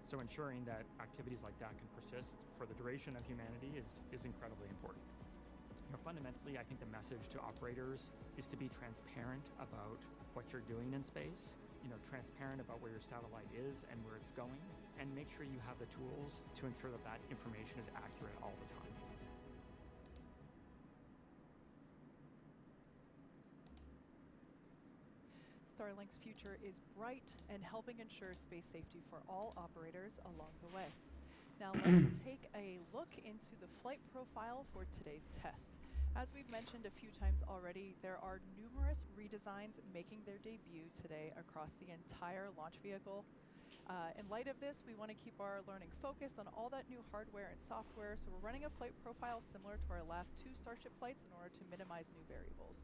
So ensuring that activities like that can persist for the duration of humanity is incredibly important. You know, fundamentally, I think the message to operators is to be transparent about what you're doing in space, you know, transparent about where your satellite is and where it's going, and make sure you have the tools to ensure that that information is accurate all the time. Starlink's future is bright and helping ensure space safety for all operators along the way. Now let's take a look into the flight profile for today's test. As we've mentioned a few times already, there are numerous redesigns making their debut today across the entire launch vehicle. In light of this, we want to keep our learning focused on all that new hardware and software, so we're running a flight profile similar to our last 2 Starship flights in order to minimize new variables.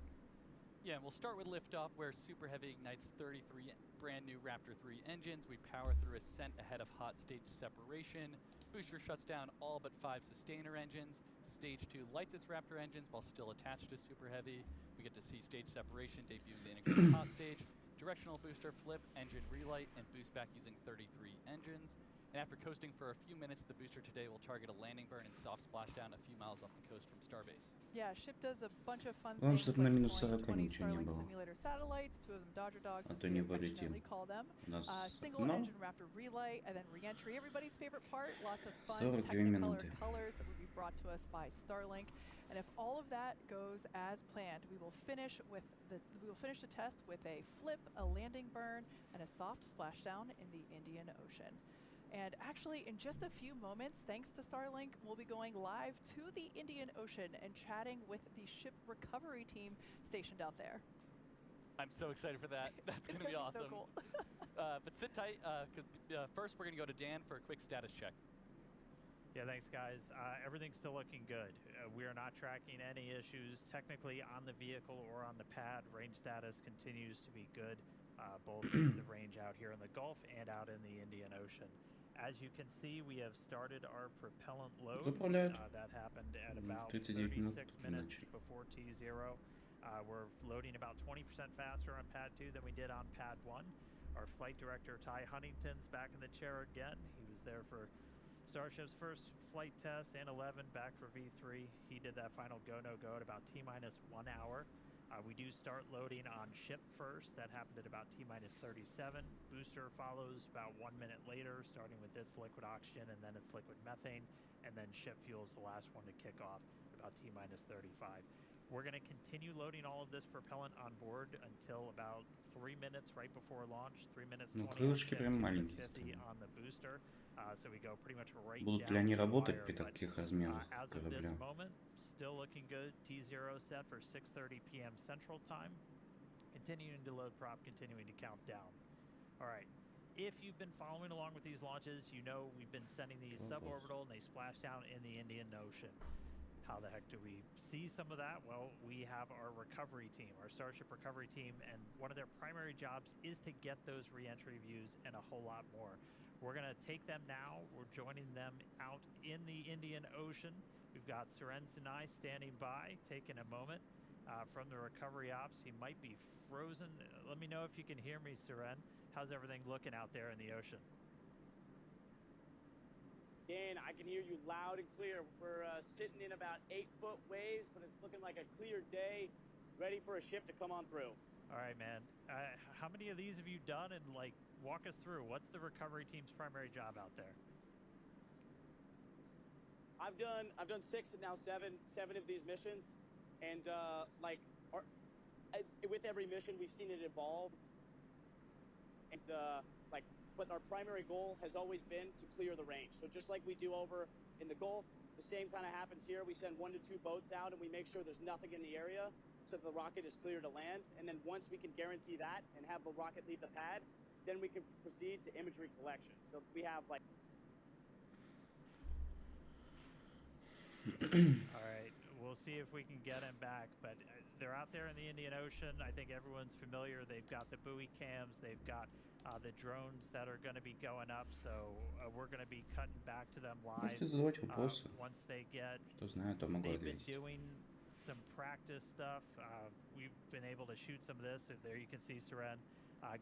Yeah, we'll start with liftoff, where Super Heavy ignites 33 brand new Raptor 3 engines. We power through ascent ahead of hot stage separation. Booster shuts down all but 5 sustainer engines. Stage 2 lights its Raptor engines while still attached to Super Heavy. We get to see stage separation debuting the integrated hot stage. Directional booster flip, engine relight, and boost back using 33 engines. And after coasting for a few minutes, the booster today will target a landing burn and soft splashdown a few miles off the coast from Starbase. Yeah, Ship does a bunch of fun Главное, things чтобы на like минус deploying 40 20 ничего не Starlink было. simulator satellites, 2 of them Dodger Dogs, А as то we не affectionately вылетим. call them. У нас Single окно. engine Raptor relay, and then re-entry. Everybody's favorite part. Lots of fun 42 Technicolor минуты. colors that will be brought to us by Starlink. And if all of that goes as planned, we will finish the test with a flip, a landing burn, and a soft splashdown in the Indian Ocean. And actually, in just a few moments, thanks to Starlink, we'll be going live to the Indian Ocean and chatting with the ship recovery team stationed out there. I'm so excited for that. That's going to be awesome. So cool. But sit tight, because first we're going to go to Dan for a quick status check. Yeah, thanks, guys. Everything's still looking good. We are not tracking any issues technically on the vehicle or on the pad. Range status continues to be good, both the range out here in the Gulf and out in the Indian Ocean. As you can see, we have started our propellant load. That happened at about 36 minutes before T0. We're loading about 20% faster on Pad 2 than we did on Pad 1. Our flight director, Ty Huntington's back in the chair again. He was there for Starship's first flight test and 11 back for V3. He did that final go-no-go at about T-minus 1 hour. We do start loading on ship first. That happened at about T-minus 37. Booster follows about 1 minute later, starting with its liquid oxygen and then its liquid methane. And then ship fuel is the last one to kick off about T-minus 35. We're going to continue loading all of this propellant on board until about 3 minutes right before launch. 3 minutes 20 крылышки прям маленькие 50 on the booster. So we go pretty much right Будут ли down они to the работать wire, при but, таких размерах as of this корабля? moment, still looking good. T0 set for 6:30 p.m. Central Time. Continuing to load prop, continuing to count down. All right. If you've been following along with these launches, you know we've been sending these suborbital and they splash down in the Indian Ocean. How the heck do we see some of that? Well, we have our recovery team, our Starship recovery team, and one of their primary jobs is to get those re-entry views and a whole lot more. We're going to take them now. We're joining them out in the Indian Ocean. We've got Suren Sinai standing by, taking a moment from the recovery ops. He might be frozen. Let me know if you can hear me, Suren. How's everything looking out there in the ocean? Dan, I can hear you loud and clear. We're sitting in about 8-foot waves, but it's looking like a clear day, ready for a ship to come on through. All right, man. How many of these have you done? And like, walk us through. What's the recovery team's primary job out there? I've done 6 and now 7 of these missions, and with every mission we've seen it evolve. And but our primary goal has always been to clear the range. So just like we do over in the Gulf, the same kind of happens here. We send 1 to 2 boats out and we make sure there's nothing in the area so the rocket is clear to land. And then once we can guarantee that and have the rocket leave the pad, then we can proceed to imagery collection. So we have like... All right, we'll see if we can get him back, but they're out there in the Indian Ocean. I think everyone's familiar. They've got the buoy cams. They've got the drones that are going to be going up, so we're going to be cutting back to them live. Можете задавать вопросы. Once they get... Кто знает, то могу They've been ответить. doing some practice stuff. We've been able to shoot some of this. So there you can see Suren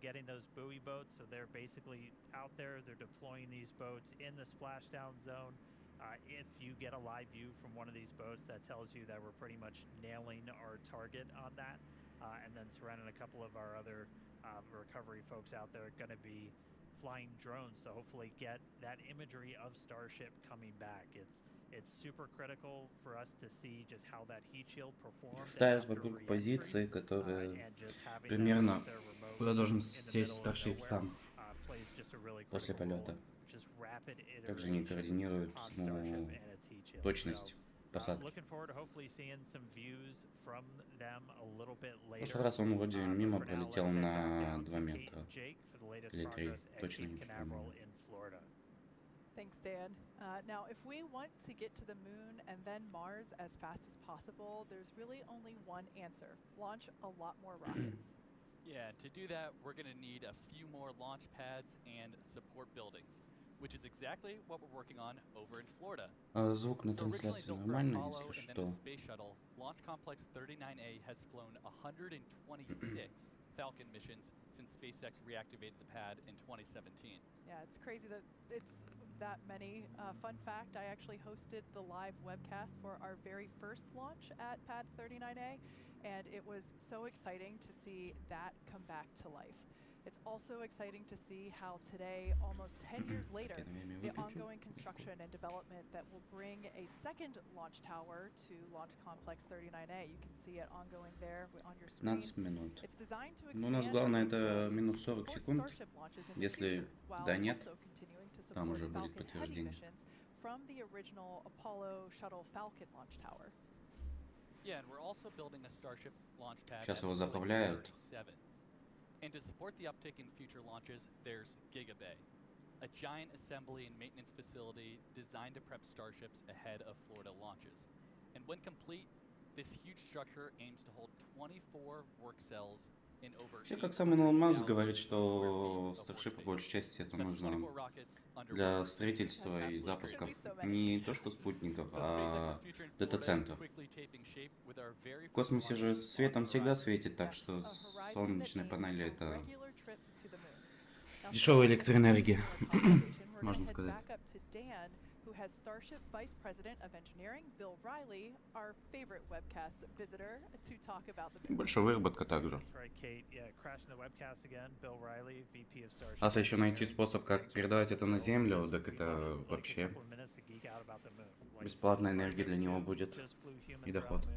getting those buoy boats. So they're basically out there. They're deploying these boats in the splashdown zone. If you get a live view from one of these boats, that tells you that we're pretty much nailing our target on that. And then Suren and a couple of our other recovery folks out there are going to be flying drones to hopefully get that imagery of Starship coming back. It's super critical for us to see just how that heat shield performs. Ставишь вокруг позиции, которые примерно куда должен сесть Старшип сам после полета. Также они координируют точность посадки. В прошлый раз он вроде мимо пролетел на 2 метра или 3, точно не помню. Thanks, Dan. Now, if we want to get to the moon and then Mars as fast as possible, there's really only one answer. Launch a lot more rockets. Yeah, to do that, we're going to need a few more launch pads and support buildings, which is exactly what we're working on over in Florida. Звук на трансляции нормальный, если что. Space Shuttle, Launch Complex 39A has flown 126 Falcon missions since SpaceX reactivated the pad in 2017. Yeah, it's crazy that it's that many. Fun fact, I actually hosted the live webcast for our very first launch at Pad 39A, and it was so exciting to see that come back to life. It's also exciting to see how today, almost 10 years later, the ongoing construction and development that will bring a second launch tower to Launch Complex 39A. You can see it ongoing there on your screen. 15 минут. It's designed to Ну, у нас expand главное our это capabilities минут to 40 support секунд. Starship launches in the Если future, while да, нет, also continuing to там support уже будет Falcon Heavy подтверждение. missions from the original Apollo shuttle Falcon launch tower. Yeah, and we're also building a Starship launch pad Сейчас at его Site заправляют. 37. And to support the uptick in future launches, there's Gigabay, a giant assembly and maintenance facility designed to prep Starships ahead of Florida launches. And when complete, this huge structure aims to hold 24 work cells in over Вообще, как сам Илон Маск говорит, что Старшип, по большей части, это нужно для строительства и запусков не то что спутников, а дата-центров. В космосе же светом всегда светит, так что солнечные панели — это дешевая электроэнергия, можно сказать. Who has Starship Vice President of Engineering Bill Riley, our favorite webcast visitor, to talk about the Большая выработка также. А если еще найти способ, как передавать это на Землю, так это вообще бесплатная энергия для него будет и доход.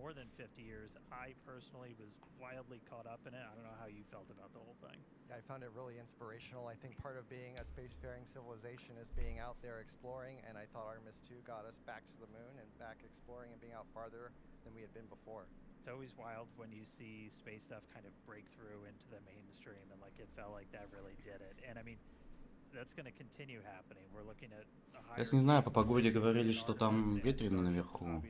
More than 50 years. I personally was wildly caught up in it. I don't know how you felt about the whole thing. Yeah, I found it really inspirational. I think part of being a spacefaring civilization is being out there exploring, and I thought Artemis 2 got us back to the moon and back exploring and being out farther than we had been before. It's always wild when you see space stuff kind of break through into the mainstream, and like it felt like that really did it. And I mean, that's going to continue happening. We're looking at Я не знаю, по погоде говорили, что там ветрено наверху.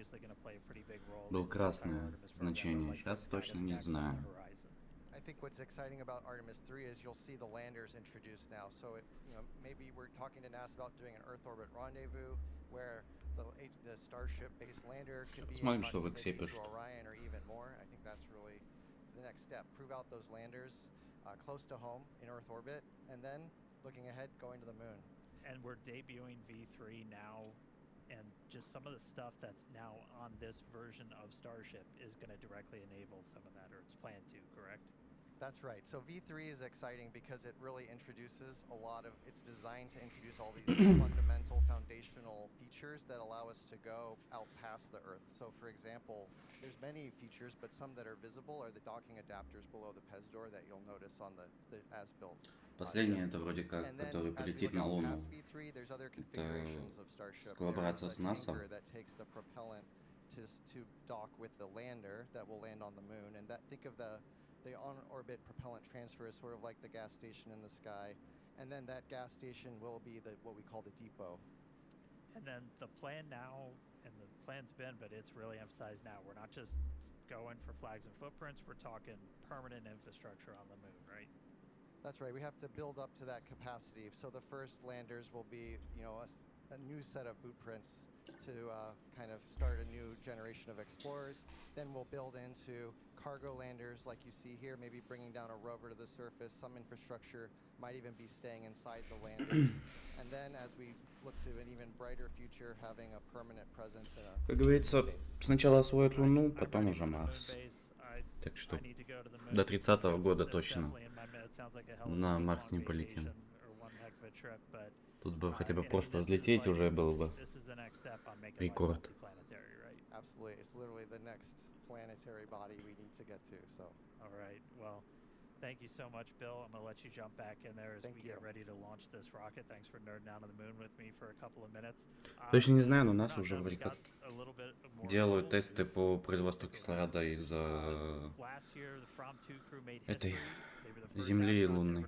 Было красное значение. Сейчас точно не знаю. I think what's exciting about Artemis 3 is you'll see the landers introduced now. So maybe we're talking to NASA about doing an Earth orbit rendezvous where the Starship based lander could be in proximity to Orion or even more. I think that's really the next step. Prove out those landers close to home in Earth orbit, and then looking ahead, going to the moon. And we're debuting V3 now, and just some of the stuff that's now on this version of Starship is going to directly enable some of that, or it's planned to, correct? That's right. So V3 is exciting because it really introduces a lot of, it's designed to introduce all these fundamental foundational features that allow us to go out past the Earth. So for example, there's many features, but some that are visible are the docking adapters below the PEZ door that you'll notice on the as-built. Последний это вроде как, который полетит на Луну. Это коллаборация с НАСА. To dock with the lander that will land on the moon, and that think of the on-orbit propellant transfer is sort of like the gas station in the sky, and then that gas station will be what we call the depot. And then the plan now, and the plan's been, but it's really emphasized now, we're not just going for flags and footprints, we're talking permanent infrastructure on the moon, right? That's right. We have to build up to that capacity. So the first landers will be, a new set of boot prints to kind of start a new generation of explorers. Then we'll build into cargo landers like you see here, maybe bringing down a rover to the surface. Some infrastructure might even be staying inside the landers. And then as we look to an even brighter future, having a permanent presence in a... Как говорится, сначала освоят Луну, потом уже Марс. Так что до 30-го года точно на Марс не полетим. Тут бы хотя бы просто взлететь уже был бы рекорд. Absolutely, it's literally the next planetary body we need to get to. So. All right. Well, thank you so much, Bill. I'm gonna let you jump back in there as we get ready to launch this rocket. Thanks for nerding out on the moon with me for a couple of minutes. Точно не знаю, но нас уже вроде как делают тесты по производству кислорода из этой Земли лунной.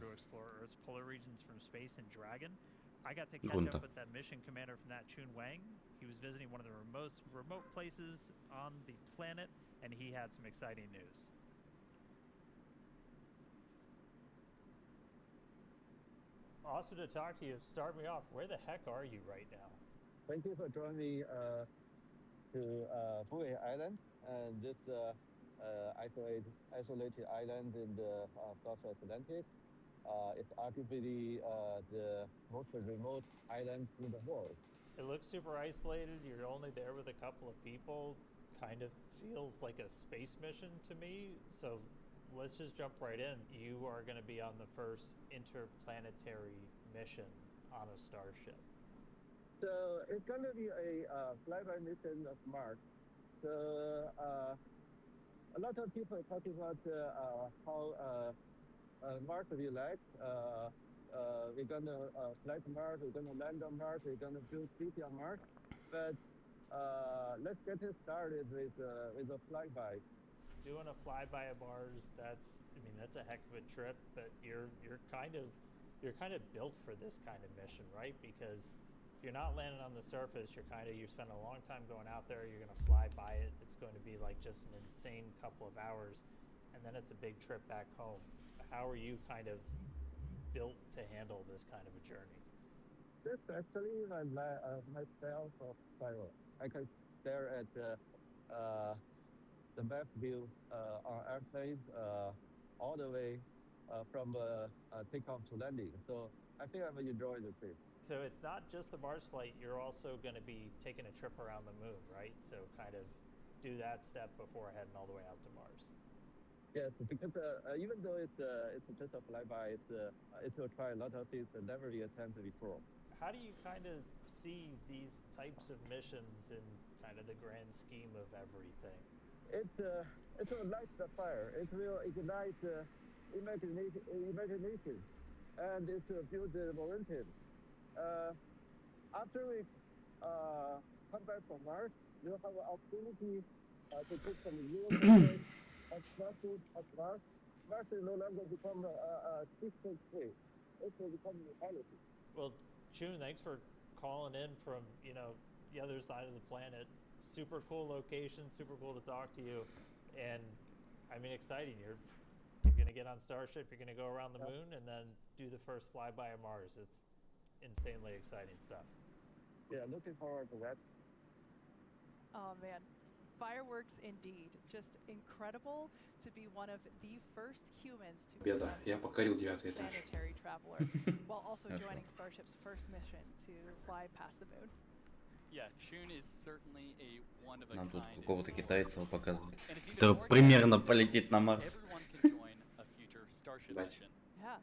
I got to catch up with that mission commander from that Chun Wang. He was visiting one of the most remote places on the planet, and he had some exciting news. Awesome to talk to you. Start me off. Where the heck are you right now? Thank you for joining me to Bui Island, and this isolated island in the South Atlantic. It's arguably the most remote island in the world. It looks super isolated. You're only there with a couple of people. Kind of feels like a space mission to me. So let's just jump right in. You are going to be on the first interplanetary mission on a Starship. So it's going to be a flyby mission of Mars. So a lot of people are talking about how Mars will be like. We're going to fly to Mars, we're going to land on Mars, we're going to build city on Mars. But let's get it started with a flyby. Doing a flyby of Mars, that's a heck of a trip, but you're kind of built for this kind of mission, right? Because if you're not landing on the surface, you're spending a long time going out there, you're going to fly by it, it's going to be like just an insane couple of hours, and then it's a big trip back home. How are you kind of built to handle this kind of a journey? This actually my style of spiral. I can stare at the map view on airplane all the way from takeoff to landing. So I think I'm enjoying the trip. So it's not just the Mars flight, you're also going to be taking a trip around the moon, right? So kind of do that step before heading all the way out to Mars. Yes, because even though it's just a flyby, it will try a lot of things that never been attempted before. How do you kind of see these types of missions in kind of the grand scheme of everything? It will light the fire. It will ignite imagination, and it will build the momentum. After we come back from Mars, we'll have an opportunity to take some real pictures of Mars. Mars will no longer become a distant place. It will become reality. Well, Chun, thanks for calling in from the other side of the planet. Super cool location, super cool to talk to you, and exciting. You're gonna get on Starship, you're gonna go around the moon, and then do the first flyby of Mars. It's insanely exciting stuff. Yeah, looking forward to that. Oh man, fireworks indeed. Just incredible to be one of the first humans to become Я покорил 9-й этаж. planetary traveler, while also joining Starship's first mission to fly past the moon. Yeah, Chun is certainly a one of a Нам тут kind какого-то китайца показывали. And it's even Который more примерно exciting полетит на Марс. everyone can join a future Starship mission. Yeah.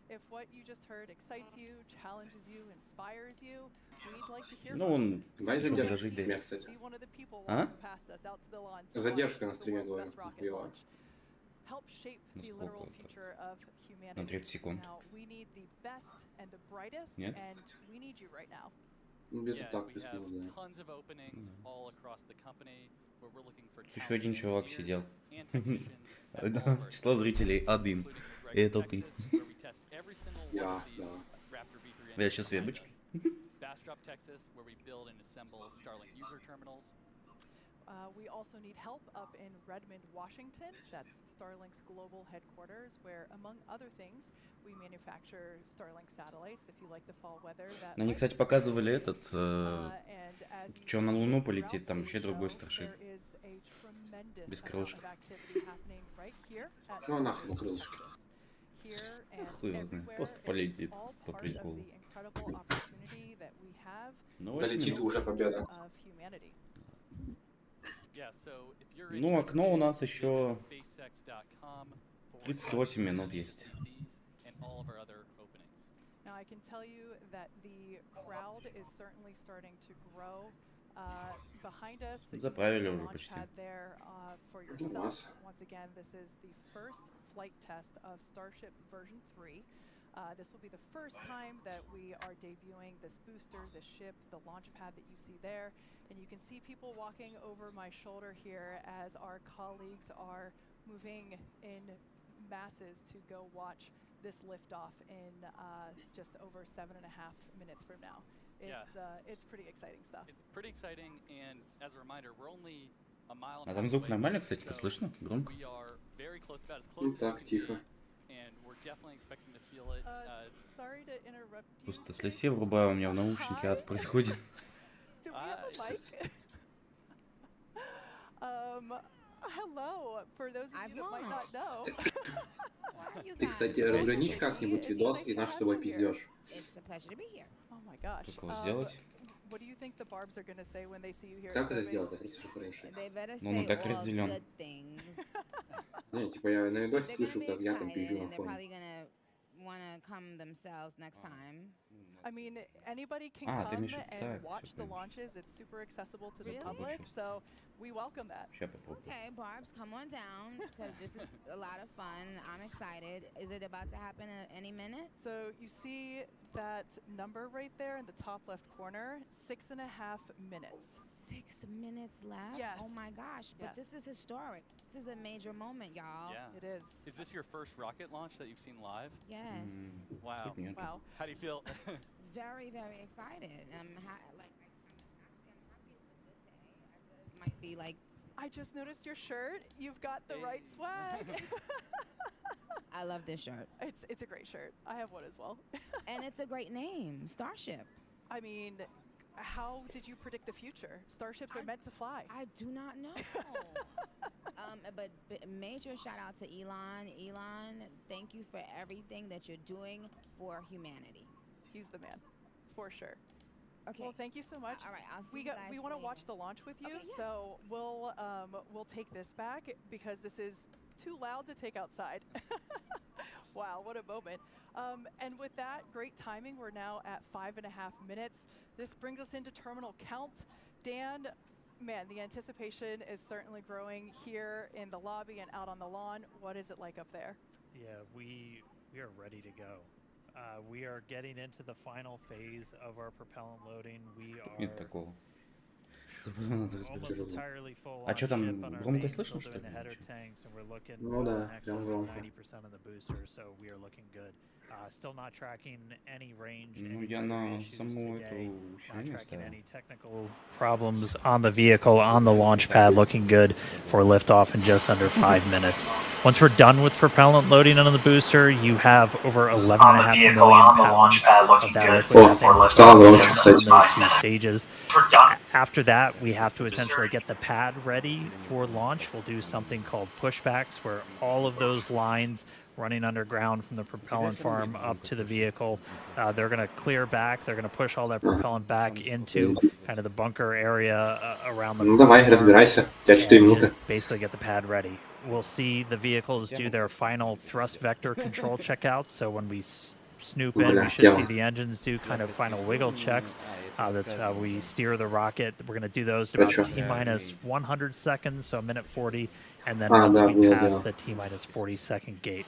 If what you just heard excites you, challenges you, inspires you, we'd like to hear Ну, from он you. решил дожить до Be этого. one of the people А? walking past us out to the lawn to Задержка launch на стриме, the говорю, world's best rocket была. launch. Help shape Ну, the сколько literal это? future of humanity. На 30 секунд. Now, we need the best and the brightest, Нет? and we need you right now. Где-то Yeah, так, we плюс-минус, have да. tons of openings all across the company where we're looking for Еще один чувак talented сидел. engineers and technicians at all of Да, our число зрителей один. including И это ты. Texas, where we test every single one Я, of these да. Raptor V3 Я engines сейчас behind вебочки. us. Bastrop, Texas, where we build and assemble Starlink user terminals. We also need help up in Redmond, Washington. That's Starlink's global headquarters, where, among other things, we manufacture Starlink satellites. If you like the fall weather, that Они, might кстати, be показывали great. этот, And as you что на see Луну throughout полетит, там today's вообще другой show, Старшип. there is a tremendous Без amount крылышков. of activity happening right here at Ну, нахрен Starship, крылышки. Texas. Here and Хуй его знает, everywhere, просто it's полетит all по part of приколу. the incredible opportunity that we have Ну, 8 Долетит минут. уже победа. of humanity. Yeah, so if you're Ну, окно у нас interested, еще visit SpaceX.com 38 минут есть. and all of our other openings. Now I can tell you that the crowd is certainly starting to grow. Behind us, you Заправили see the уже launch почти. pad there for Нормас. yourself. Once again, this is the first flight test of Starship version 3. This will be the first time that we are debuting this booster, this ship, the launch pad that you see there. And you can see people walking over my shoulder here as our colleagues are moving in masses to go watch this liftoff in just over 7.5 minutes from now. It's pretty exciting stuff. It's pretty exciting, and as a reminder, we're only a mile and А a там half звук away, нормально, кстати, so слышно? Громко? we are very close, about as close Ну as we так, can тихо. be, and we're definitely expecting to feel it. Sorry to interrupt you. Просто если я все врубаю, у меня в наушнике ад происходит. Do we have a mic? Hello, for those of you that might not know. Ты, кстати, разграничь как-нибудь видос и наш с тобой пиздёж. Oh my gosh. Как его сделать? What do you think the Barbs are going to say when they see you here? Как at это Starbase? сделать? Я просто шифрейший. Ну, он так разделен. Не, типа я на видосе They're слышу, gonna be как я там пизжу excited, на and they're фоне. probably gonna want to come themselves next time. I mean, anybody can А, ты come имеешь в виду and так, watch всё the понял. launches. It's super accessible to the Really? public, so we welcome that. Ща попробую. Okay, Barbs, come on down because this is a lot of fun. I'm excited. Is it about to happen at any minute? So you see that number right there in the top left corner, 6.5 minutes. 6 minutes left? Yes. Oh my gosh, but Yes. this is historic. This is a major moment, y'all. Yeah. It is. Is this your first rocket launch that you've seen live? Yes. Wow. Нет. Wow. How do you feel? Very, very excited. I'm happy it's a good day. It might be like, I just noticed your shirt. You've got the right swag. I love this shirt. It's a great shirt. I have one as well. And it's a great name, Starship. I mean, how did you predict the future? Starships are meant to fly. I do not know. But major shout out to Elon. Elon, thank you for everything that you're doing for humanity. He's the man, for sure. Okay. Well, thank you so much. All right, I'll see We you got. guys We want to later. watch the launch with you, Okay, yeah. so we'll take this back because this is too loud to take outside. Wow, what a moment! And with that, great timing. We're now at 5.5 minutes. This brings us into terminal count. Dan, man, the anticipation is certainly growing here in the lobby and out on the lawn. What is it like up there? Yeah, we are ready to go. We are getting into the final phase of our propellant loading. We Нет are такого. Надо разбить almost тяжело. entirely full А on что ship там, on our громко main слышно, filter что and ли? the header tanks, and we're looking Ну well да, in excess прям of громко. 90% of the booster, so we are looking good. Still not tracking any range, Ну, any я weather на issues саму today. эту Not херню tracking ставил. any technical problems on the vehicle, on the launch pad, looking good for liftoff in just under 5 minutes. Once we're done with propellant loading on the booster, you have over 11.5 million pounds of that liquid methane on those 2 stages. After that, we have to essentially get the pad ready for launch. We'll do something called pushbacks, where all of those lines running underground from the propellant farm up to the vehicle, they're going to clear back. They're going to push all that propellant back into kind of the bunker area around the Ну давай, farm разбирайся. У тебя 4 and минуты. just basically get the pad ready. We'll see the vehicles do their final thrust vector control checkouts. So when we snoop in, we should see the engines do kind of final wiggle checks. That's how we steer the rocket. We're going to do those to about T-minus 100 seconds, so a minute 40, and then once we pass the T-minus 40-second gate.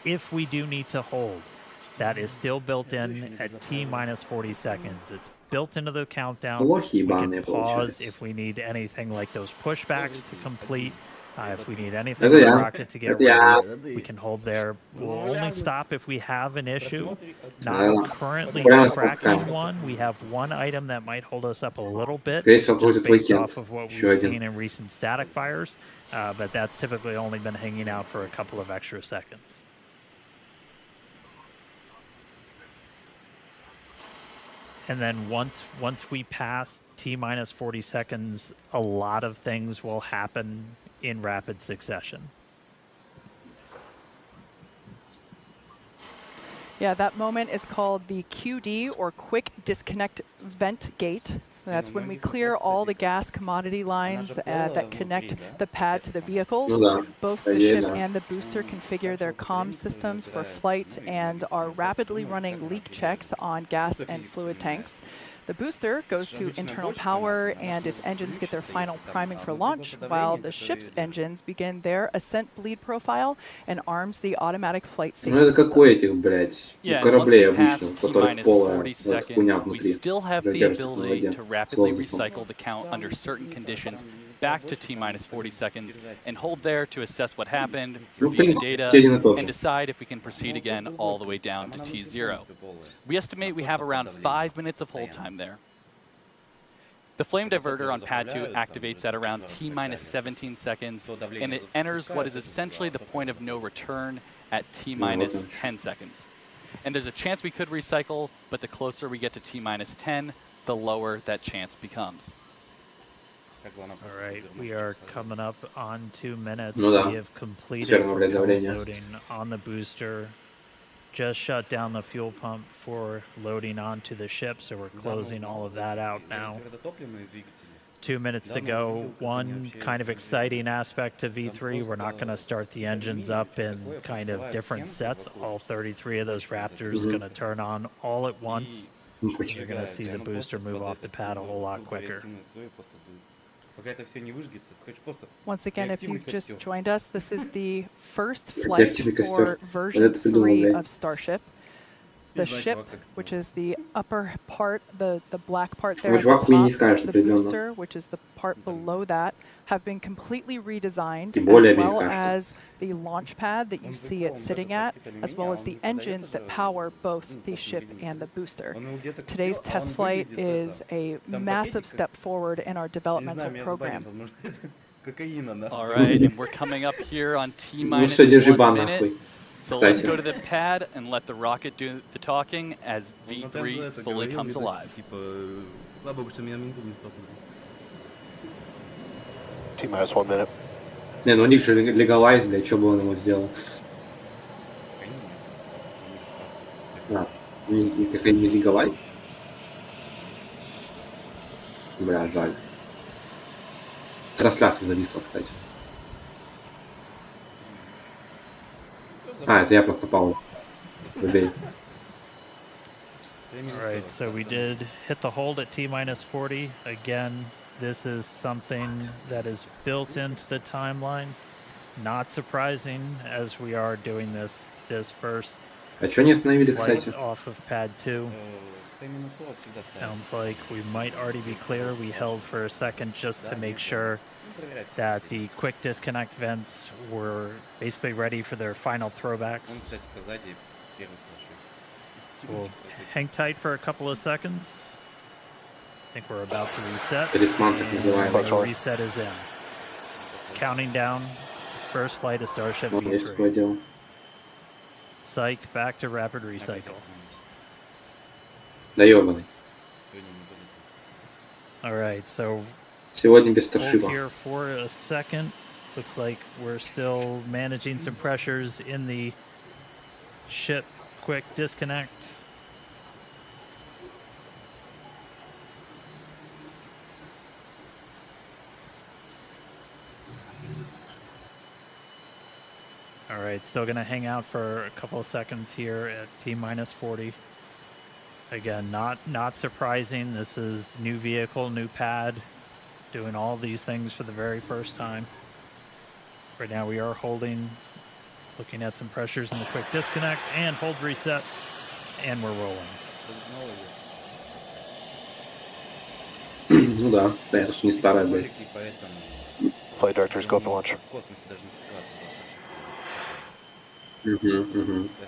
If we do need to hold, that is still built in at T-minus 40 seconds. It's built into the countdown. We can pause if we need anything like those pushbacks to complete. If we need anything with the rocket to get ready, we can hold there. We'll only stop if we have an issue. Not currently tracking one. We have one item that might hold us up a little bit, just based off of what we've seen in recent static fires, but that's typically only been hanging out for a couple of extra seconds. And then once we pass T-minus 40 seconds, a lot of things will happen in rapid succession. Yeah, that moment is called the QD, or quick disconnect vent gate. That's when we clear all the gas commodity lines that connect the pad to the vehicles. Both the ship and the booster configure their comm systems for flight and are rapidly running leak checks on gas and fluid tanks. The booster goes to internal power and its engines get their final priming for launch, while the ship's engines begin their ascent bleed profile and arms the automatic flight Ну safety это system. как у этих, блядь, Yeah, кораблей and once we pass обычных, у которых T-minus полая 40 вот эта хуйня seconds, we внутри. still have the Держит на ability воде to с rapidly воздухом. recycle the count under certain conditions back to T-minus 40 seconds and hold there to assess what happened, Ну, в review the принципе, data, один и тот and же. decide if we can proceed again all the way down to T0. We estimate we have around 5 minutes of hold time there. The flame diverter on pad 2 activates at around T-minus 17 seconds, and it enters what is essentially the point of no return at T-minus 10 seconds. And there's a chance we could recycle, but the closer we get to T-minus 10, the lower that chance becomes. All right, we are coming up on 2 minutes. Ну да. We have completed Всё равно, блядь, propellant давление. loading on the booster. Just shut down the fuel pump for loading onto the ship, so we're closing all of that out now. 2 minutes to go. One kind of exciting aspect to V3, we're not going to start the engines up in kind of different sets. All 33 of those Raptors are going to turn on all at once. You're going to see the booster move off the pad a whole lot quicker. Once again, if you've just joined us, this is the first flight for version 3 of Starship. The ship, which is the upper part, the black part there at the top, the booster, which is the part below that, have been completely redesigned, as well as the launch pad that you see it sitting at, as well as the engines that power both the ship and the booster. Today's test flight is a massive step forward in our developmental program. All right, and we're coming up here on T-minus 1 minute. So let's go to the pad and let the rocket do the talking as V3 fully comes alive. T-minus 1 minute. Не, ну у них же легалайз, блядь, что бы он ему сделал? А, у них не легалайз? Бля, жаль. Трансляция зависла, кстати. А, это я просто попал. Забей. Alright, so we did hit the hold at T-minus 40. Again, this is something that is built into the timeline. Not surprising as we are doing this first flight off of pad 2. Sounds like we might already be clear. We held for a second just to make sure that the quick disconnect vents were basically ready for their final throwbacks. We'll hang tight for a couple of seconds. I think we're about to reset. The reset is in. Counting down, first flight of Starship V3. Psych, back to rapid recycle. Alright, so Сегодня без Старшипа. Here for a second. Looks like we're still managing some pressures in the ship. Quick disconnect. All right, still going to hang out for a couple of seconds here at T-minus 40. Again, not surprising. This is new vehicle, new pad, doing all these things for the very first time. Right now we are holding, looking at some pressures in the quick disconnect, and hold reset, and we're rolling. Ну да, понятно, что не старая, блядь. Flight directors, go for launch.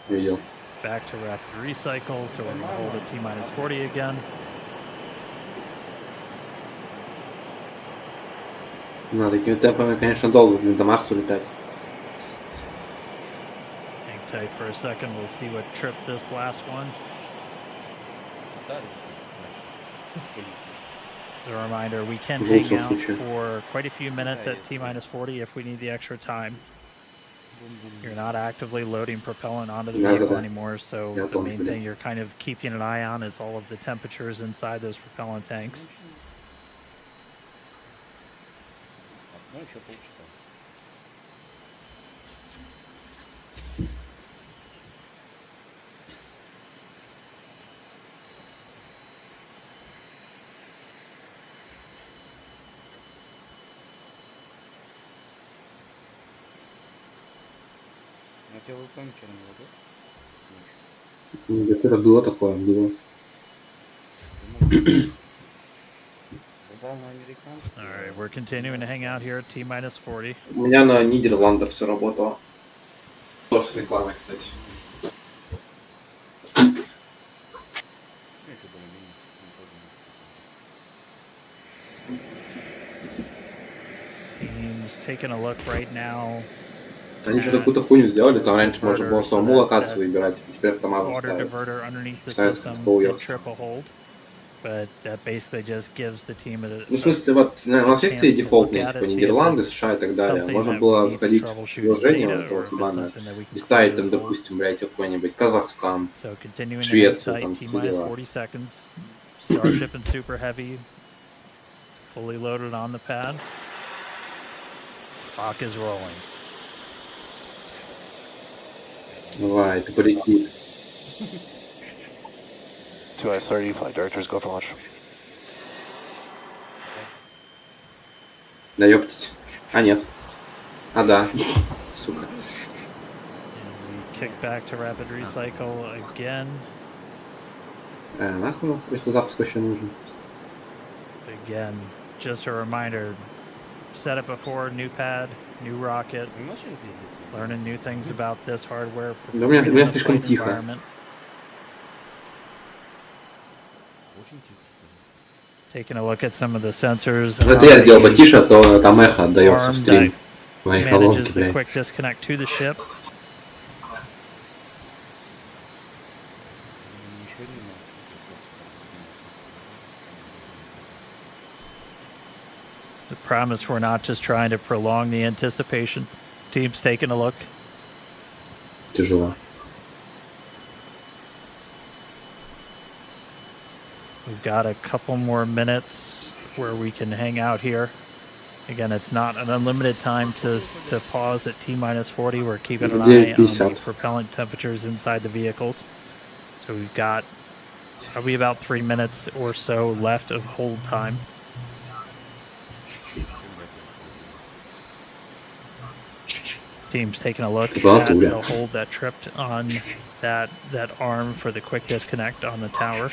Видел. Back to rapid recycle, so we're going to hold at T-minus 40 again. Ну, такими темпами, конечно, долго до Марса улетать. Hang tight for a second, we'll see what tripped this last one. As a reminder, we can hang out for quite a few minutes at T-minus 40 if we need the extra time. You're not actively loading propellant onto the vehicle anymore, so the main thing you're kind of keeping an eye on is all of the temperatures inside those propellant tanks. Это было такое, было. Alright, we're continuing to hang out here at T-minus 40. У меня на Нидерландах все работало. Тоже с рекламой, кстати. Team's taking a look right now. Они что-то какую-то хуйню сделали, там раньше можно было самому локацию выбирать, теперь автоматом ставится в полуёрк. But that basically just gives the team a, ну, в смысле, вот у нас есть эти дефолтные, типа Нидерланды, США и так далее. Можно было заходить в приложение вот этого ебаное и ставить там, допустим, блядь, какой-нибудь Казахстан, Швецию, там, все дела. Starship and Super Heavy. fully loaded on the pad. Clock is rolling. Давай, ты полетит. 2i30, flight directors, go for launch. Да ёптить. А нет. А да. Сука. Kick back to rapid recycle again. Нахуй, если запуск еще нужен. Again, just a reminder, said it before, new pad, new rocket, learning new things about this hardware, Да у меня performing in the слишком flight тихо. environment. Taking a look at some of the sensors. Это я сделал потише, а то там эхо отдается в Arm стрим. Мои manages колонки, the блядь. quick disconnect to the ship. The promise we're not just trying to prolong the anticipation. Team's taking a look. Тяжело. We've got a couple more minutes where we can hang out here. Again, it's not an unlimited time to pause at T-minus 40. We're keeping an eye on the propellant temperatures inside the vehicles. So we've got probably about 3 minutes or so left of hold time. Team's taking a look at the hold that tripped on that arm for the quick disconnect on the tower.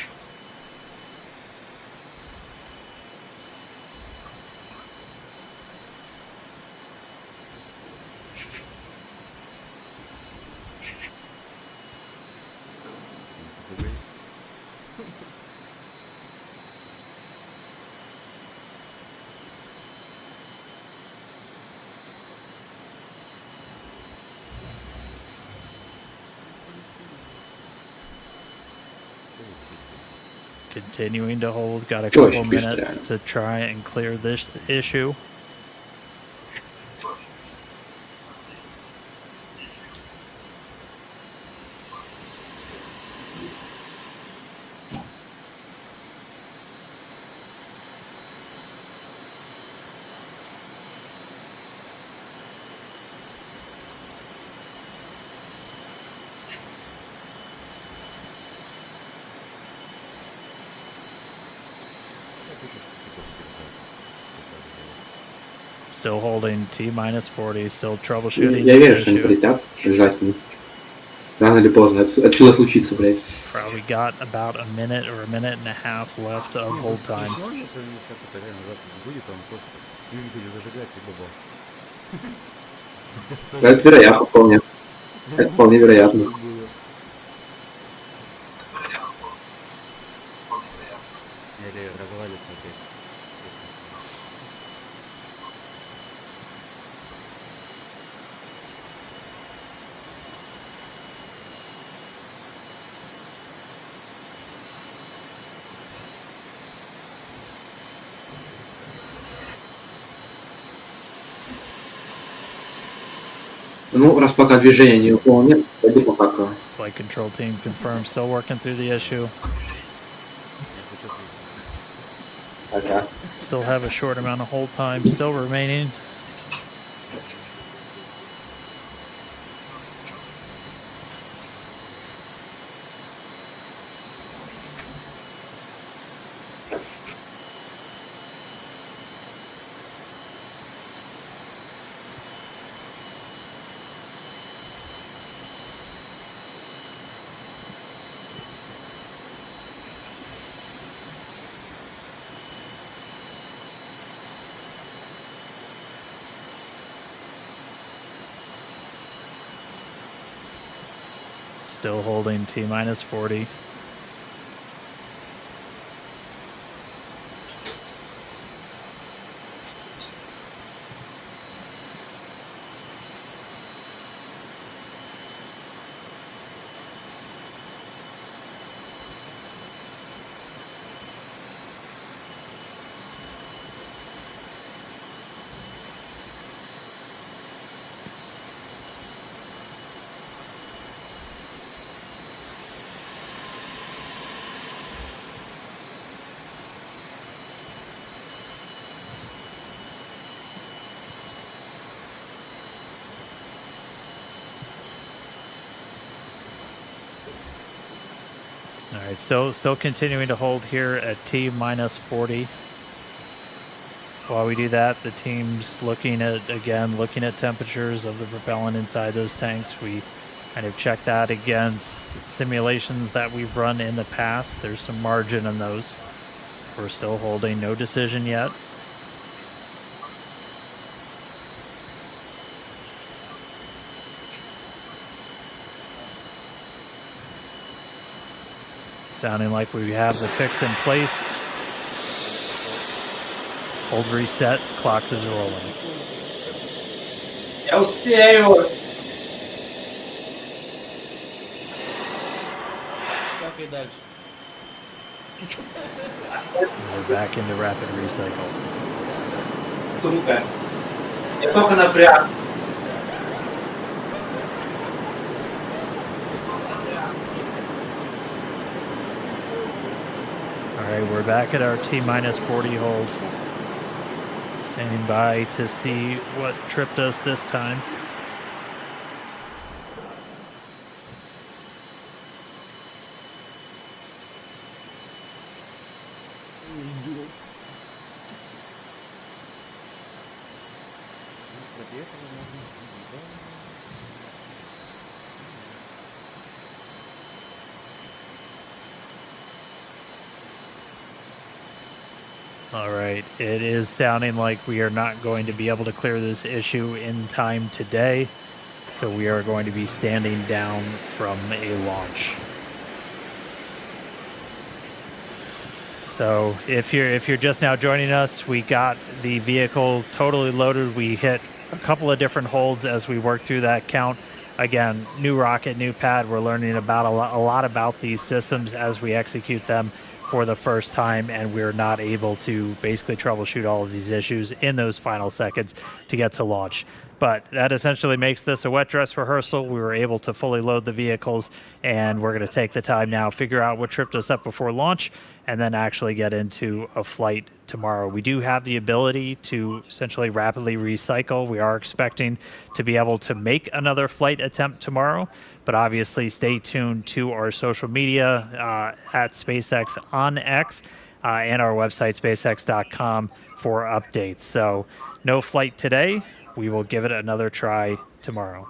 Continuing to hold, got a couple minutes to try and clear this issue. Still holding T-minus 40, still troubleshooting. Я верю, что они полетят обязательно. Рано или поздно. Это чудо случится, блядь. Probably got about a minute or a minute and a half left of hold time. Это вероятно вполне. Это вполне вероятно. Или развалится опять. Ну, раз пока движения ни у кого нет, пойду пока. Flight control team confirmed, still working through the issue. Ага. Still have a short amount of hold time still remaining. Still holding T-minus 40. right, still continuing to hold here at T minus 40. While we do that, the team's looking at temperatures of the propellant inside those tanks. We kind of check that against simulations that we've run in the past. There's some margin in those. We're still holding, no decision yet. Sounding like we have the fix in place. Hold reset, clocks is rolling. Я успею! Как и дальше? We're back into rapid recycle. Сука. Я только напряг. Alright, we're back at our T minus 40 hold. Standing by to see what tripped us this time. All right, it is sounding like we are not going to be able to clear this issue in time today, so we are going to be standing down from a launch. So if you're just now joining us, we got the vehicle totally loaded. We hit a couple of different holds as we work through that count. Again, new rocket, new pad. We're learning about a lot about these systems as we execute them for the first time, and we're not able to basically troubleshoot all of these issues in those final seconds to get to launch. But that essentially makes this a wet dress rehearsal. We were able to fully load the vehicles, and we're going to take the time now, figure out what tripped us up before launch, and then actually get into a flight tomorrow. We do have the ability to essentially rapidly recycle. We are expecting to be able to make another flight attempt tomorrow, but obviously stay tuned to our social media at SpaceX on X and our website, spacex.com, for updates. So no flight today. We will give it another try tomorrow.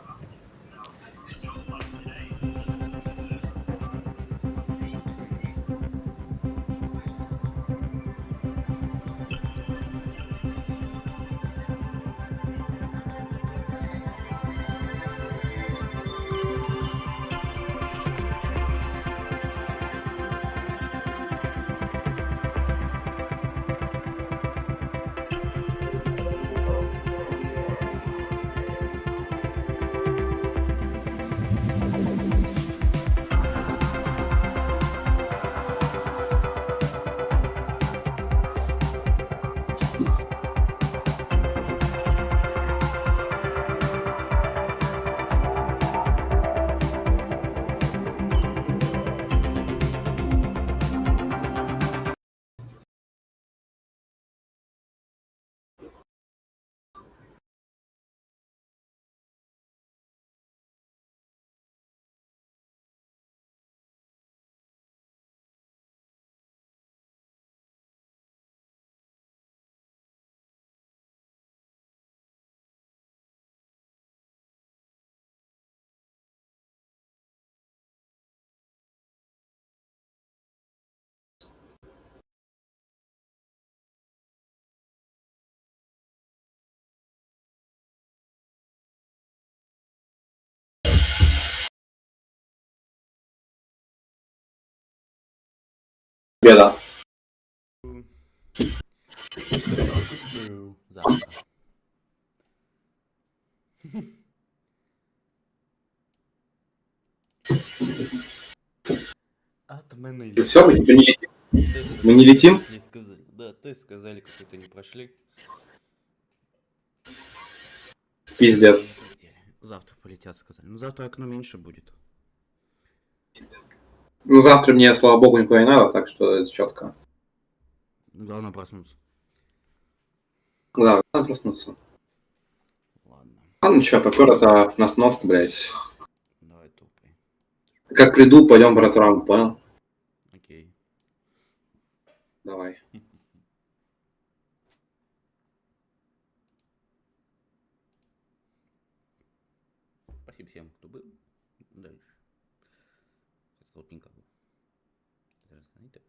Беда. Атомный. Все, мы не летим. Мы не летим? Да, тест сказали, какой-то не прошли. Пиздец. Завтра полетят, сказали. Ну, завтра окно меньше будет. Ну, завтра мне, слава богу, никуда не надо, так что это четко. Главное проснуться. Да, надо проснуться. А ну что, такое-то на остановку, блядь. Давай тупый. Как приду, пойдем по тротуарам, понял? Давай. Спасибо всем, кто был. Дальше. Сейчас плотненько. Даже знаете.